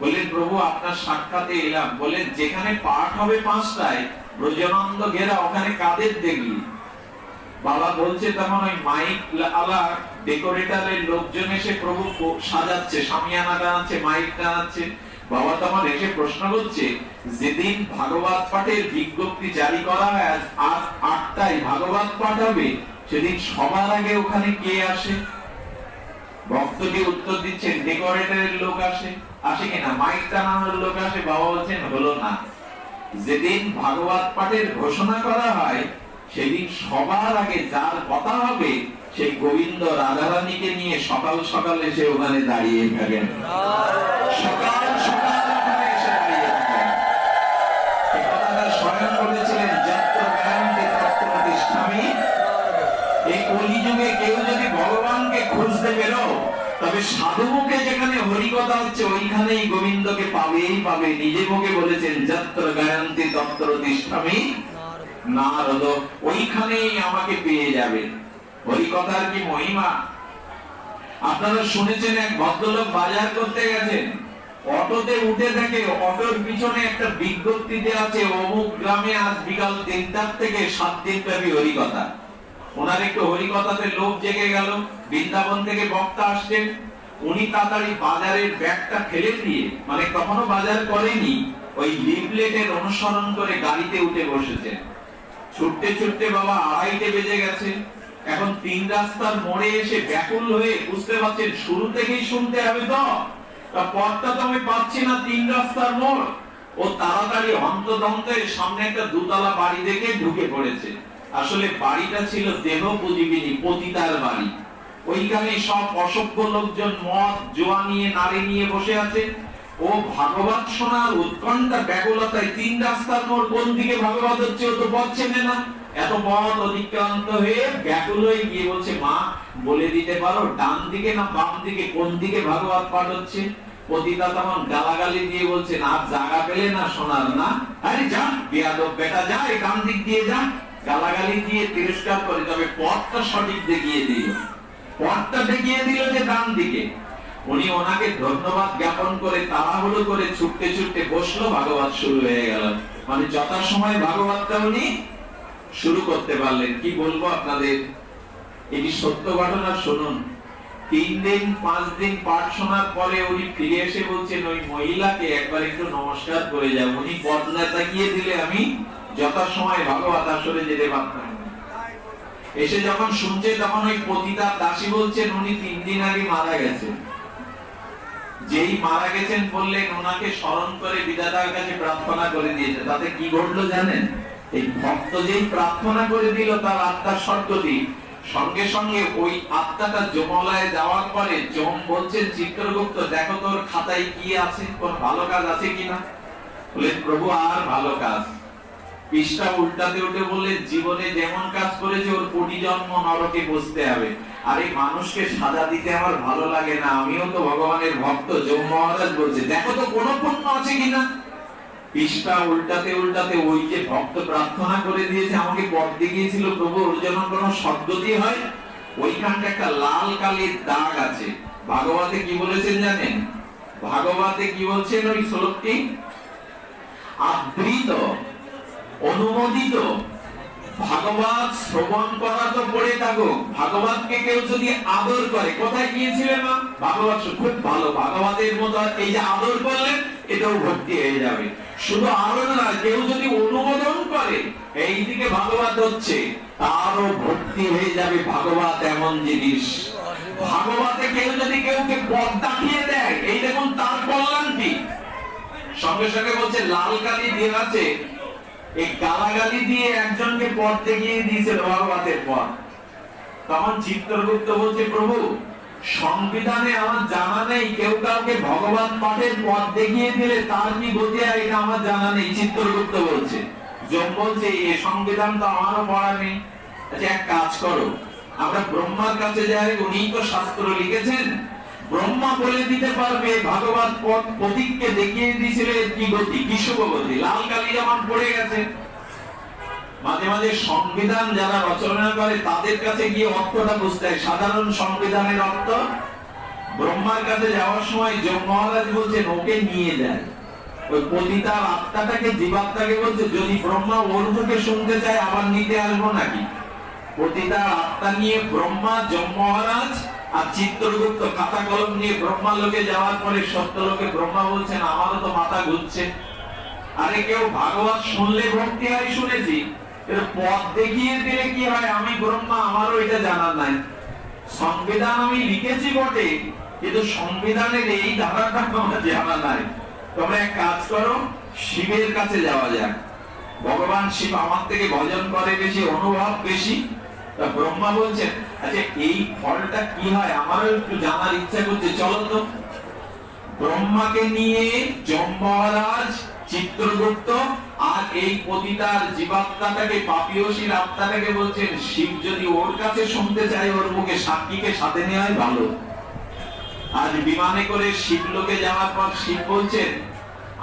বলেন, প্রভু আপনার সাক্ষাতে এলাম। বলেন, যেখানে পাঠ হবে 5টায়, ব্রজানন্দ ঘেরা, ওখানে কাদের দেখলি? বাবা বলছে, তখন ওই মাইক আলা ডেকোরেটরের লোকজন এসে প্রভু সাজাচ্ছে, সামিয়ানা টানাচ্ছে, মাইক টানাচ্ছে। বাবা তোমার এসে প্রশ্ন করছে, যেদিন ভাগবত পাঠের বিজ্ঞপ্তি জারি করা হয় আজ 8টায় ভাগবত পাঠ হবে, সেদিন সবার আগে ওখানে কে আসে? ভক্তকে উত্তর দিচ্ছেন ডেকোরেটরের লোক আসে কিনা, মাইক টানানোর লোক আসে? বাবা বলছেন হলো না। যেদিন ভাগবত পাঠের ঘোষণা করা হয় সেদিন সবার আগে যার কথা হবে সেই গোবিন্দ রাধারানীকে নিয়ে সকাল সকাল এসে ওখানে দাঁড়িয়ে থাকেন। সকাল সকাল ওখানে এসে দাঁড়িয়ে থাকেন। এই কথাটা স্বয়ং বলেছিলেন, যত্র গায়ন্তে তত্র তিষ্ঠামি। এই কলিযুগে কেউ যদি ভগবানকে খুঁজতে বেরো, তবে সাধু মুখে যেখানে হরিকথা হচ্ছে ওইখানেই গোবিন্দকে পাবেই পাবে। নিজে মুখে বলেছেন, যত্র গায়ন্তে তত্র তিষ্ঠামি নারদ, ওইখানেই আমাকে পেয়ে যাবে। হরিকথার কি মহিমা! আপনারা শুনেছেন এক ভদ্রলোক বাজার করতে গেছেন, অটোতে উঠে দেখে অটোর পিছনে একটা বিজ্ঞপ্তি দেওয়া আছে, অমুক গ্রামে আজ বিকাল 3টার থেকে 7 দিন ব্যাপী হরিকথা। ওনার একটু হরিকথাতে লোভ জেগে গেল, বৃন্দাবন থেকে বক্তা আসছেন। উনি তাড়াতাড়ি বাজারের ব্যাগটা ফেলে দিয়ে, মানে কখনো বাজার করেনি, ওই লিফলেটের অনুসরণ করে গাড়িতে উঠে বসেছেন। ছুটতে ছুটতে বাবা 2:30 বেজে গেছে। এখন 3 রাস্তার মোড়ে এসে ব্যাকুল হয়ে বুঝতে পারছেন শুরু থেকেই শুনতে হবে তো, পথটা তো আমি পাচ্ছি না, 3 রাস্তার মোড়। ও তাড়াতাড়ি হন্তদন্তে সামনে একটা 2তলা বাড়ি দেখে ঢুকে পড়েছে। আসলে বাড়িটা ছিল দেহ পুজিবিনী, পতিতার বাড়ি। ওইখানে সব অসভ্য লোকজন মদ জোয়া নিয়ে, নারী নিয়ে বসে আছে। ও ভাগবত শোনার উৎকণ্ঠা ব্যাকুলতায় 3 রাস্তার মোড় কোন দিকে ভাগবত হচ্ছে ও তো পথ চেনে না। এত পথ অতিক্রান্ত হয়ে ব্যাকুল হয়ে গিয়ে বলছে, মা বলে দিতে পারো ডান দিকে না বাম দিকে, কোন দিকে ভাগবত পাঠ হচ্ছে? পতিতা তখন গালাগালি দিয়ে বলছে, না জায়গা পেলে না শোনার না, আরে যা বেয়াদব বেটা, যা এই ডান দিক দিয়ে যা। গালাগালি দিয়ে তিরস্কার করে, তবে পথটা সঠিক দেখিয়ে দিল। পথটা দেখিয়ে দিল যে ডান দিকে। উনি ওনাকে ধন্যবাদ জ্ঞাপন করে তাড়াহুড়ো করে ছুটতে ছুটতে বসলো, ভাগবত শুরু হয়ে গেল। মানে যথাসময়ে ভাগবতটা উনি শুরু করতে পারলেন। কি বলবো আপনাদের, এটি সত্য ঘটনা, শুনুন। 3 দিন 5 দিন পাঠ শোনার পরে উনি ফিরে এসে বলছেন, ওই মহিলাকে একবার একটু নমস্কার করে যাও। উনি বদনা তাকিয়ে দিলে আমি যথাসময়ে ভাগবত আসরে যেতে পারতাম। এসে যখন শুনছে তখন ওই পতিতা দাসী বলছেন, উনি 3 দিন আগে মারা গেছেন। যেই মারা গেছেন বললেন, ওনাকে স্মরণ করে বিধাতার কাছে প্রার্থনা করে দিয়েছে। তাতে কি ঘটলো জানেন? এই ভক্ত যেই প্রার্থনা করে দিল তার আত্মার স্বর্গদ্বীপ, সঙ্গে সঙ্গে ওই আত্মাটা যমলায় যাওয়ার পরে যম বলছেন, চিত্রগুপ্ত দেখো তোর খাতায় কি আছে, কোন ভালো কাজ আছে কিনা। বললেন, প্রভু আর ভালো কাজ। পৃষ্ঠা উল্টাতে উল্টে বললেন, জীবনে যেমন কাজ করেছে ওর কোটি জন্ম নরকে বসতে হবে। আর এই মানুষকে সাজা দিতে আমার ভালো লাগে না, আমিও তো ভগবানের ভক্ত। যম মহারাজ বলছে, দেখো তো কোনো পুণ্য আছে কিনা। পৃষ্ঠা উল্টাতে উল্টাতে ওই যে ভক্ত প্রার্থনা করে দিয়েছে, আমাকে পথ দেখিয়েছিল প্রভু, ওর জন্য কোনো সদ্গতি হয়, ওইখানটা একটা লাল কালির দাগ আছে। ভাগবতে কি বলেছেন জানেন? ভাগবতে কি বলছেন ওই শ্লোকটি? আবৃত, অনুমোদিত ভাগবত শ্রবণ করা তো পড়ে থাকো, ভাগবতকে কেউ যদি আদর করে, কোথায় গিয়েছিলেন না? ভাগবত খুব ভালো, ভাগবতের মতো এই যে আদর করলেন এটাও ভক্তি হয়ে যাবে। শুধু আদর না, কেউ যদি অনুমোদন করে এই দিকে ভাগবত হচ্ছে, তারও ভক্তি হয়ে যাবে। ভাগবত এমন জিনিস, ভাগবতে কেউ যদি কেউকে পথ দেখিয়ে দেয়, এই দেখুন তার কল্যাণ কি। সঙ্গে সঙ্গে বলছে লাল কালি দিয়ে আছে, এই গালাগালি দিয়ে একজনকে পথ দেখিয়ে দিয়েছিল ভাগবতের পথ। তখন চিত্রগুপ্ত বলছে, প্রভু সংবিধানে আমার জানা নেই কেউ কাউকে ভগবত পাঠের পথ দেখিয়ে দিলে তার কি গতি হয়, এটা আমার জানা নেই। চিত্রগুপ্ত বলছে, যম বলছে, এ সংবিধান তো আমারও পড়া নেই। আচ্ছা এক কাজ করো, আমরা ব্রহ্মার কাছে যাই, উনি তো শাস্ত্র লিখেছেন, ব্রহ্মা বলে দিতে পারবে ভাগবত পথ প্রতীককে দেখিয়ে দিয়েছিল কি গতি, কি শুভ গতি। লাল কালি যেমন পড়ে গেছে। মাঝে মাঝে সংবিধান যারা রচনা করে তাদের কাছে গিয়ে অর্থটা বুঝতে হয়। সাধারণ সংবিধানের অর্থ ব্রহ্মার কাছে যাওয়ার সময় যম মহারাজ বলছেন ওকে নিয়ে যায়। ওই পতিতার আত্মাটাকে, জীবাত্মাকে বলছে, যদি ব্রহ্মা ওর মুখে শুনতে চায় আবার নিতে আসবো নাকি। পতিতার আত্মা নিয়ে ব্রহ্মা, যম মহারাজ আর চিত্রগুপ্ত খাতা কলম নিয়ে ব্রহ্মা লোকে যাওয়ার পরে সত্যলোকে ব্রহ্মা বলছেন আমারও তো মাথা ঘুরছে। আরে কেউ ভাগবত শুনলে ভক্তি হয় শুনেছি, পথ দেখিয়ে দিলে কি হয়? আমি ব্রহ্মা, আমারও এটা জানা নাই। সংবিধান আমি লিখেছি বটে, কিন্তু সংবিধানের এই ধারাটা আমার জানা নাই। তোমরা এক কাজ করো, শিবের কাছে যাওয়া যাক। ভগবান শিব আমার থেকে ভজন করে বেশি, অনুভব বেশি। তা ব্রহ্মা বলছেন আচ্ছা এই ফলটা কি হয় আমারও একটু জানার ইচ্ছা করছে, চলো তো। ব্রহ্মাকে নিয়ে যম মহারাজ, চিত্রগুপ্ত আর এই পতিতার জীবাত্মাটাকে, পাপীয়সীর আত্মাটাকে বলছেন শিব যদি ওর কাছে শুনতে চায় ওর মুখে সাক্ষীকে সাথে নেওয়াই ভালো। আজ বিমানে করে শিবলোকে যাওয়ার পর শিব বলছেন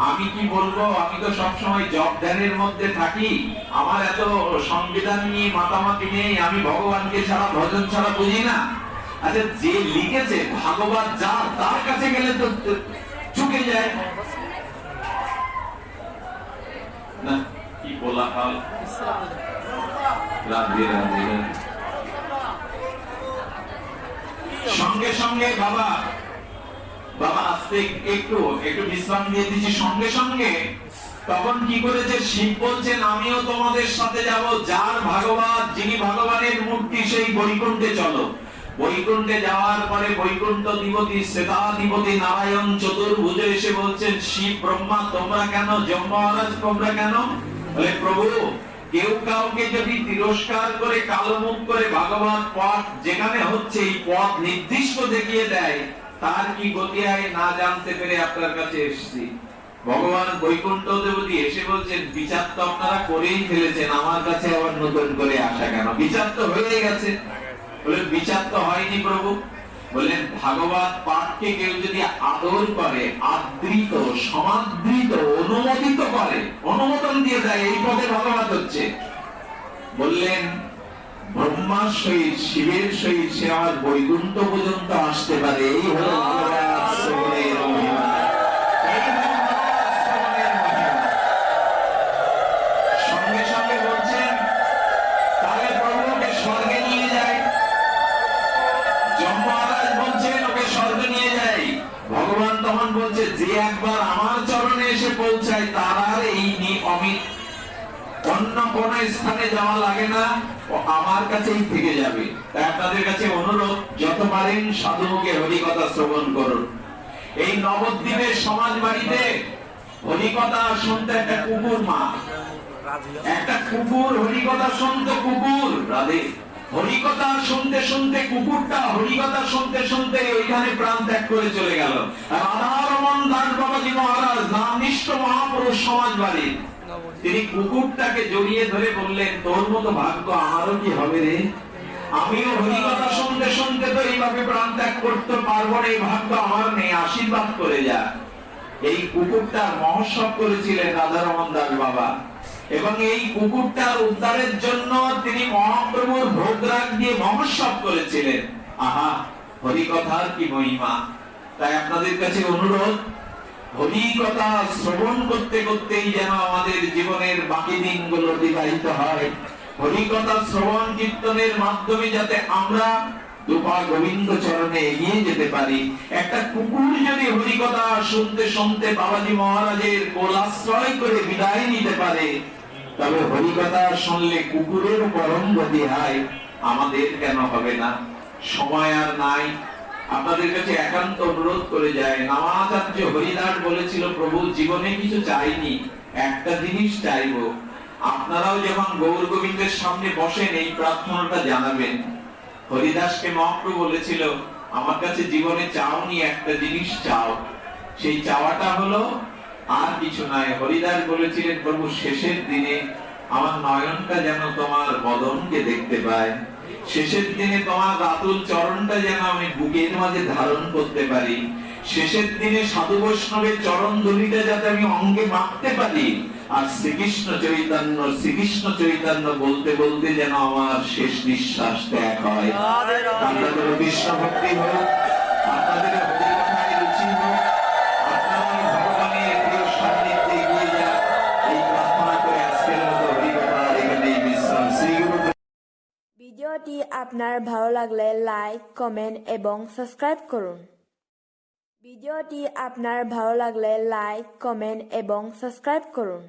আমি কি বলবো, আমি তো সবসময় জপ ধ্যানের মধ্যে থাকি, আমার এত সংবিধান নিয়ে মাতামাতি নেই, আমি ভগবানকে ছাড়া ভজন ছাড়া বুঝি না। আচ্ছা যে লিখেছে ভাগবত যা, তার কাছে গেলে তো চুকে যায় না। কি বলা হয়, রাধে রাধে। সঙ্গে সঙ্গে বাবা বাবা আস্তে একটু একটু বিশ্রাম দিয়ে দিচ্ছি। সঙ্গে সঙ্গে তখন কি করেছে, শিব বলছেন আমিও তোমাদের সাথে যাব, যার ভাগবত, যিনি ভগবানের মূর্তি, সেই বৈকুণ্ঠে চলো। বৈকুণ্ঠে যাওয়ার পরে বৈকুণ্ঠধিপতি শ্বেতাধিপতি নারায়ণ চতুর্ভুজ এসে বলছেন শিব ব্রহ্মা তোমরা কেন, যম মহারাজ তোমরা কেন? বলে প্রভু কেউ কাউকে যদি তিরস্কার করে, কালো মুখ করে ভাগবত পথ যেখানে হচ্ছে এই পথ নির্দিষ্ট দেখিয়ে দেয়, তার কি গতি হয় না জানতে পেরে আপনার কাছে এসেছি। ভগবান বৈকুণ্ঠ দেবতী এসে বলছেন বিচার তো আপনারা করেই ফেলেছেন, আমার কাছে আবার নতুন করে আসা কেন? বিচার তো হয়ে গেছে। বলেন বিচার তো হয়নি প্রভু। বললেন ভাগবত পাঠকে কেউ যদি আদর করে, আদৃত, সমাদৃত, অনুমোদিত করে, অনুমোদন দিয়ে দেয়, এই পদে ভাগবত হচ্ছে। বললেন ব্রহ্মার সহিত শিবের সহিত সে আমার বৈকুণ্ঠ পর্যন্ত আসতে পারে, এই হলো ভাগবত শ্রবণের মহিমা। সঙ্গে সঙ্গে বলছেন তাহলে প্রভুকে স্বর্গে নিয়ে যায়। যম মহারাজ বলছেন ওকে স্বর্গে নিয়ে যায়। ভগবান তখন বলছে যে একবার আমার চরণে এসে পৌঁছায় তার আর এই অমিত অন্য কোন স্থানে যাওয়া লাগে না, ও আমার কাছেই থেকে যাবে। তাই আপনাদের কাছে অনুরোধ, যত পারেন সাধুমুখে হরিকথা শ্রবণ করুন। এই নবদ্বীপের সমাজ বাড়িতে হরিকথা শুনতে একটা কুকুর মা, একটা কুকুর হরিকথা শুনতো, কুকুর রাধে হরিকথা শুনতে শুনতে কুকুরটা হরিকথা শুনতে শুনতে ওইখানে প্রাণ ত্যাগ করে চলে গেল। রাধারমণ দাস বাবাজি মহারাজ নামনিষ্ঠ মহাপুরুষ সমাজ বাড়ি, তিনি কুকুরটাকে জড়িয়ে ধরে বললেন তোর মতো ভাগ্য আমারও কি হবে রে, আমিও হরিকথা শুনতে শুনতে তো এইভাবে প্রাণ ত্যাগ করতে পারবো না, এই ভাগ্য আমার নেই, আশীর্বাদ করে যা। এই কুকুরটা মহোৎসব করেছিলেন রাধারমণ দাস বাবা, এবং এই কুকুরটার উদ্ধারের জন্য তিনি মহাপ্রভুর ভোগরাগ দিয়ে মহোৎসব করেছিলেন। আহা হরিকথার কি মহিমা। তাই আপনাদের কাছে অনুরোধ, হরিকথা শ্রবণ করতে করতেই যেন আমাদের জীবনের বাকি দিনগুলো অতিবাহিত হয়। হরিকথা শ্রবণ কীর্তনের মাধ্যমে যাতে আমরা দুপা গোবিন্দ চরণে এগিয়ে যেতে পারি। একটা কুকুর যদি হরিকথা শুনতে শুনতে বাবাজি মহারাজের কোলাশ্রয় করে বিদায় নিতে পারে, তবে হরিকথা শুনলে কুকুরের পরম গতি হয়, আমাদের কেন হবে না? সময় আর নাই। আপনাদের কাছে একান্ত অনুরোধ করে যায়, নামাচার্য হরিদাস বলেছিল প্রভু জীবনে কিছু চাইনি, একটা জিনিস চাইবো। আপনারাও যখন গৌর গোবিন্দের সামনে বসেন এই প্রার্থনাটা জানাবেন। হরিদাসকে মহাপ্রভু বলেছিল আমার কাছে জীবনে চাওনি, একটা জিনিস চাও। সেই চাওয়াটা হলো আর কিছু নাই। হরিদাস বলেছিলেন প্রভু শেষের দিনে আমার নয়নটা যেন তোমার বদনকে দেখতে পায়, শেষের দিনে তোমার রাতুল চরণটা যেন আমি বুকের মাঝে ধারণ করতে পারি, শেষের দিনে সাধু বৈষ্ণবের চরণ ধুলিটা যাতে আমি অঙ্গে মাখতে পারি, আর শ্রীকৃষ্ণ চৈতন্য বলতে বলতে যেন আমার শেষ নিঃশ্বাস ত্যাগ হয়। আপনাদের কৃষ্ণ ভক্তি হোক, আপনাদের হরিকথায় রুচি হোক, আপনারা ভগবানের প্রিয় সান্নিধ্যে এগিয়ে যান, এই প্রার্থনা করে আজকের মতো হরিকথা এখানেই বিশ্রাম। শ্রী গুরু। ভিডিওটি ভিডিওটি আপনার ভালো লাগলে লাইক কমেন্ট এবং সাবস্ক্রাইব করুন। ভিডিওটি আপনার ভালো লাগলে লাইক কমেন্ট এবং সাবস্ক্রাইব করুন।